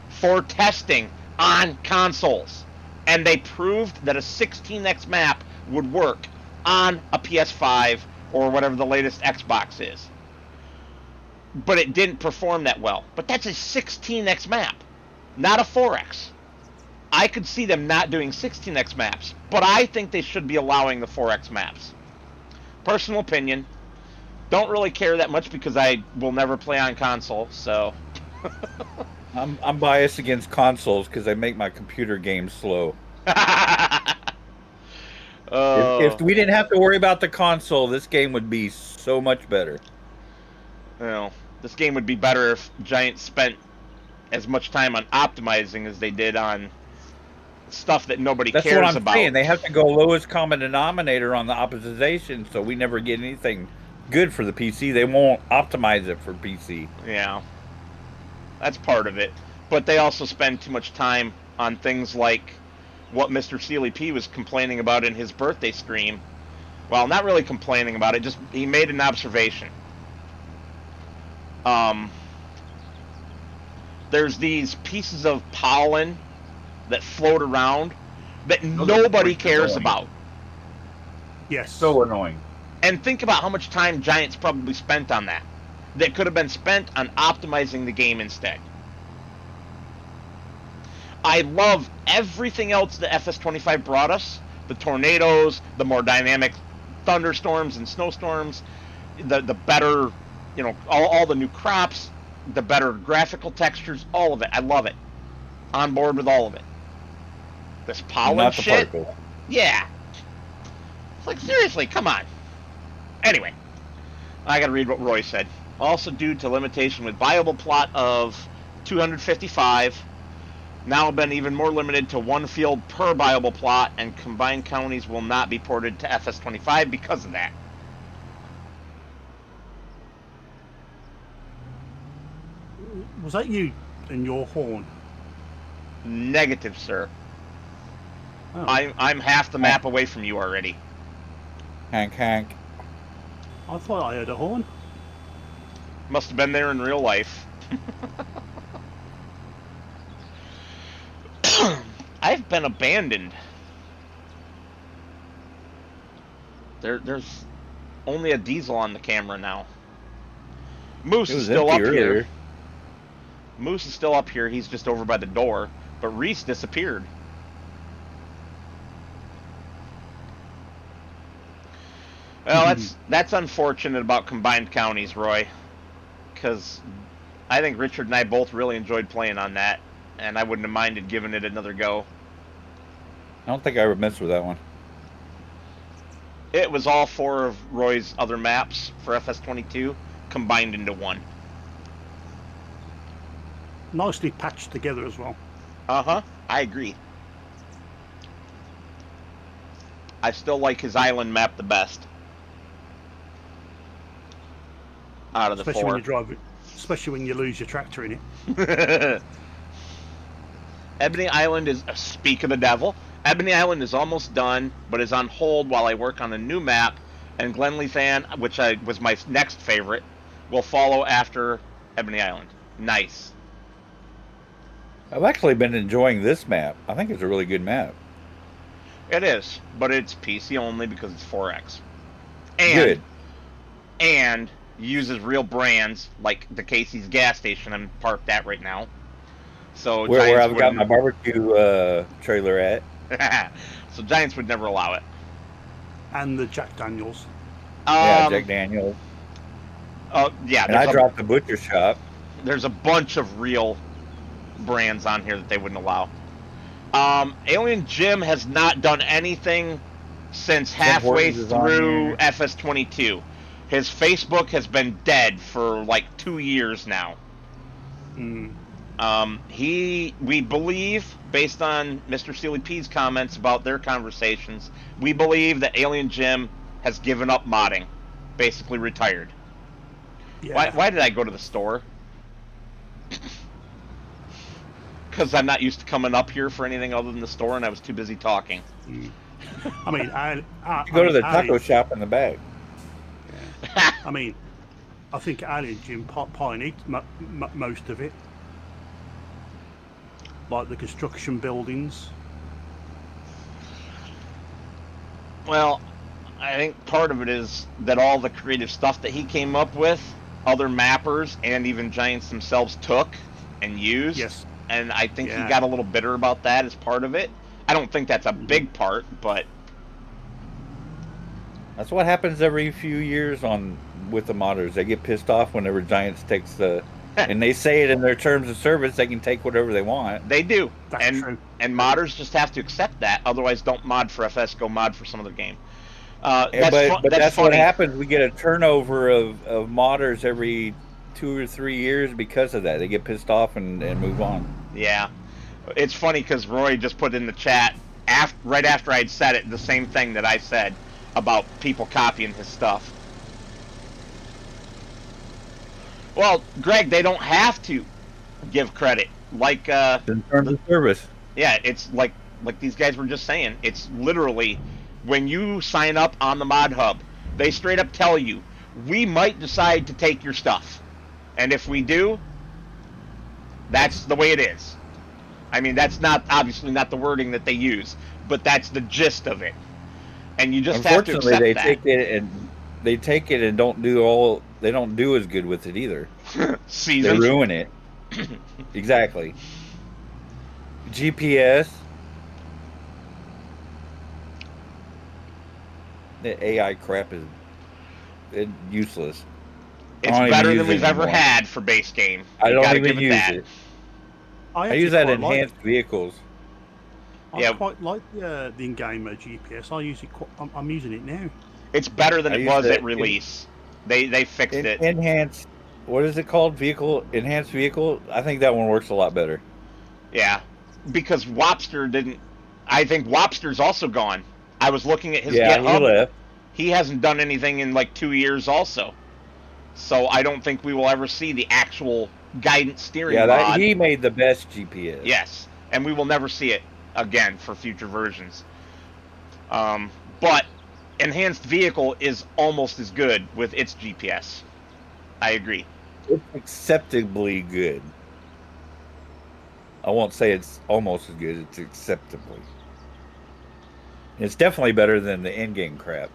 for testing on consoles. And they proved that a 16x map would work on a PS5 or whatever the latest Xbox is. But it didn't perform that well. But that's a 16x map, not a 4x. I could see them not doing 16x maps, but I think they should be allowing the 4x maps. Personal opinion. Don't really care that much because I will never play on console, so... I'm biased against consoles because they make my computer games slow. If we didn't have to worry about the console, this game would be so much better. Well, this game would be better if Giants spent as much time on optimizing as they did on stuff that nobody cares about. That's what I'm saying. They have to go lowest common denominator on the optimization, so we never get anything good for the PC. They won't optimize it for PC. Yeah. That's part of it. But they also spend too much time on things like what Mr. Sealy P was complaining about in his birthday stream. Well, not really complaining about it, just he made an observation. There's these pieces of pollen that float around that nobody cares about. Yes. So annoying. And think about how much time Giants probably spent on that. that could have been spent on optimizing the game instead. I love everything else that FS25 brought us. The tornadoes, the more dynamic thunderstorms and snowstorms, the better, all the new crops, the better graphical textures, all of it. I love it. On board with all of it. This pollen Not the shit. particle. Yeah. It's like, seriously, come on. Anyway, I gotta read what Roy said. Also due to limitation with viable plot of 255, now been even more limited to one field per viable plot, and combined counties will not be ported to FS25 because of that. Was that you and your horn? Negative, sir. Oh. I'm half the map away from you already. Hank. I thought I heard a horn. Must have been there in real life. I've been abandoned. There's only a diesel on the camera now. Moose is still up here. Moose is still up here. He's just over by the door. But Reese disappeared. Well, that's unfortunate about combined counties, Roy. Because I think Richard and I both really enjoyed playing on that. And I wouldn't have minded giving it another go. I don't think I ever messed with that one. It was all 4 of Roy's other maps for FS22 combined into one. Nicely patched together as well. Uh-huh. I agree. I still like his island map the best. Out of the Especially 4. when you drive it. Especially when you lose your tractor in it. Ebony Island is, speak of the devil, Ebony Island is almost done, but is on hold while I work on a new map, and Glenleafan, which was my next favorite, will follow after Ebony Island. Nice. I've actually been enjoying this map. I think it's a really good map. It is, but it's PC only because it's 4X. Good. And uses real brands, like the Casey's gas station I'm parked at right now. So where I've got my barbecue trailer at. So Giants would never allow it. And the Jack Daniels. Yeah, Jack Daniels. Oh, yeah. And I dropped the butcher shop. There's a bunch of real brands on here that they wouldn't allow. Alien Jim has not done anything since halfway through FS22. His Facebook has been dead for like 2 years now. We believe, based on Mr. Steely P's comments about their conversations, we believe that Alien Jim has given up modding, basically retired. Yeah. Why did I go to the store? Because I'm not used to coming up here for anything other than the store, and I was too busy talking. I mean, you go to the taco shop in the back. Yeah. I mean, I think Alien Jim pioneered most of it. Like the construction buildings. Well, I think part of it is that all the creative stuff that he came up with, other mappers and even Giants themselves took and used. Yes. And I think he got a little bitter about that as part of it. I don't think that's a big part, but that's what happens every few years with the modders. They get pissed off whenever Giants takes the and they say it in their terms of service, they can take whatever they want. They do. That's true. And modders just have to accept that. Otherwise, don't mod for FS, go mod for some other game. But that's what happens. We get a turnover of modders every 2 or 3 years because of that. They get pissed off and move on. Yeah. It's funny because Roy just put in the chat, right after I'd said it, the same thing that I said about people copying his stuff. Well, Greg, they don't have to give credit. Like in terms of service. Yeah, it's like these guys were just saying. It's literally when you sign up on the Mod Hub, they straight up tell you, we might decide to take your stuff. And if we do, that's the way it is. I mean, that's obviously not the wording that they use, but that's the gist of it. And you just have to accept that. They take it and don't do all they don't do as good with it either. They Season. ruin it. Exactly. GPS. The AI crap is useless. It's I don't better even than use it we've ever anymore. had for base game. I You don't gotta even give it use that. it. I I actually use that quite enhanced vehicles. Yeah. I quite like the in-game GPS. I use it. I'm using it now. It's better than I it use was the at release. They fixed it. enhanced. What is it called? Enhanced vehicle. I think that one works a lot better. Yeah, because Wobster didn't. I think Wobster's also gone. I was looking at his Yeah, he GitHub. left. He hasn't done anything in like 2 years also. So I don't think we will ever see the actual guidance steering Yeah, mod. he made the best GPS. Yes, and we will never see it again for future versions. But enhanced vehicle is almost as good with its GPS. I agree. It's acceptably good. I won't say it's almost as good. It's acceptably. It's definitely better than the in-game crap.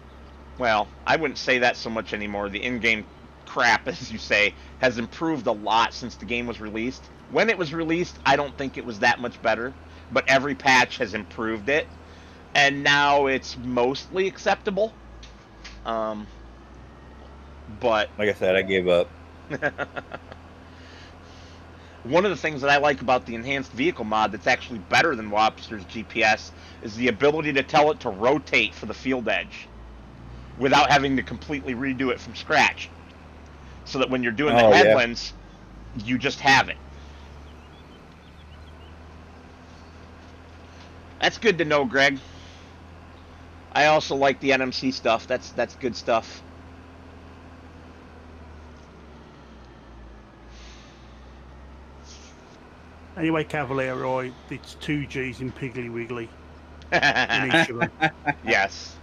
Well, I wouldn't say that so much anymore. The in-game crap, as you say, has improved a lot since the game was released. When it was released, I don't think it was that much better, but every patch has improved it, and now it's mostly acceptable. But Like I said, I gave up. one of the things that I like about the enhanced vehicle mod that's actually better than Wobster's GPS is the ability to tell it to rotate for the field edge without having to completely redo it from scratch. So that when you're doing the headlands, you just have it. That's good to know, Greg. I also like the NMC stuff. That's good stuff. Anyway, Cavalier Roy, it's 2 G's in Piggly Wiggly in each of them. Yes.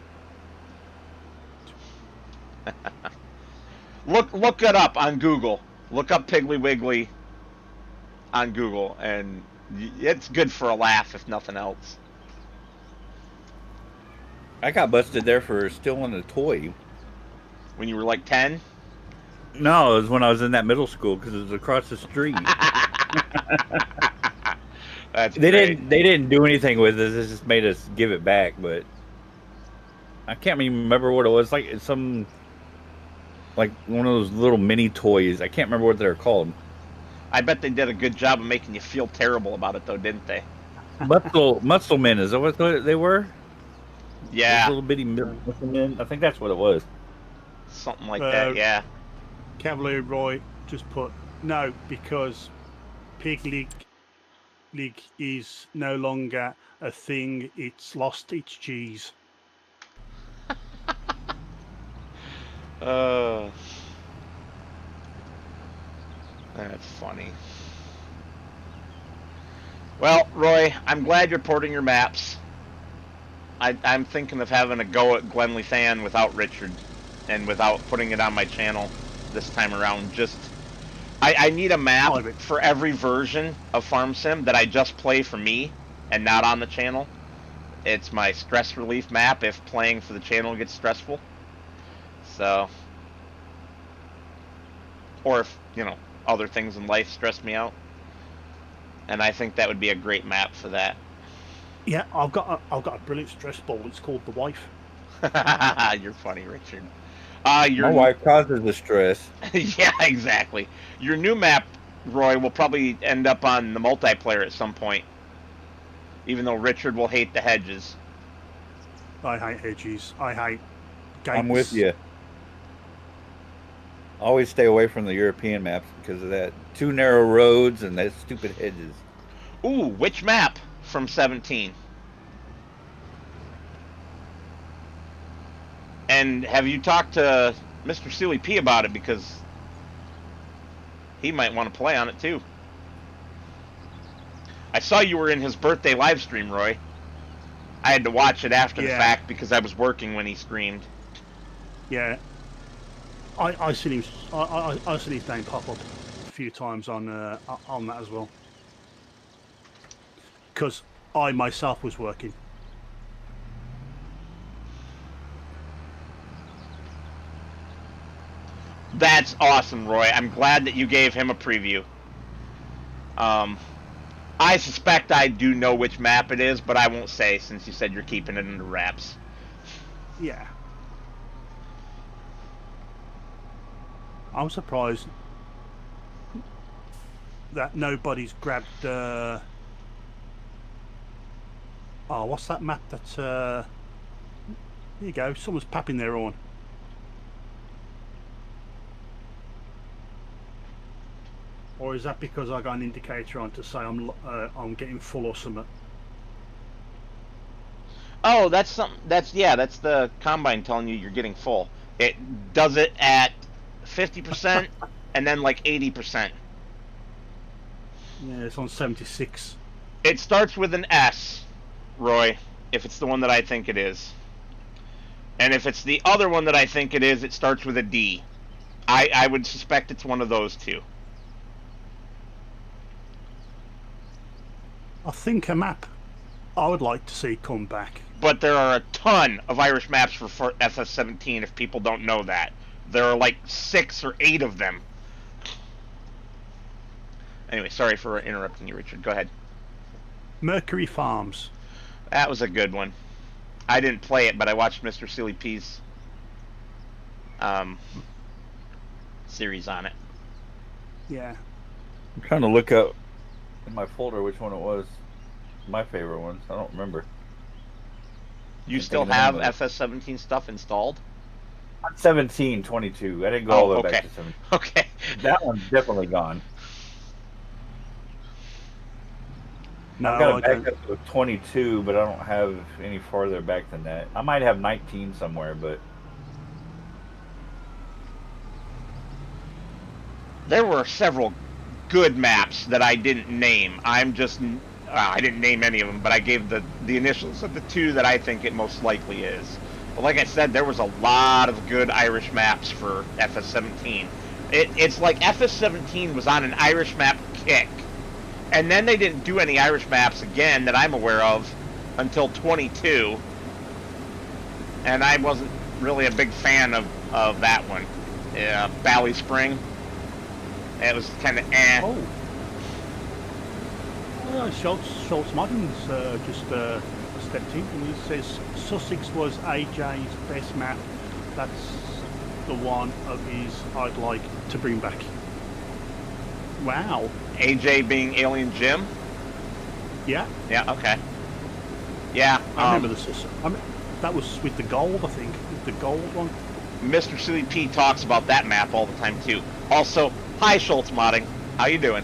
Look it up on Google. Look up Piggly Wiggly on Google, and it's good for a laugh, if nothing else. I got busted there for stealing a toy. When you were like 10? No, it was when I was in that middle school because it was across the street. They didn't do anything with it. They just made us give it back, but I can't even remember what it was. Like one of those little mini toys. I can't remember what they're called. I bet they did a good job of making you feel terrible about it, though, didn't they? Muscle men, is that what they were? Yeah. Those little bitty muscle men. I think that's what it was. Something like that, yeah. Cavalier Roy just put no because Piggly League is no longer a thing. It's lost its G's. That's funny. Well, Roy, I'm glad you're porting your maps. I'm thinking of having a go at Glenley Fan without Richard and without putting it on my channel this time around. I need a map for every version of Farm Sim that I just play for me and not on the channel. It's my stress relief map if playing for the channel gets stressful. So, or if, other things in life stress me out. And I think that would be a great map for that. Yeah, I've got a brilliant stress ball. It's called The Wife. You're funny, Richard. My wife causes the stress. Yeah, exactly. Your new map, Roy, will probably end up on the multiplayer at some point. Even though Richard will hate the hedges. I hate hedges. I hate gates. I'm with you. Always stay away from the European maps because of that. Too narrow roads and that stupid hedges. Ooh, which map from 17? And have you talked to Mr. Silly P about it? Because he might want to play on it too. I saw you were in his birthday live stream, Roy. I had to watch it after the fact because I was working when he streamed. Yeah. I seen him. I seen his name pop up a few times on that as well. Because I myself was working. That's awesome, Roy. I'm glad that you gave him a preview. I suspect I do know which map it is, but I won't say since you said you're keeping it under wraps. Yeah. I'm surprised that nobody's grabbed. What's that map that? There you go. Someone's papping their horn. Or is that because I got an indicator on to say I'm getting full or something? Oh, that's something. That's the combine telling you you're getting full. It does it at 50% and then like 80%. Yeah, it's on 76. It starts with an S, Roy, if it's the one that I think it is. And if it's the other one that I think it is, it starts with a D. I would suspect it's one of those two. I think a map I would like to see come back. But there are a ton of Irish maps for FS17 if people don't know that. There are like 6 or 8 of them. Anyway, sorry for interrupting you, Richard. Go ahead. Mercury Farms. That was a good one. I didn't play it, but I watched Mr. Silly P's series on it. Yeah. I'm trying to look up in my folder which one it was. My favorite ones. I don't remember. You still have FS17 stuff installed? 1722. I didn't go all the way back to 17. Okay. That one's definitely gone. No, I've got it back up to 22, but I don't have any farther back than that. I might have 19 somewhere, but There were several good maps that I didn't name. I didn't name any of them, but I gave the initials of the two that I think it most likely is. But like I said, there was a lot of good Irish maps for FS17. It's like FS17 was on an Irish map kick. And then they didn't do any Irish maps again that I'm aware of until 22. And I wasn't really a big fan of that one. Bally Spring. It was kind of eh. Oh. Schultz Martin's just stepped in and he says Sussex was AJ's best map. That's the one of his I'd like to bring back. Wow. AJ being Alien Jim? Yeah. Yeah, okay. Yeah. I remember the Sussex. That was with the gold, I think. With the gold one. Mr. Silly P talks about that map all the time too. Also, hi Schultz Modding. How you doing?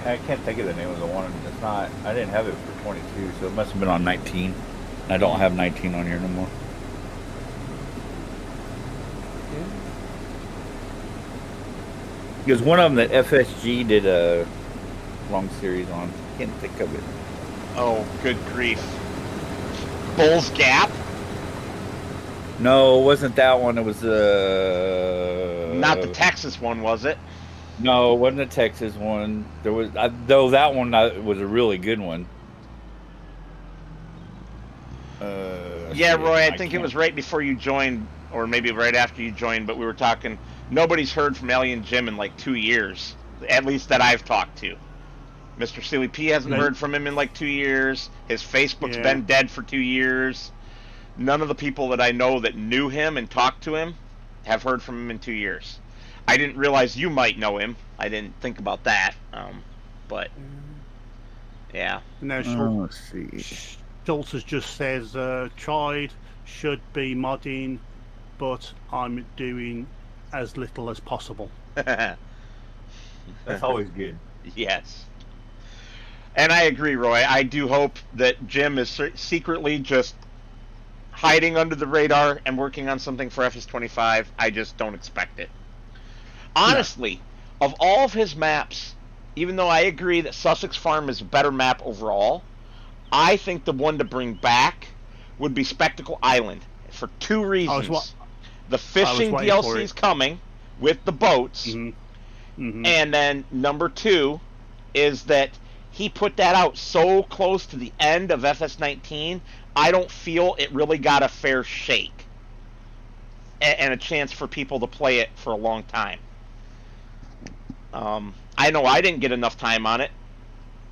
I can't think of the name of the one. It's not. I didn't have it for 22, so it must have been on 19. I don't have 19 on here no more. Because one of them that FSG did a long series on. Can't think of it. Oh, good grief. Bull's Gap? No, it wasn't that one. It was Not the Texas one, was it? No, it wasn't a Texas one. There was though that one was a really good one. Yeah, Roy, I think it was right before you joined, or maybe right after you joined, but we were talking, nobody's heard from Alien Jim in like 2 years, at least that I've talked to. Mr. Silly P hasn't heard from him in like 2 years. His Facebook's been dead for 2 years. None of the people that I know that knew him and talked to him have heard from him in 2 years. I didn't realize you might know him. I didn't think about that. But, yeah. No, let's see. Schultz just says, tried, should be modding, but I'm doing as little as possible. That's always good. Yes. And I agree, Roy. I do hope that Jim is secretly just hiding under the radar and working on something for FS25. I just don't expect it. Honestly, of all of his maps, even though I agree that Sussex Farm is a better map overall, I think the one to bring back would be Spectacle Island for 2 reasons. The fishing DLC is coming with the boats. Mm-hmm. Mm-hmm. And then number 2 is that he put that out so close to the end of FS19. I don't feel it really got a fair shake and a chance for people to play it for a long time. I know I didn't get enough time on it.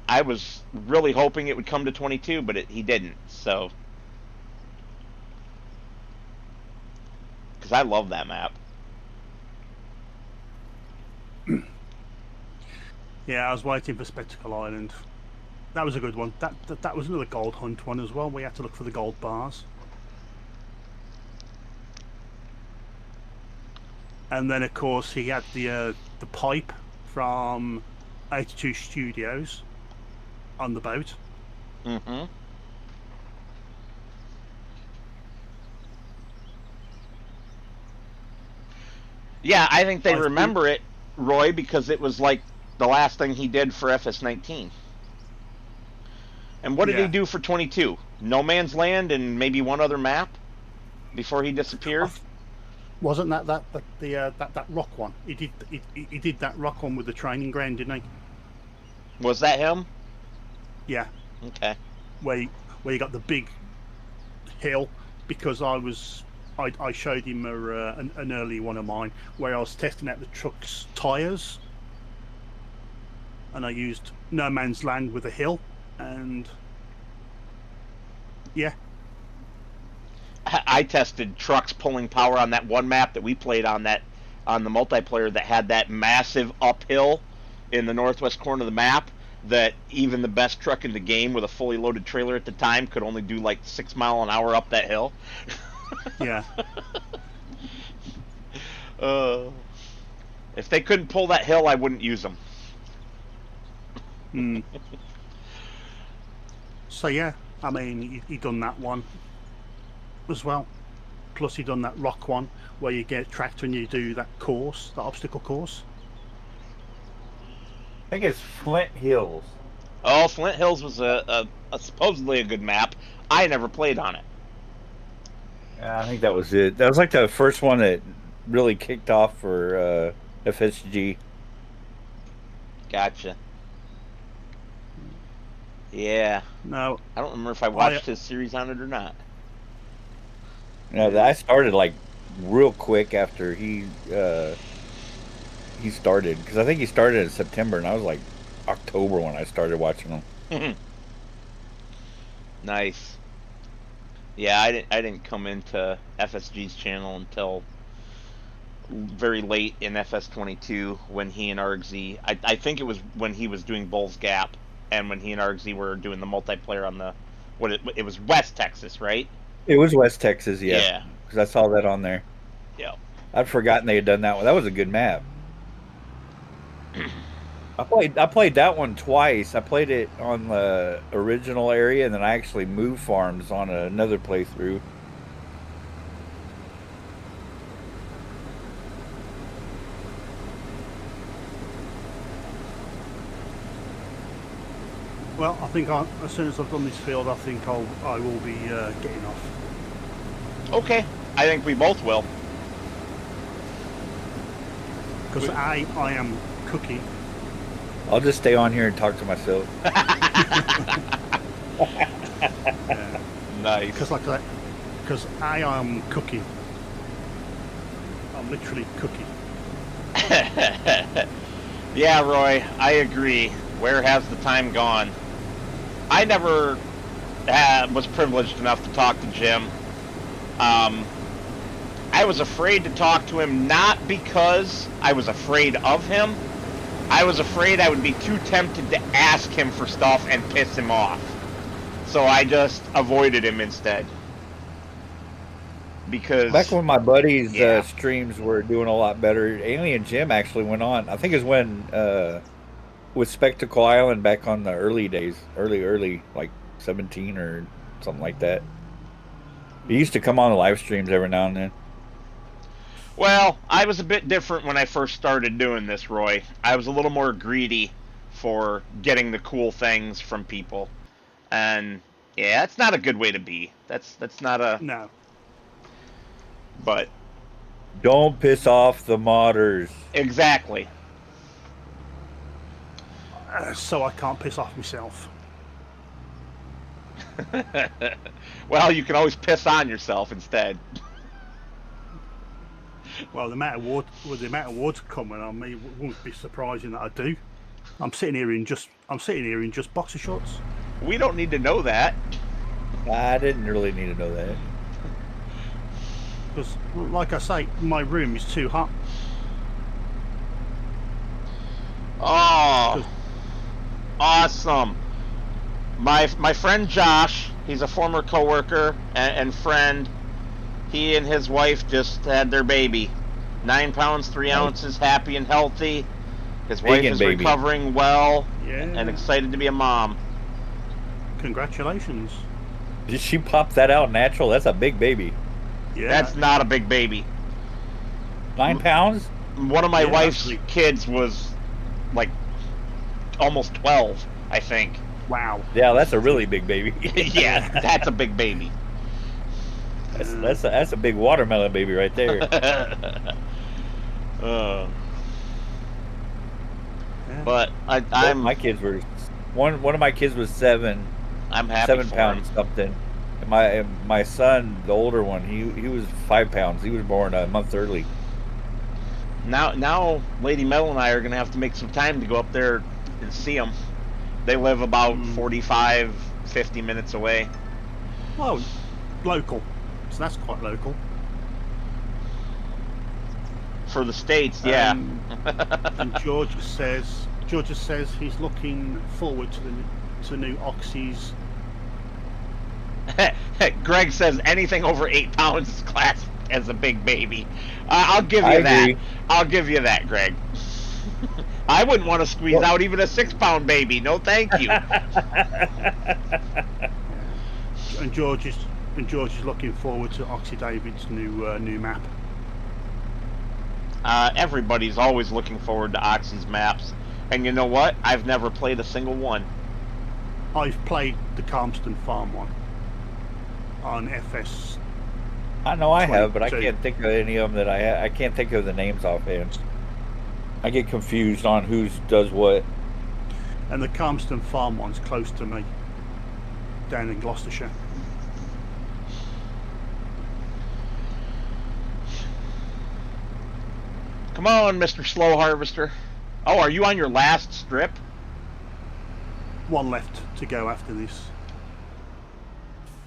I was really hoping it would come to 22, but he didn't. So, because I love that map. Yeah, I was waiting for Spectacle Island. That was a good one. That was another gold hunt one as well. We had to look for the gold bars. And then, of course, he had the pipe from 82 Studios on the boat. Mm-hmm. Yeah, I think they remember it, Roy, because it was like the last thing he did for FS19. And what did he do for 22? No Man's Land and maybe one other map before he disappeared? Wasn't that rock one? He did that rock one with the training ground, didn't he? Was that him? Yeah. Okay. Where you got the big hill, because I showed him an early one of mine where I was testing out the truck's tyres, and I used No Man's Land with a hill, and yeah. I tested trucks pulling power on that one map that we played on the multiplayer that had that massive uphill in the northwest corner of the map that even the best truck in the game with a fully loaded trailer at the time could only do like 6 miles an hour up that hill. Yeah. If they couldn't pull that hill, I wouldn't use them. So yeah, I mean, he done that one as well. Plus he done that rock one where you get a tractor and you do that course, the obstacle course. I think it's Flint Hills. Oh, Flint Hills was a supposedly a good map. I never played on it. Yeah, I think that was it. That was like the first one that really kicked off for FSG. Gotcha. Yeah. No, I don't remember if I watched his series on it or not. Yeah, I started like real quick after he started, because I think he started in September, and I was like October when I started watching him. Nice. Yeah, I didn't come into FSG's channel until very late in FS22 when he and RXZ. I think it was when he was doing Bull's Gap and when he and RXZ were doing the multiplayer on the it was West Texas, right? It was West Texas, yeah. Yeah. Because I saw that on there. Yeah. I'd forgotten they had done that one. That was a good map. I played that one twice. I played it on the original area, and then I actually moved farms on another playthrough. well, I think as soon as I've done this field, I think I will be getting off. Okay. I think we both will. Because I am cooking. I'll just stay on here and talk to myself. Nice. Because like that, because I am cooking. I'm literally cooking. Yeah, Roy, I agree. Where has the time gone? I never was privileged enough to talk to Jim. I was afraid to talk to him, not because I was afraid of him. I was afraid I would be too tempted to ask him for stuff and piss him off. So I just avoided him instead. Because back when my buddies' streams were doing a lot better, Alien Jim actually went on. I think it was when with Spectacle Island back on the early days, early, like 17 or something like that. He used to come on the live streams every now and then. Well, I was a bit different when I first started doing this, Roy. I was a little more greedy for getting the cool things from people. And yeah, that's not a good way to be. That's not a... No. But... Don't piss off the modders. Exactly. So I can't piss off myself. Well, you can always piss on yourself instead. Well, the amount of water coming on me wouldn't be surprising that I do. I'm sitting here in just boxer shorts. We don't need to know that. I didn't really need to know that. Because, like I say, my room is too hot. Oh, awesome. My friend Josh, he's a former coworker and friend. He and his wife just had their baby. 9 pounds, 3 ounces, happy and healthy. His wife is baby. recovering well Yeah. and excited to be a mom. Congratulations. Did she pop that out natural? That's a big baby. Yeah. That's not a big baby. 9 pounds? One of my Yeah, wife's actually. kids was like almost 12, I think. Wow. Yeah, that's a really big baby. Yeah, that's a big baby. That's a big watermelon baby right there. Uh, Yeah. but My kids were one of my kids was 7 I'm happy 7 for pounds him. something. And my son, the older one, he was 5 pounds. He was born a month early. Now, Lady Metal and I are gonna have to make some time to go up there and see them. They live about 45, 50 minutes away. Oh, local. So that's quite local. For the States, yeah. And George says he's looking forward to the new Oxys. Greg says anything over 8 pounds is classed as a big baby. I'll give you I that. agree. I'll give you that, Greg. I wouldn't want to squeeze out even a 6-pound baby. No, thank you. And George is looking forward to Oxy David's new map. Everybody's always looking forward to Oxy's maps. And you know what? I've never played a single one. I've played the Calmston Farm one on FS. I know I have, but I 22. can't think of any of them that I can't think of the names offhand. I get confused on who does what. And the Calmston Farm one's close to me, down in Gloucestershire. Come on, Mr. Slow Harvester. Oh, are you on your last strip? One left to go after this.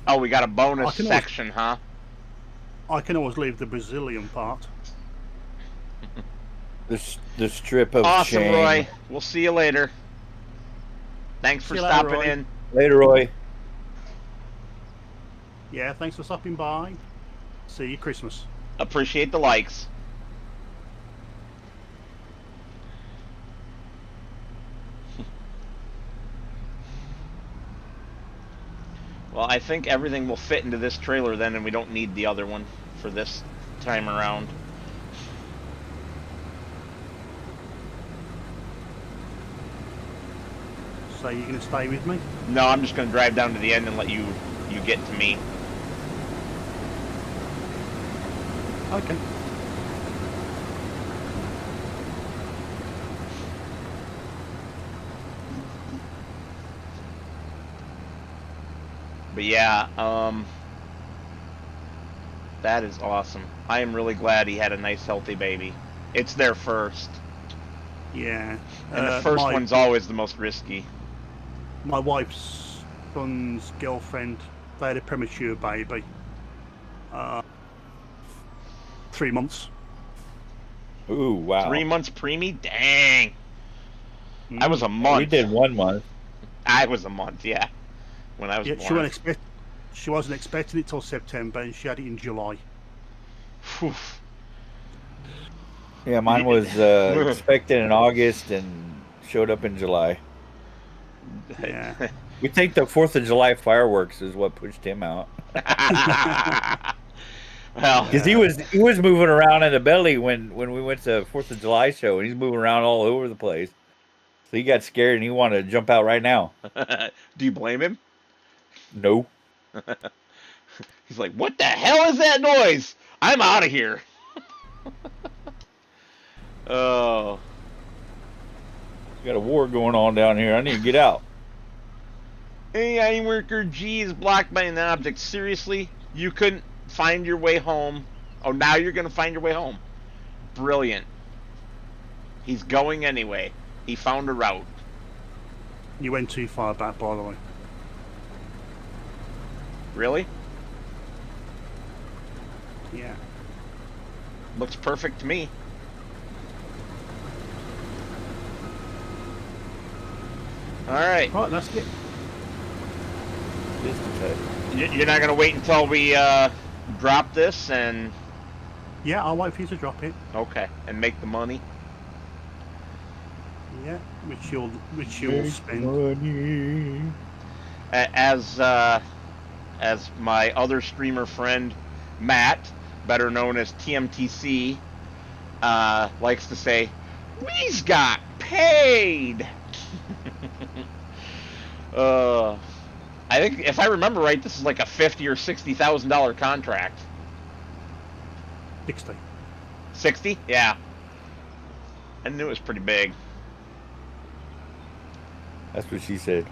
Oh, we got a I bonus can always- section, huh? I can always leave the Brazilian part. The strip of Awesome, shame. Roy. We'll see you later. Thanks for See you later, stopping Roy. in. Later, Roy. Yeah, thanks for stopping by. See you Christmas. Appreciate the likes. Well, I think everything will fit into this trailer then, and we don't need the other one for this time around. So you're going to stay with me? No, I'm just going to drive down to the end and let you get to me. Okay. But yeah, that is awesome. I am really glad he had a nice, healthy baby. It's their first. Yeah. And the first one's always the most risky. My wife's son's girlfriend, they had a premature baby. 3 months. Ooh, wow. 3 months preemie? Dang. I was a month. We did 1 month. I was a month, yeah. When I was Yeah, born. she wasn't expecting it till September, and she had it in July. Whew. Yeah, mine was expected in August and showed up in July. Yeah. We think the 4th of July fireworks is what pushed him out. Well, Because he was moving around in the belly when we went to 4th of July show, and he's moving around all over the place. So he got scared and he wanted to jump out right now. do you blame him? No. He's like, what the hell is that noise? I'm out of here. Oh. We got a war going on down here. I need to get out. AI worker G is blocked by an object. Seriously? You couldn't find your way home. Oh, now you're going to find your way home. Brilliant. He's going anyway. He found a route. You went too far back, by the way. Really? Yeah. Looks perfect to me. Alright. Right, that's it. Just a touch. You're not going to wait until we drop this and... Yeah, I'll wait for you to drop it. Okay, and make the money? Yeah, which you'll spend. Money. As my other streamer friend, Matt, better known as TMTC, likes to say, we's got paid! I think, if I remember right, this is like a $50,000 or $60,000 contract. 60. 60? Yeah. I knew it was pretty big. That's what she said.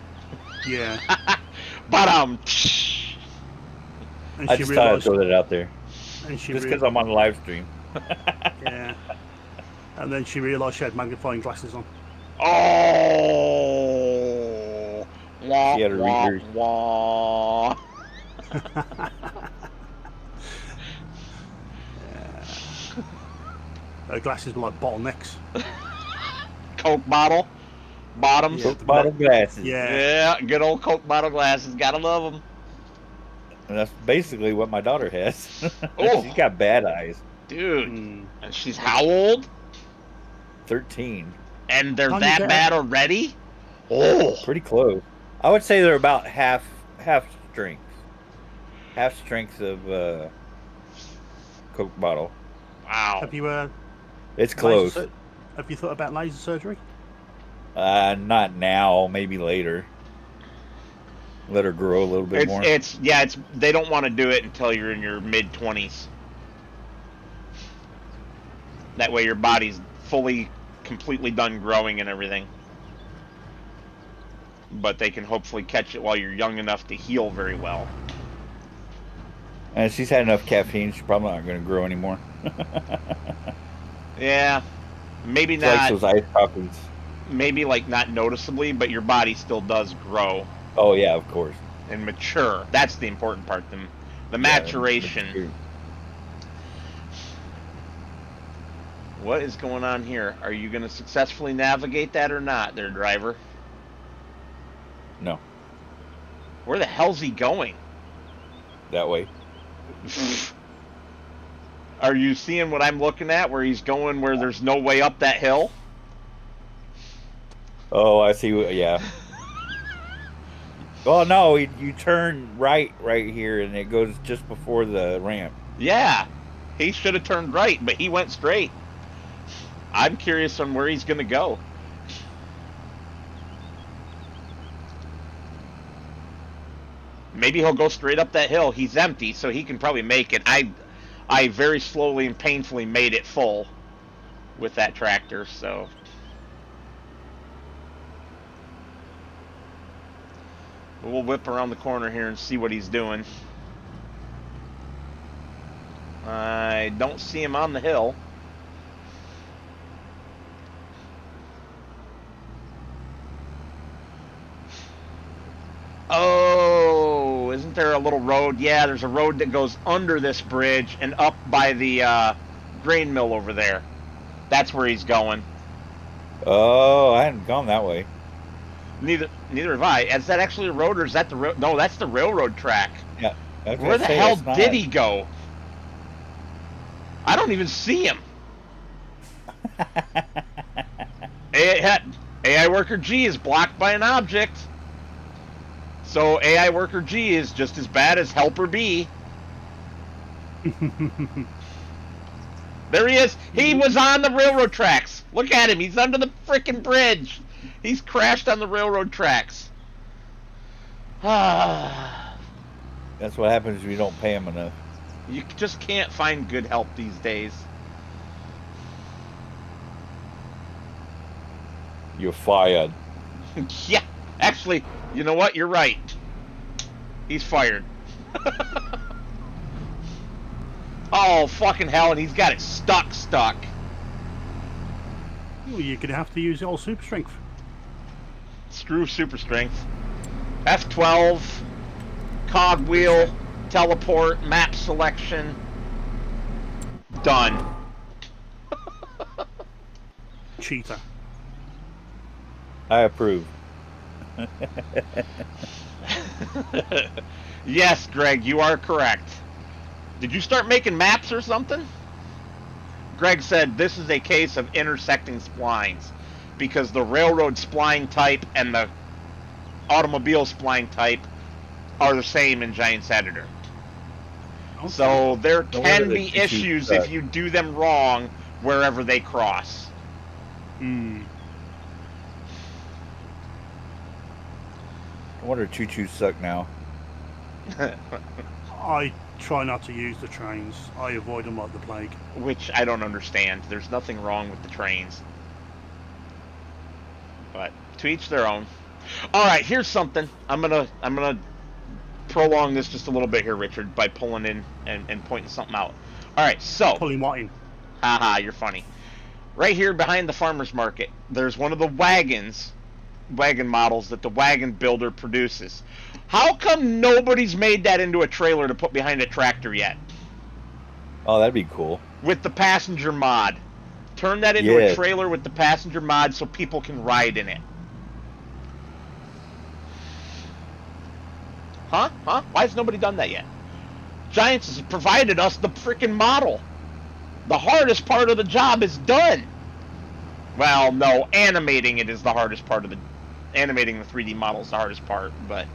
Yeah. But, And I she just thought I'd realised. throw that out there. And she Just because I'm on the live stream. Yeah. And then she realised she had magnifying glasses on. oh! Wah, She had her wah, readers. wah. Her glasses were like bottlenecks. Coke bottle. Bottoms. Yeah. Coke bottle glasses. Yeah. Yeah, good old Coke bottle glasses. Gotta love them. And that's basically what my daughter has. Oh. She's got bad eyes. Dude. Mm. And she's how old? 13. And they're Oh, that yeah. bad already? Oh. Pretty close. I would say they're about half strength. Half strength of Coke bottle. Wow. Have you It's close. have you thought about laser surgery? Not now, maybe later. Let her grow a little bit more. It's they don't want to do it until you're in your mid-20s. That way your body's fully, completely done growing and everything. But they can hopefully catch it while you're young enough to heal very well. And she's had enough caffeine, she's probably not going to grow anymore. Yeah. Maybe She likes not, those ice coffees. maybe like not noticeably, but your body still does grow Oh, yeah, of course. and mature. That's the important part, the maturation. What is going on here? Are you going to successfully navigate that or not, there, driver? No, Where the hell's he going? that way. Are you seeing what I'm looking at, where he's going where there's no way up that hill? Oh, I see. Yeah. Oh, no, you turn right here, and it goes just before the ramp. Yeah, he should have turned right, but he went straight. I'm curious on where he's going to go. Maybe he'll go straight up that hill. He's empty, so he can probably make it. I very slowly and painfully made it full with that tractor, so... We'll whip around the corner here and see what he's doing. I don't see him on the hill. Oh, isn't there a little road? Yeah, there's a road that goes under this bridge and up by the grain mill over there. That's where he's going. Oh, I hadn't gone that way. Neither have I. Is that actually a road, or is that the road? No, that's the railroad track. Yeah. I was Where gonna the say, hell it's not. did he go? I don't even see him. AI worker G is blocked by an object. So AI worker G is just as bad as helper B. There he is. He was on the railroad tracks. Look at him. He's under the frickin' bridge. He's crashed on the railroad tracks. That's what happens if you don't pay him enough. You just can't find good help these days. You're fired. Yeah. Actually, you know what? You're right. He's fired. Oh, fucking hell, and he's got it stuck. Well, you're going to have to use all super strength. Screw super strength. F12, cogwheel, teleport, map selection. Done. Cheater. I approve. Yes, Greg, you are correct. Did you start making maps or something? Greg said this is a case of intersecting splines because the railroad spline type and the automobile spline type are the same in Giants Editor. Okay. So there No can wonder be the issues choo-choo if you do them wrong wherever they cross. Hmm. I wonder if choo-choos suck now. I try not to use the trains. I avoid them like the plague. Which I don't understand. There's nothing wrong with the trains. But to each their own. Alright, here's something. I'm gonna prolong this just a little bit here, Richard, by pulling in and pointing something out. Alright, so Pulling what in? haha, you're funny. Right here behind the farmer's market, there's one of the wagon models that the wagon builder produces. How come nobody's made that into a trailer to put behind a tractor yet? Oh, that'd be cool. With the passenger mod. Turn that into a trailer with the passenger mod so people can ride in it. Huh? Why has nobody done that yet? Giants has provided us the freaking model. The hardest part of the job is done. Well, no, animating it is the hardest part of the... Animating the 3D model is the hardest part, but...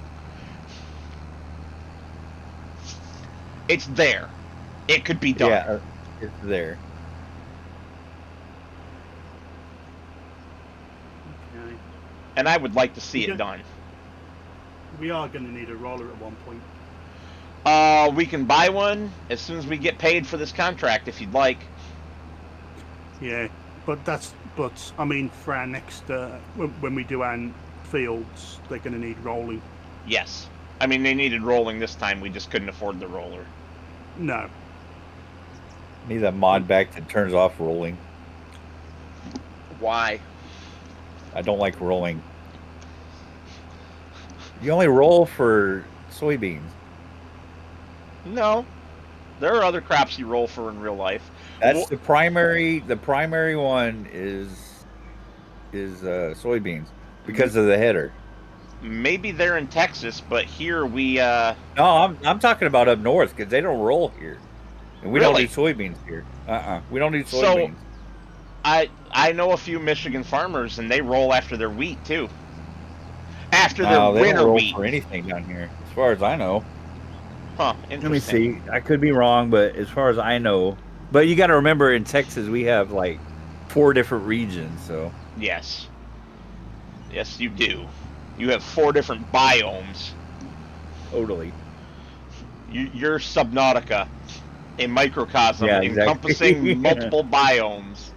It's there. It could be done. Yeah, it's there. Okay. And I would like to see Yeah. it done. We are going to need a roller at one point. We can buy one as soon as we get paid for this contract, if you'd like. Yeah, but I mean, for our next when we do our fields, they're going to need rolling. Yes. I mean, they needed rolling this time. We just couldn't afford the roller. No, Need that mod back that turns off rolling. Why? I don't like rolling. You only roll for soybeans. No. There are other crops you roll for in real life. That's the primary. The primary one is soybeans because of the header. Maybe they're in Texas, but here we... No, I'm talking about up north because they don't roll here, and we Really? don't do soybeans here. We don't do soybeans. I know a few Michigan farmers, and they roll after their wheat, too. After their No, they winter don't roll wheat. for anything down here, as far as I know. Huh, Let me interesting. see. I could be wrong, but as far as I know, but you got to remember in Texas we have like 4 different regions, so Yes. Yes, you do. You have 4 different biomes. totally. You're Subnautica, a microcosm Yeah, exactly. encompassing multiple biomes.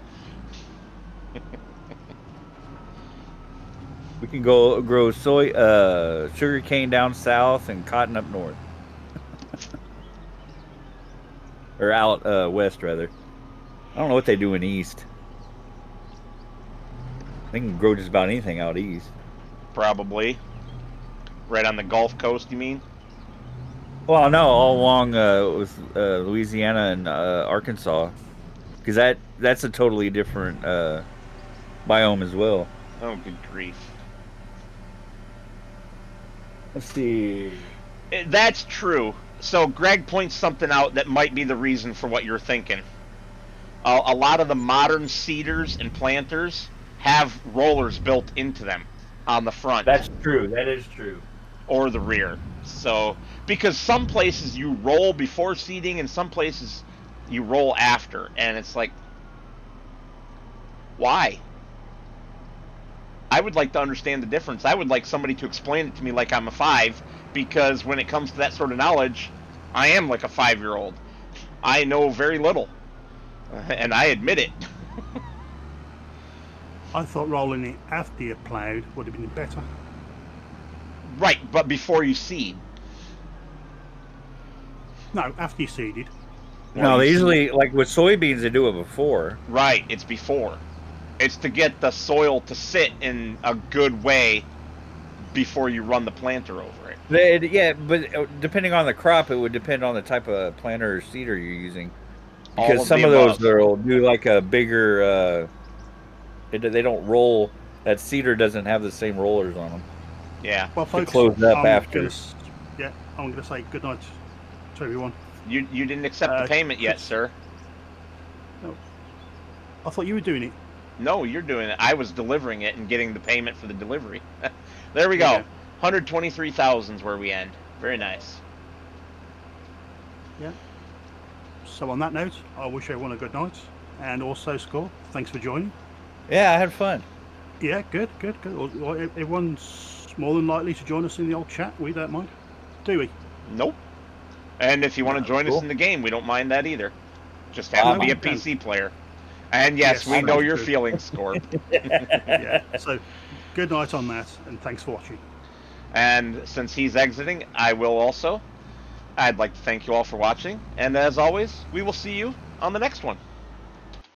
We can go grow sugar cane down south and cotton up north, or out west rather. I don't know what they do in east. They can grow just about anything out east. Probably. Right on the Gulf Coast, you mean? Well, no, all along with Louisiana and Arkansas, because that's a totally different biome as well. Oh, good grief. Let's see. That's true. So Greg points something out that might be the reason for what you're thinking. A lot of the modern seeders and planters have rollers built into them on the front. That's true. That is true. Or the rear. So, because some places you roll before seeding and some places you roll after. And it's like, why? I would like to understand the difference. I would like somebody to explain it to me like I'm a 5, because when it comes to that sort of knowledge, I am like a 5-year-old. I know very little. And I admit it. I thought rolling it after you ploughed would have been better. Right, but before you seed. No, after you seeded. Well, No, you they seed- usually, like with soybeans, they do it before. Right, it's before. It's to get the soil to sit in a good way before you run the planter over it. Yeah, but depending on the crop, it would depend on the type of planter or seeder you're using. All Because of some the of those above. will do like a bigger. They don't roll. That seeder doesn't have the same rollers on them. Yeah. Well, folks, close up I'm after. I'm gonna say good night to everyone. You didn't accept the payment yet, sir. No, I thought you were doing it. No, you're doing it. I was delivering it and getting the payment for the delivery. There we go. Yeah. 123,000 is where we end. Very nice. Yeah. So on that note, I wish everyone a good night, and also Score. Thanks for joining. Yeah, I had fun. Yeah, good. Well, everyone's more than likely to join us in the old chat. We don't mind, do we? Nope. And if you want to No, join us cool. in the game, we don't mind that either. Just have to be a Okay. PC player. And yes, Yes, we know that's your true. feelings, Scorp. Yeah. So, good night on that, and thanks for watching. And since he's exiting, I will also. I'd like to thank you all for watching. And as always, we will see you on the next one.